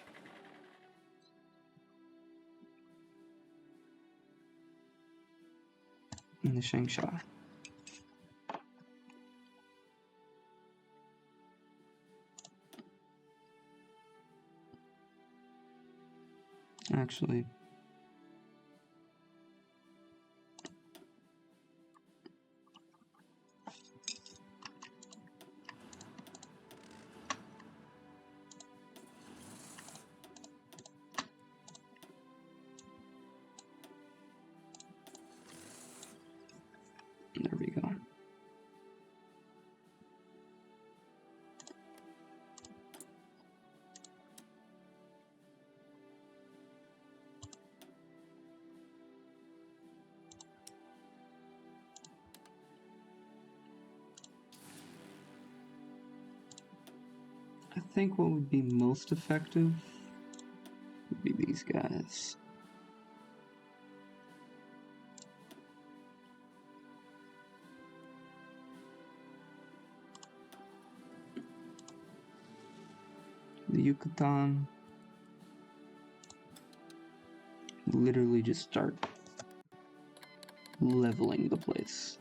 And the Shangsha. Actually, there we go. I think what would be most effective would be these guys. The Yucatan literally just start leveling the place.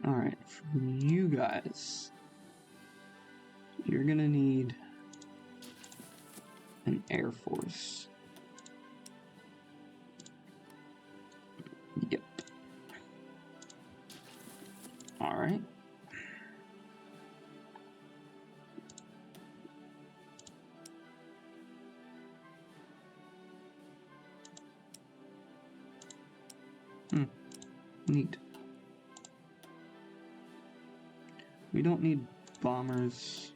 Alright, for you guys, you're gonna need an Air Force. Yep. Alright. Neat. We don't need bombers.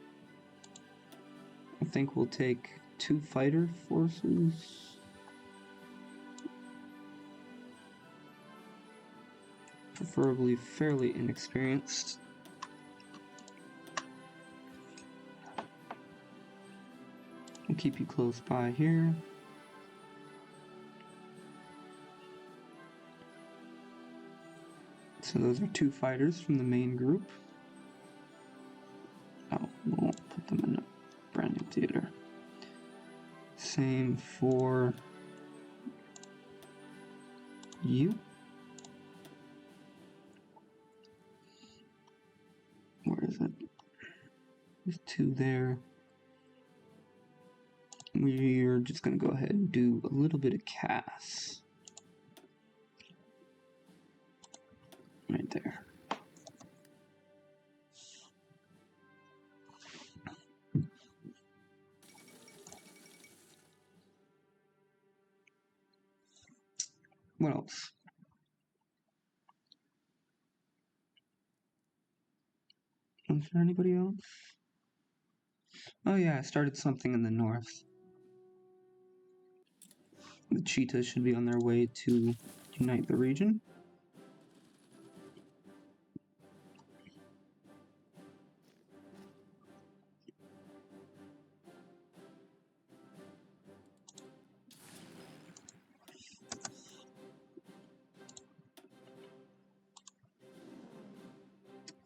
I think we'll take 2 fighter forces. Preferably fairly inexperienced. We'll keep you close by here. So those are 2 fighters from the main group. Oh, we won't put them in a brand new theater. Same for you. Where is it? There's 2 there. We're just gonna go ahead and do a little bit of CAS. Right there. What else? Was there anybody else? Oh yeah, I started something in the north. The cheetahs should be on their way to unite the region.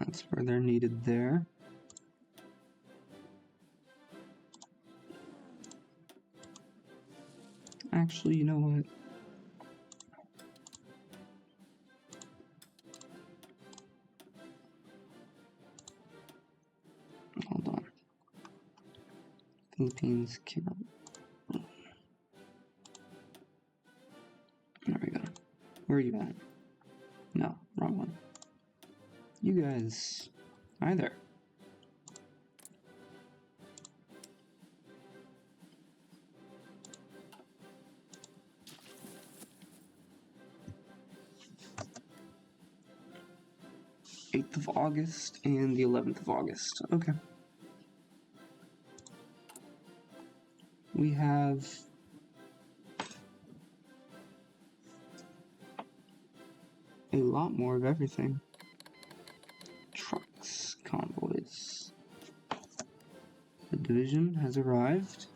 That's where they're needed there. Actually, you know what? Hold on. Philippines, Cuba. There we go. Where are you at? No, wrong one. You guys. Hi there. August and the 11th of August. Okay. We have a lot more of everything. Trucks, convoys. The division has arrived.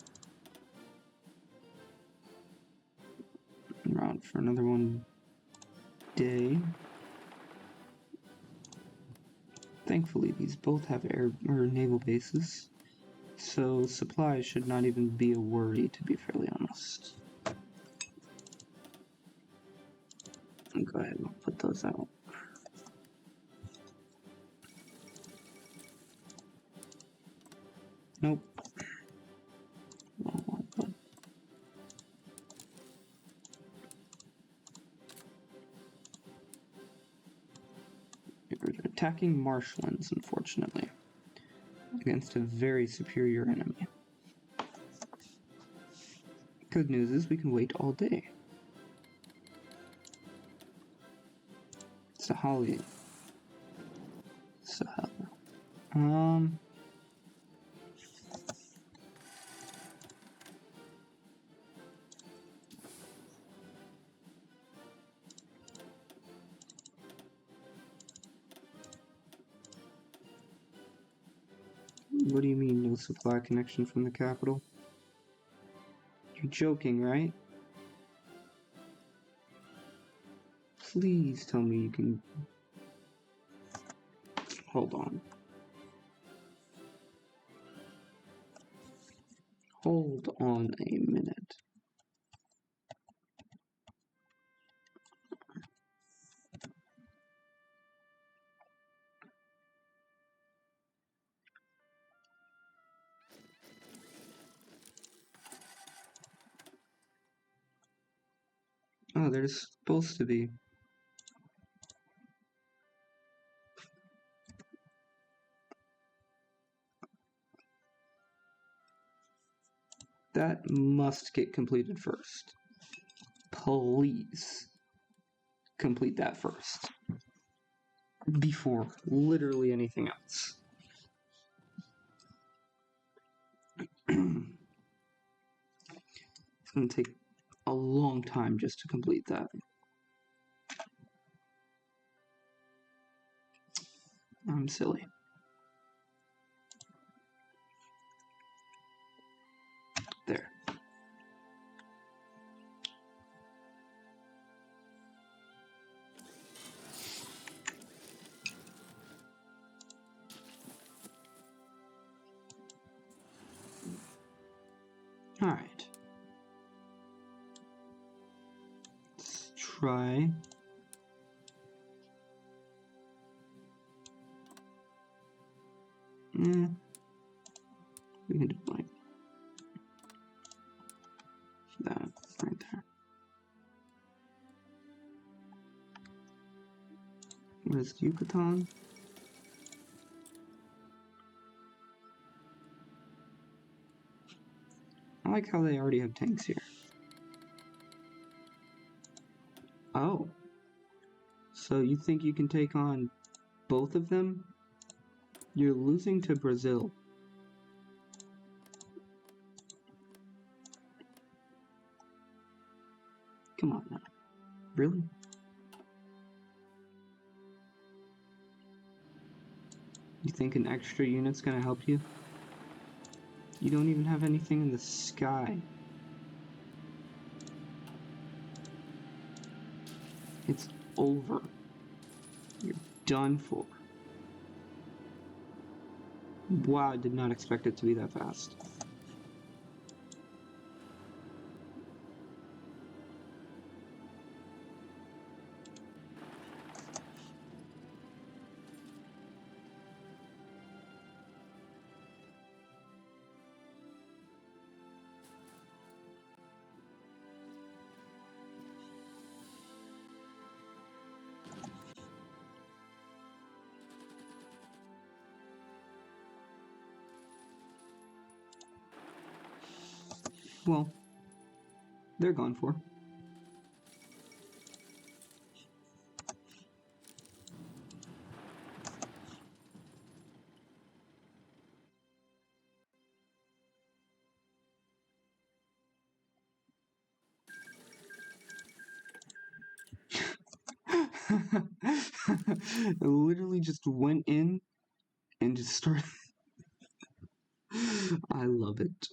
En route for another one day. Thankfully, these both have air or naval bases, so supplies should not even be a worry, to be fairly honest. I'll go ahead and put those out. Nope. We're attacking marshlands, unfortunately, against a very superior enemy. Good news is we can wait all day. Sahali. Sahel. What do you mean, no supply connection from the capital? You're joking, right? Please tell me you can... Hold on. Hold on a minute. Oh, there's supposed to be. That must get completed first. Please complete that first. Before literally anything else. It's going to take a long time just to complete that. I'm silly. There. Alright. Let's try. We can do like that right there. Where's Yucatan? I like how they already have tanks here. Oh. So you think you can take on both of them? You're losing to Brazil. Come on now. Really? You think an extra unit's gonna help you? You don't even have anything in the sky. It's over. You're done for. Wow, I did not expect it to be that fast. Well, they're gone for. I literally just went in and just started. I love it.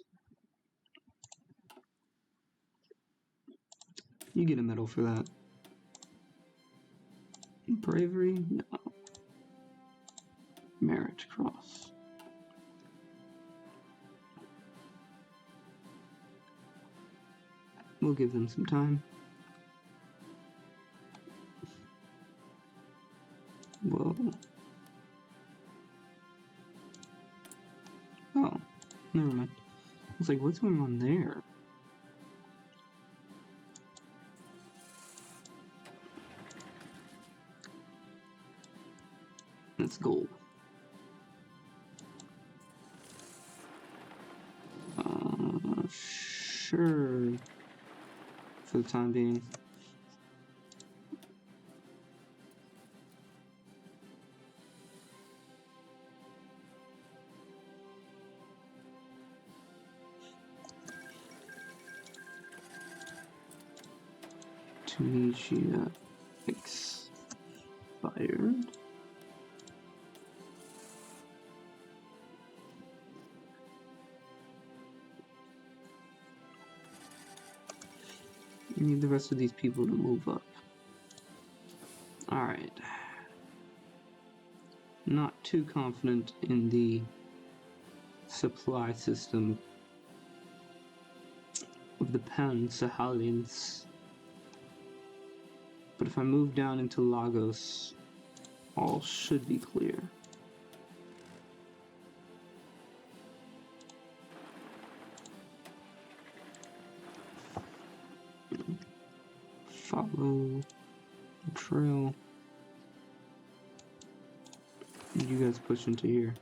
You get a medal for that. Bravery? No. Merit cross. We'll give them some time. Whoa. Oh, never mind. I was like, what's going on there? That's gold. Sure. For the time being. Tunisia expired. We need the rest of these people to move up. Alright. Not too confident in the supply system of the Pan-Sahalians. But if I move down into Lagos, all should be clear. Follow the trail. You guys push into here.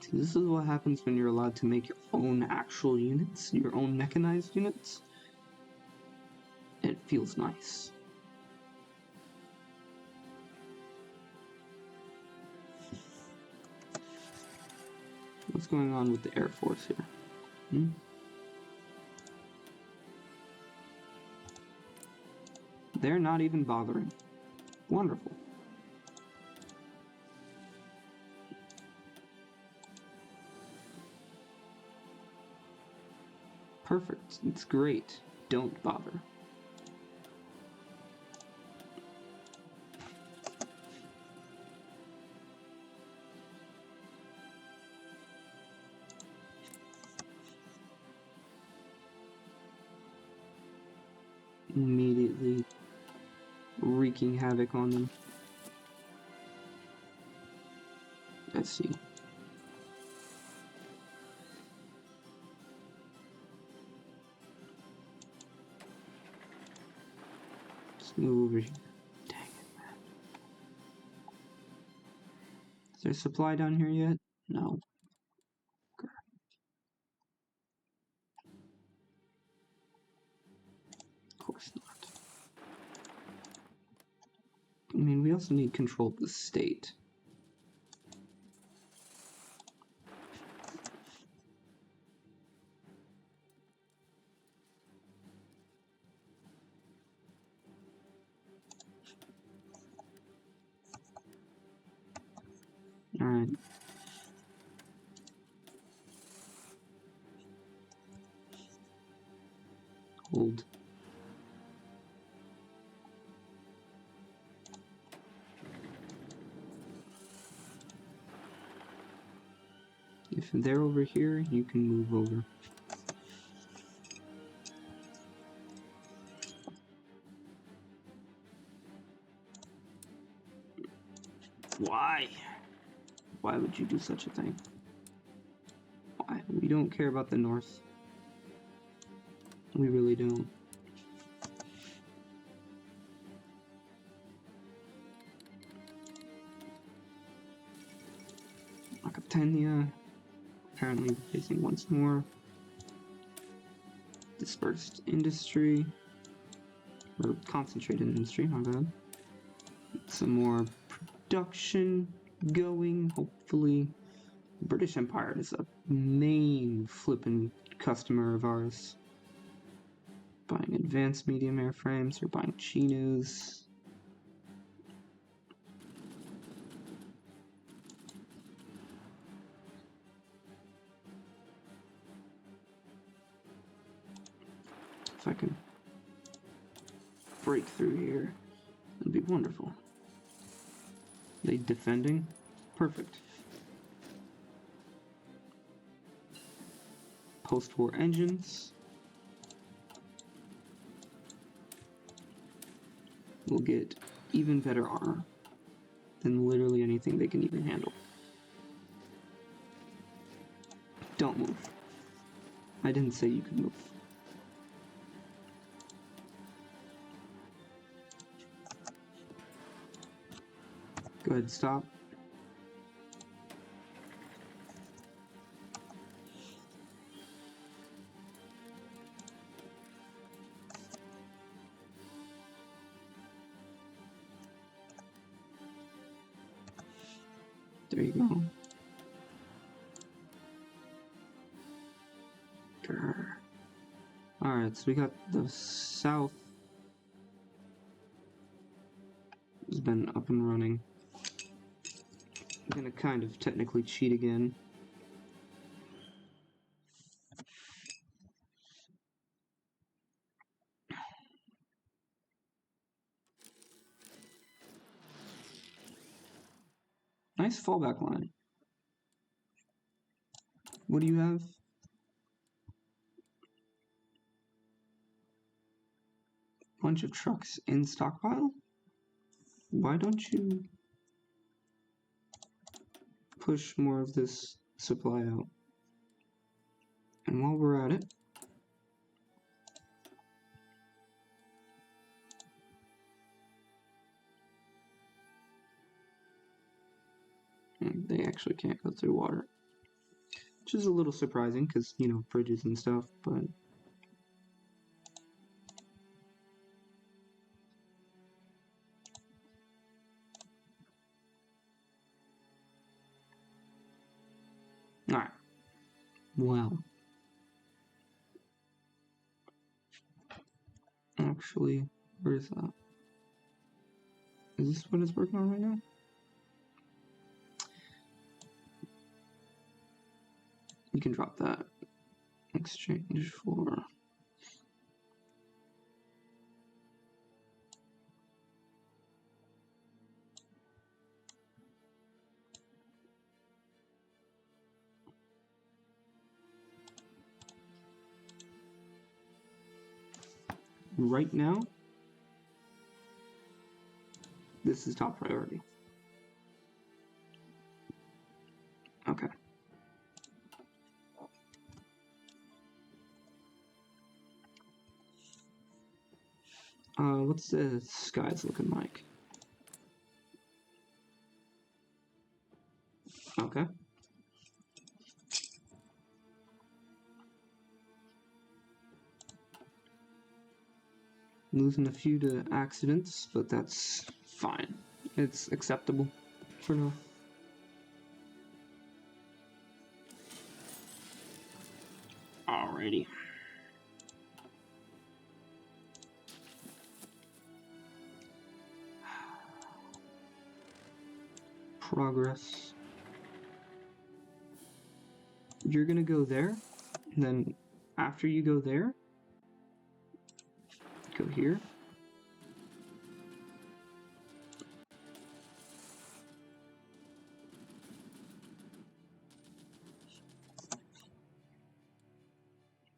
See, this is what happens when you're allowed to make your own actual units, your own mechanized units. It feels nice. What's going on with the Air Force here? They're not even bothering. Wonderful. Perfect. It's great. Don't bother. Immediately wreaking havoc on them. Let's see. Let's move over here. Dang it, man. Is there supply down here yet? No. Okay. Of course not. I mean, we also need control of the state. Alright. Hold. If they're over here, you can move over. Why? Why would you do such a thing? Why? We don't care about the North. We really don't. Acaptenia, apparently facing once more. Dispersed industry, or concentrated industry, my bad. Some more production going, hopefully British Empire is a main flippin' customer of ours. Buying advanced medium airframes, or buying chinos. If I can break through here, it'd be wonderful. They defending? Perfect. Post-war engines. We'll get even better armor than literally anything they can even handle. Don't move. I didn't say you could move. Go ahead, stop. There you go. Grr. Alright, so we got the south has been up and running. I'm gonna kind of technically cheat again. Nice fallback line. What do you have? Bunch of trucks in stockpile? Why don't you push more of this supply out? And while we're at it, they actually can't go through water. Which is a little surprising because, you know, bridges and stuff, but alright. Well. Actually, where is that? Is this what it's working on right now? You can drop that. Exchange for... Right now, this is top priority. Okay. What's the skies looking like? Okay. Losing a few to accidents, but that's fine. It's acceptable for now. Alrighty. Progress. You're gonna go there, and then after you go there, go here.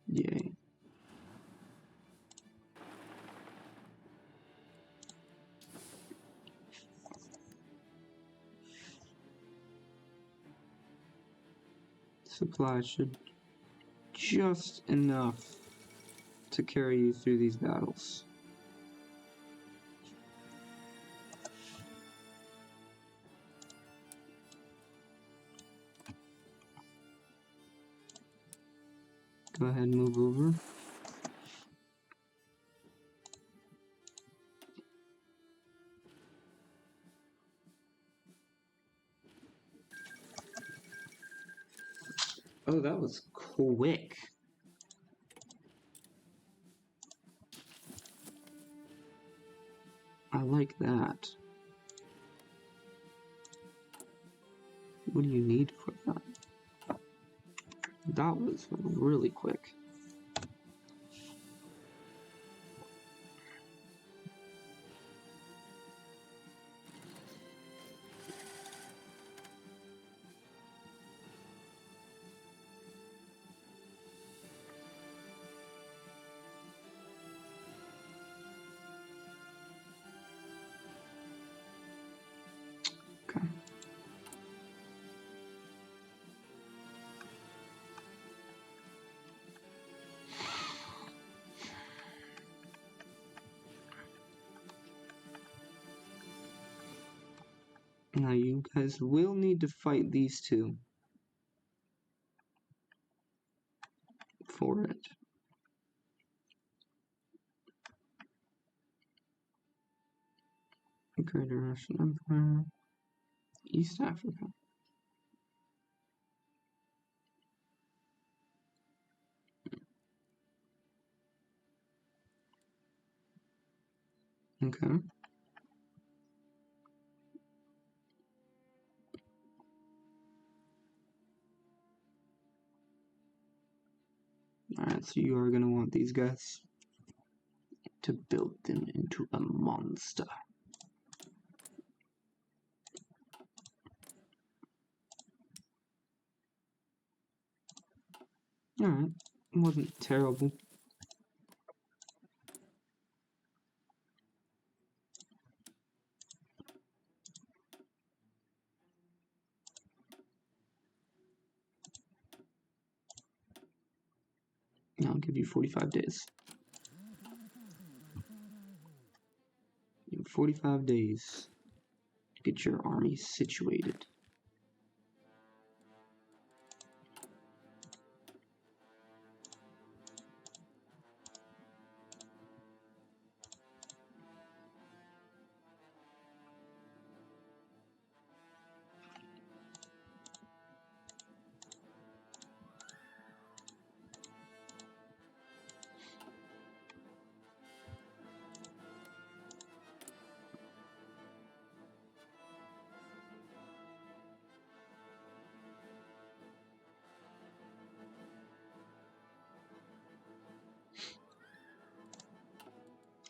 Yay. Supply should just enough to carry you through these battles. Go ahead and move over. Oh, that was quick. I like that. What do you need for that? That was really quick. Okay. Now you guys will need to fight these two for it. Greater Russian Empire, East Africa. Okay. Alright, so you are gonna want these guys to build them into a monster. Alright, it wasn't terrible. I'll give you 45 days. You have 45 days to get your army situated.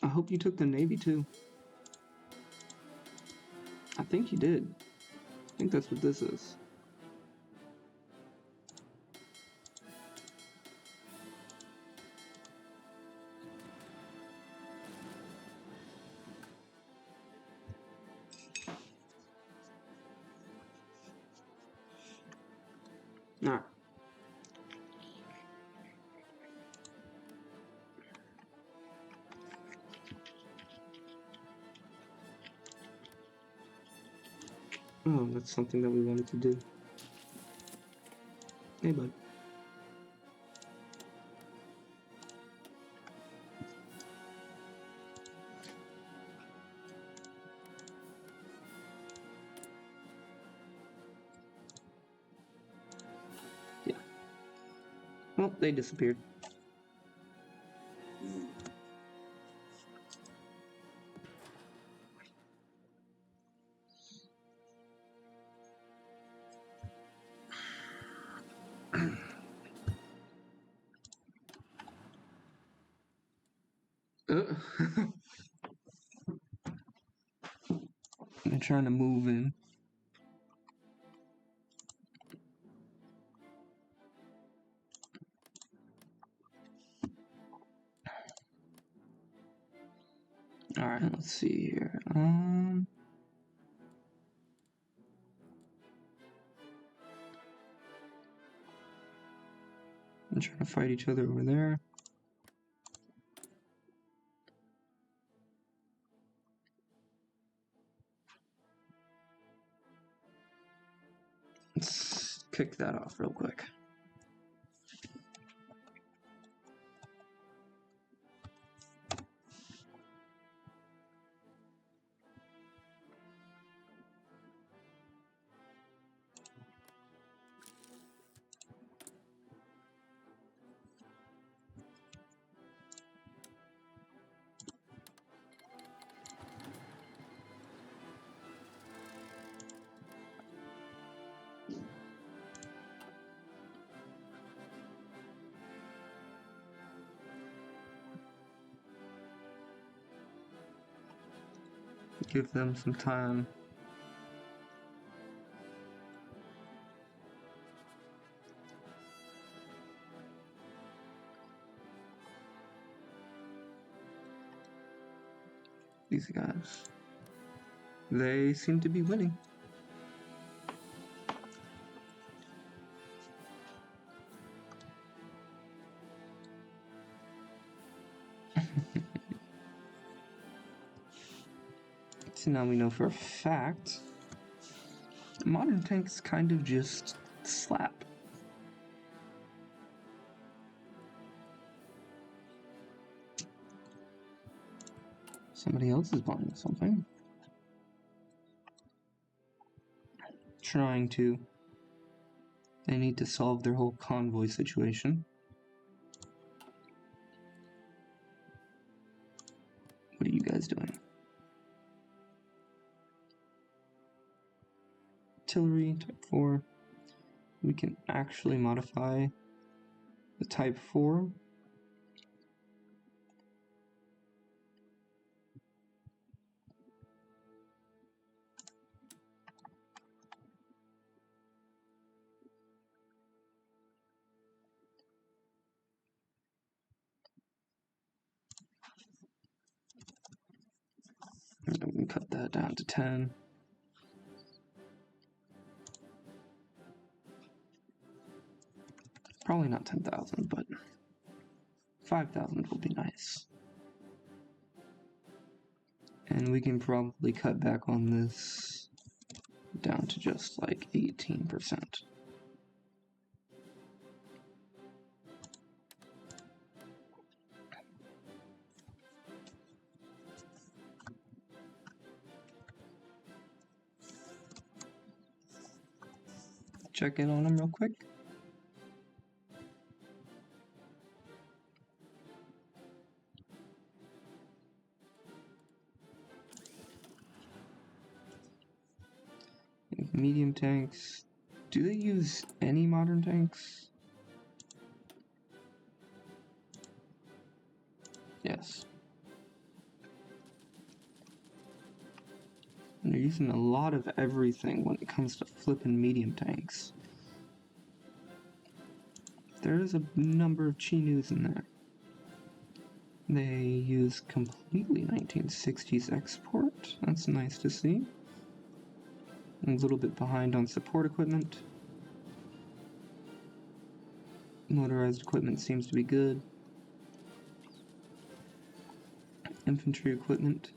I hope you took the Navy too. I think you did. I think that's what this is. Alright. Oh, that's something that we wanted to do. Hey, bud. Yeah. Well, they disappeared. I'm trying to move in. Alright, let's see here. I'm trying to fight each other over there. Let's kick that off real quick. Give them some time. These guys. They seem to be winning. So now we know for a fact modern tanks kind of just slap. Somebody else is buying something. Trying to. They need to solve their whole convoy situation. What are you guys doing? Artillery, type 4. We can actually modify the type 4. We can cut that down to 10. Probably not 10,000, but 5,000 will be nice. And we can probably cut back on this down to just like 18%. Check in on them real quick. Medium tanks. Do they use any modern tanks? Yes. And they're using a lot of everything when it comes to flipping medium tanks. There is a number of Chinus in there. They use completely 1960s export. That's nice to see. A little bit behind on support equipment. Motorized equipment seems to be good. Infantry equipment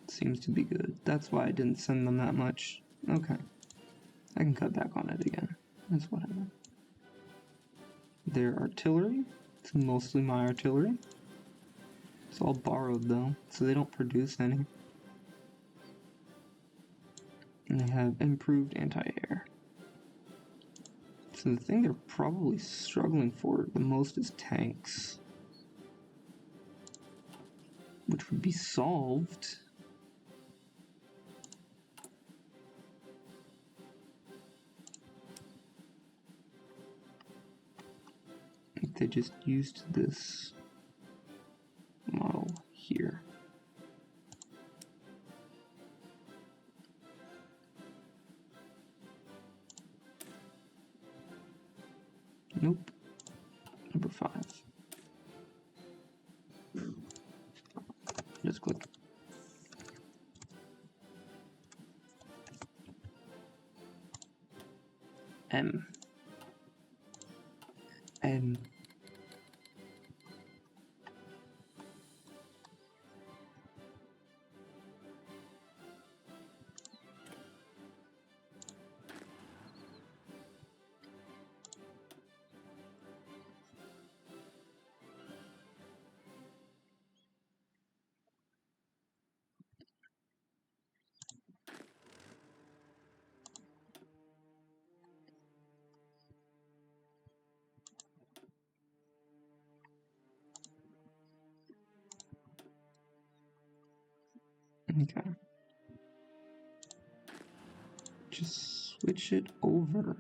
seems to be good. That's why I didn't send them that much. Okay. I can cut back on it again. That's whatever. Their artillery. It's mostly my artillery. It's all borrowed though, so they don't produce any. And they have improved anti-air. So the thing they're probably struggling for the most is tanks. Which would be solved if they just used this model here. Nope. Number 5. Just click. M. N. Okay. Just switch it over.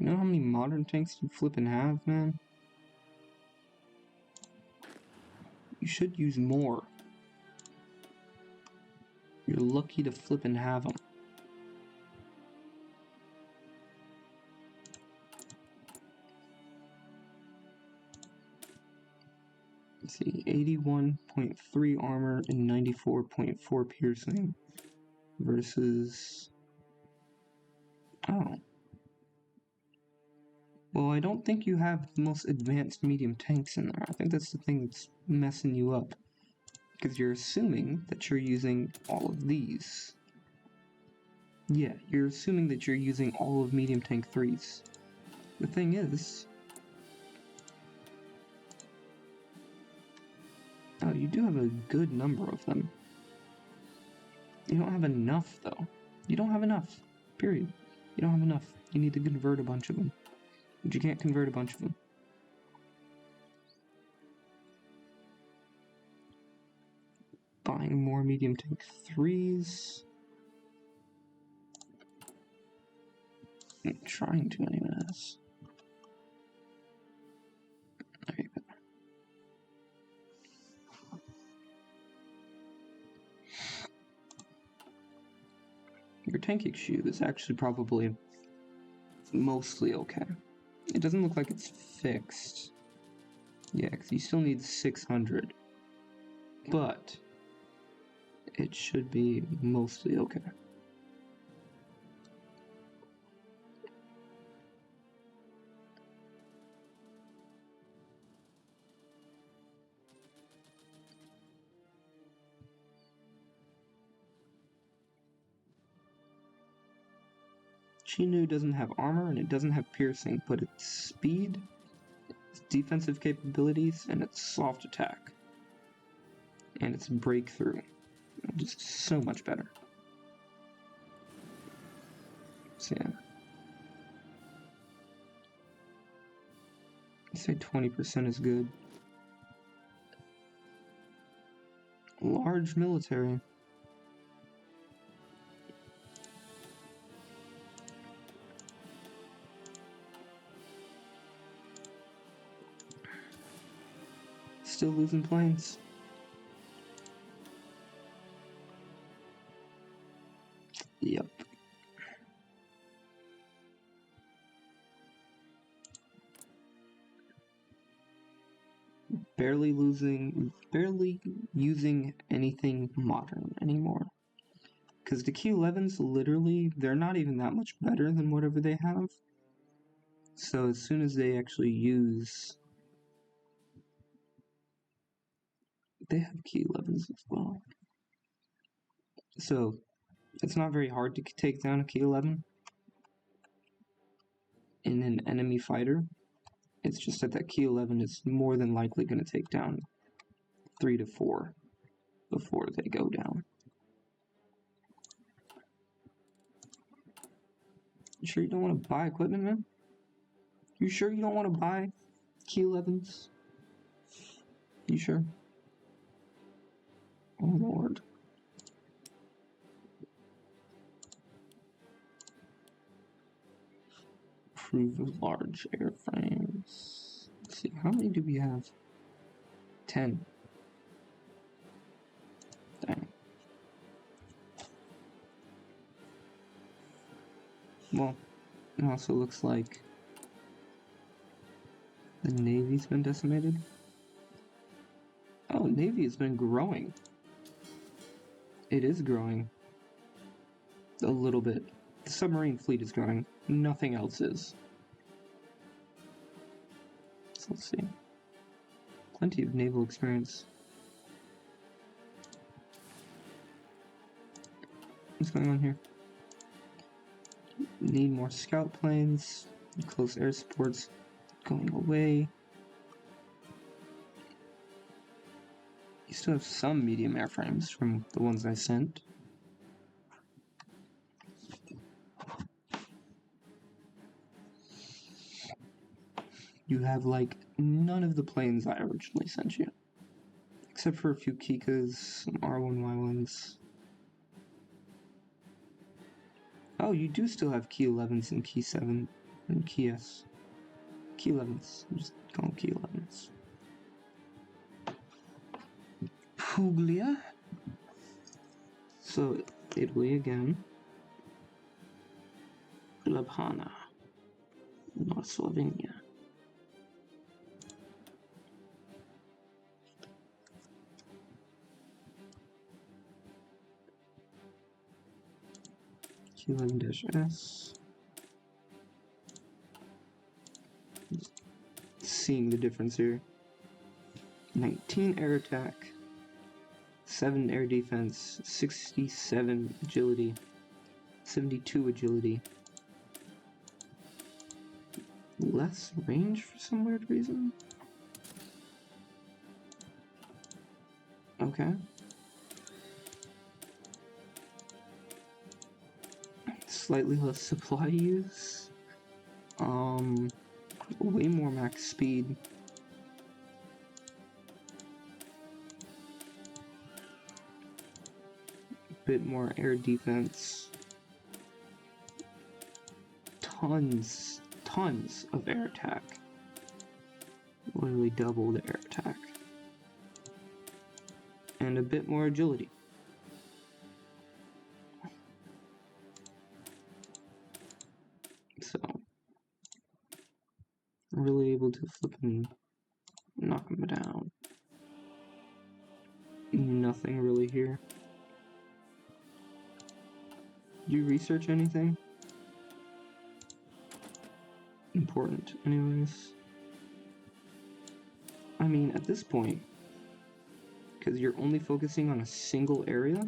You know how many modern tanks you flippin' have, man? You should use more. You're lucky to flippin' have them. Let's see, 81.3 armor and 94.4 piercing versus... Oh. Well, I don't think you have the most advanced medium tanks in there. I think that's the thing that's messing you up. Because you're assuming that you're using all of these. Yeah, you're assuming that you're using all of medium tank 3s. The thing is... Oh, you do have a good number of them. You don't have enough, though. You don't have enough. Period. You don't have enough. You need to convert a bunch of them. But you can't convert a bunch of them. Buying more medium tank 3s. I'm trying to anyways. There you go. Your tank issue is actually probably mostly okay. It doesn't look like it's fixed. Yeah, because you still need 600. But it should be mostly okay. Chinu doesn't have armor and it doesn't have piercing, but its speed, its defensive capabilities, and its soft attack. And its breakthrough. Just so much better. So yeah. I'd say 20% is good. Large military. Still losing planes. Yep. Barely using anything modern anymore. Because the Q11s, literally, they're not even that much better than whatever they have. So as soon as they actually use... They have Q11s as well. So it's not very hard to take down a Q11 in an enemy fighter. It's just that Q11 is more than likely going to take down 3 to 4 before they go down. You sure you don't want to buy equipment, man? You sure you don't want to buy Q11s? You sure? Oh lord. Approve of large airframes. Let's see, how many do we have? 10. Dang. Well, it also looks like the Navy's been decimated. Oh, Navy has been growing. It is growing. A little bit. The submarine fleet is growing. Nothing else is. So let's see. Plenty of naval experience. What's going on here? Need more scout planes. Close air supports going away. You still have some medium airframes from the ones I sent. You have like none of the planes I originally sent you. Except for a few Kikas, some R1Y1s. Oh, you do still have Key 11s and Key 7 And key S. Key 11s. Just call them key 11s. Puglia. So, Italy again. Ljubljana. North Slovenia. Q11-S. Seeing the difference here. 19 air attack, 7 air defense, 67 agility, 72 agility. Less range for some weird reason? Okay. Slightly less supply use. Way more max speed. Bit more air defense. Tons of air attack. Literally double the air attack. And a bit more agility. So, really able to flip and knock him down. Nothing really here. You research anything? Important, anyways. I mean, at this point, because you're only focusing on a single area,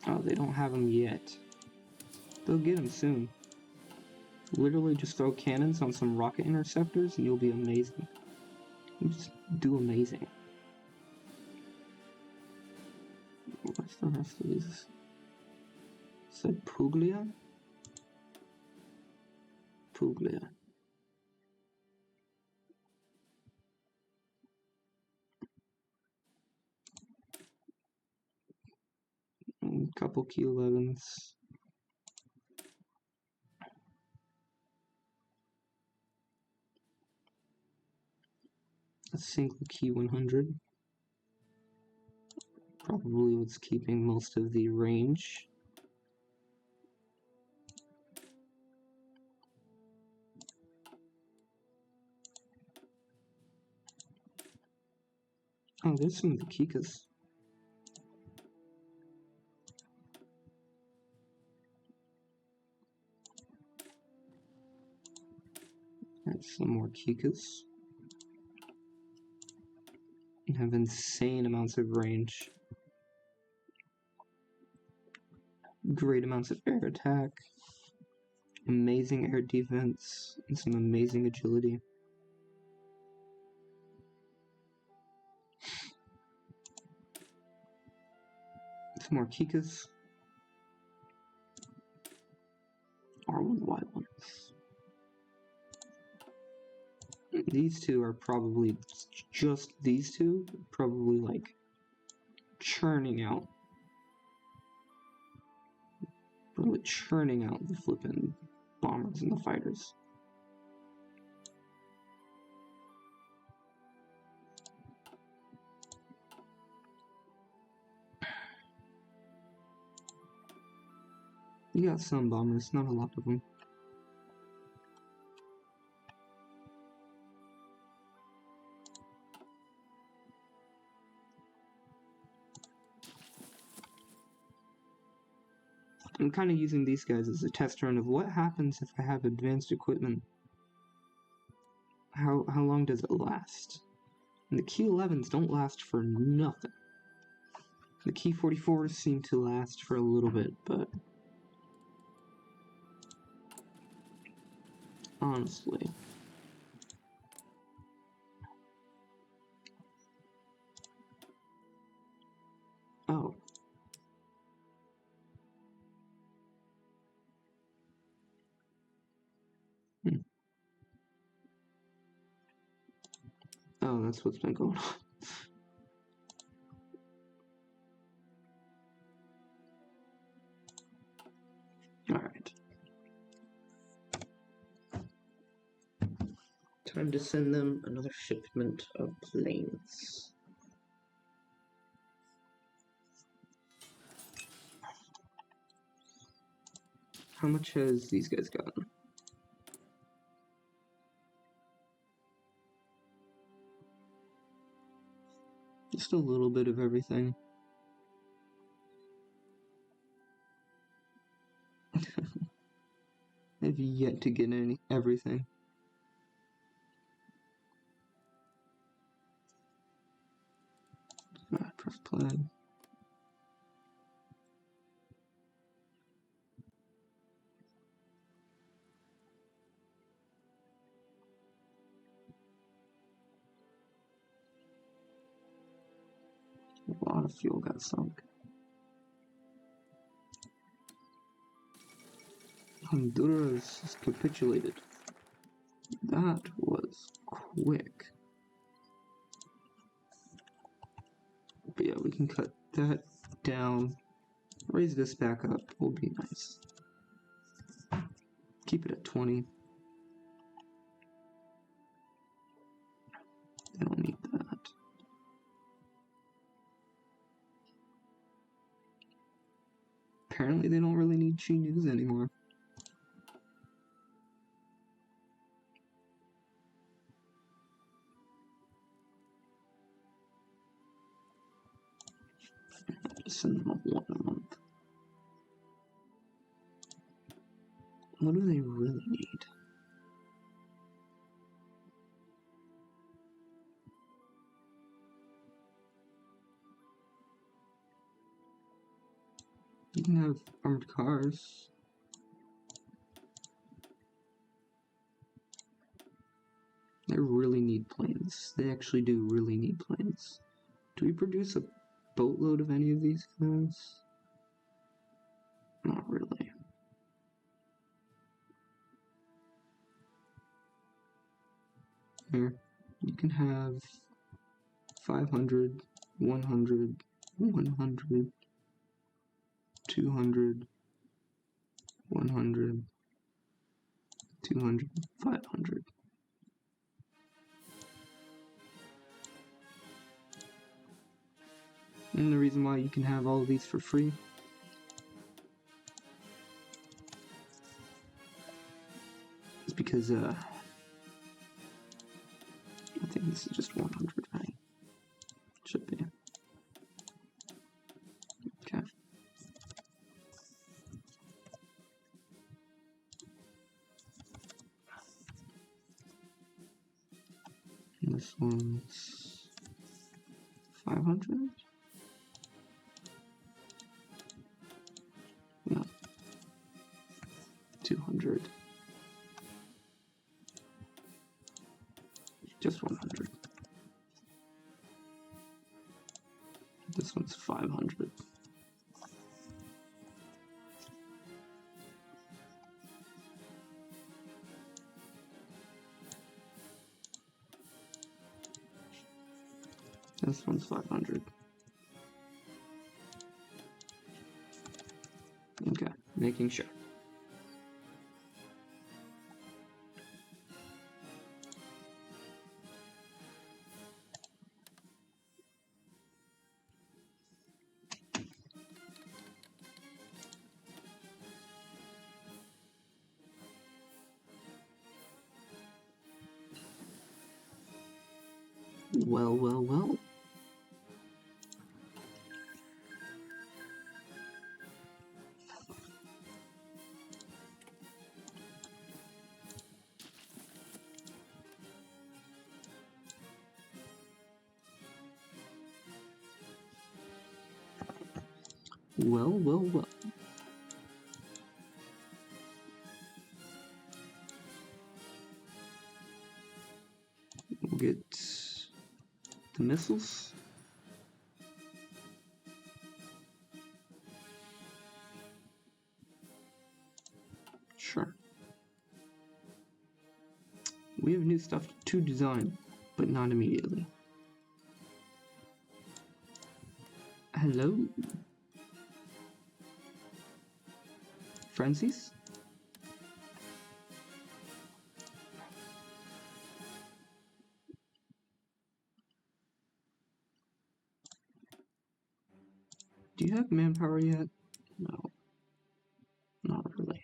oh, they don't have them yet. They'll get them soon. Literally just throw cannons on some rocket interceptors and you'll be amazing. You just do amazing. What's the rest of these? Said Puglia? Puglia. A couple key 11s. A single key 100. Probably what's keeping most of the range. Oh, there's some of the Kikas. There's some more Kikas. You have insane amounts of range. Great amounts of air attack. Amazing air defense. And some amazing agility. Some more Kikas. R1Y1s. These two are probably just these two, probably like churning out. Probably churning out the flippin' bombers and the fighters. You got some bombers, not a lot of them. I'm kind of using these guys as a test run of what happens if I have advanced equipment. How long does it last? And the key 11s don't last for nothing. The key 44s seem to last for a little bit, but honestly. Oh. Oh, that's what's been going on. Alright. Time to send them another shipment of planes. How much has these guys gotten? Just a little bit of everything. I've yet to get everything. Press play. A lot of fuel got sunk. Honduras has capitulated. That was quick. But yeah, we can cut that down. Raise this back up will be nice. Keep it at 20. They don't need that. Apparently they don't really need Chi News anymore. Just send them one a month. What do they really need? You can have armored cars. They really need planes. They actually do really need planes. Do we produce a boatload of any of these guys? Not really. Here, you can have 500, 100, 100, 200, 100, 200, 500. And the reason why you can have all of these for free is because, I think this is just 100, right? Should be. Okay. And this one's 500? No. 200. Just 100. This one's 500. This one's 500. Okay, making sure. Well, well, well. Well, well, well. We'll get the missiles. Sure. We have new stuff to design, but not immediately. Hello? Frenzies? Do you have manpower yet? No. Not really.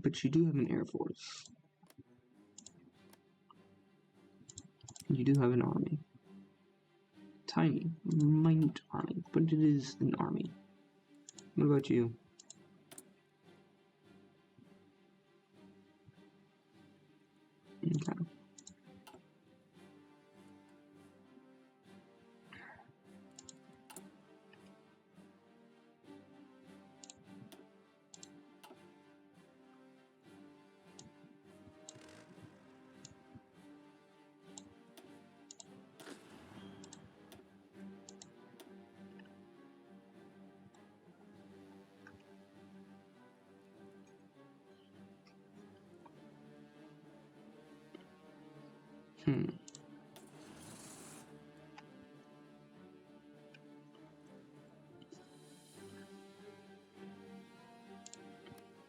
But you do have an air force. You do have an army. Tiny, minute army, but it is an army. What about you? Okay.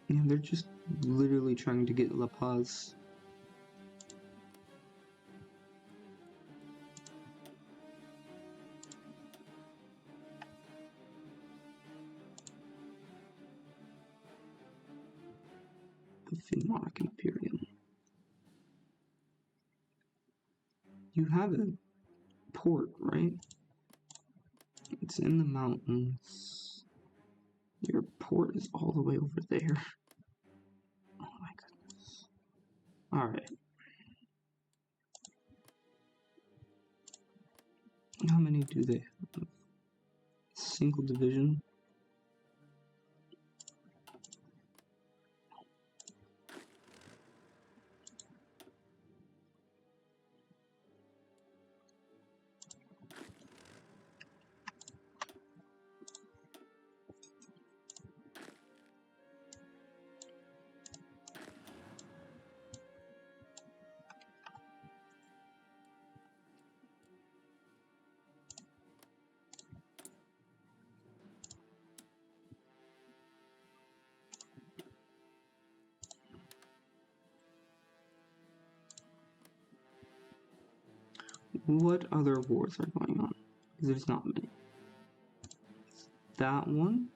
Yeah, they're just literally trying to get La Paz. The Finmark Imperium. You have a port, right? It's in the mountains. Your port is all the way over there. Oh my goodness. Alright. How many do they have? Single division? What other wars are going on? Because there's not many. That one?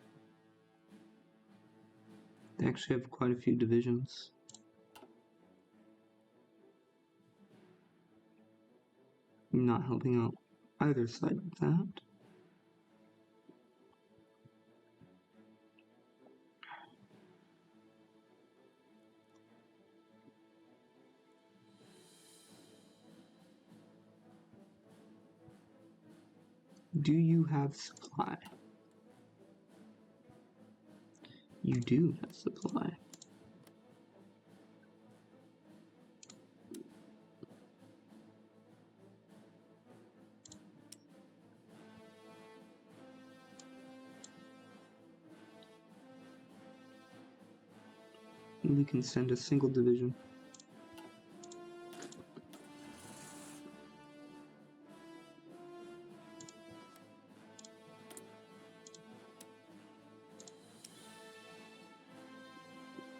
They actually have quite a few divisions. Not helping out either side of that. Do you have supply? You do have supply. We can send a single division.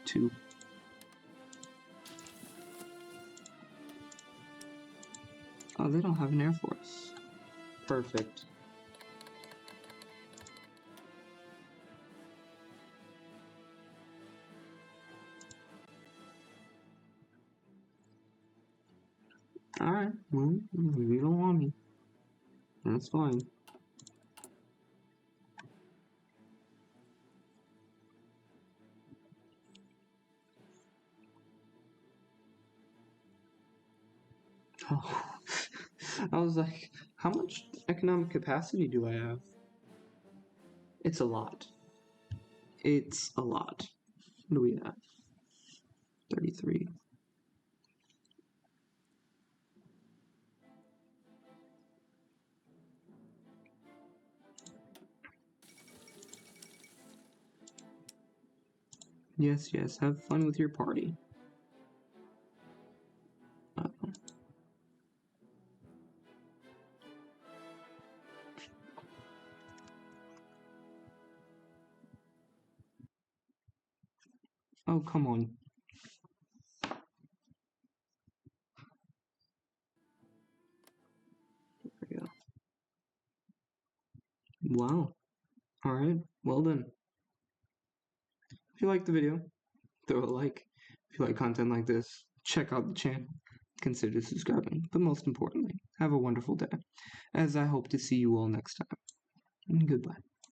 Two. Oh, they don't have an air force. Perfect. Alright, well, you don't want me. That's fine. Oh. I was like, how much economic capacity do I have? It's a lot. It's a lot. What do we have? 33. Yes, yes, have fun with your party. Oh, come on. There we go. Wow. Alright, well done. If you liked the video, throw a like. If you like content like this, check out the channel. Consider subscribing. But most importantly, have a wonderful day, as I hope to see you all next time. Goodbye.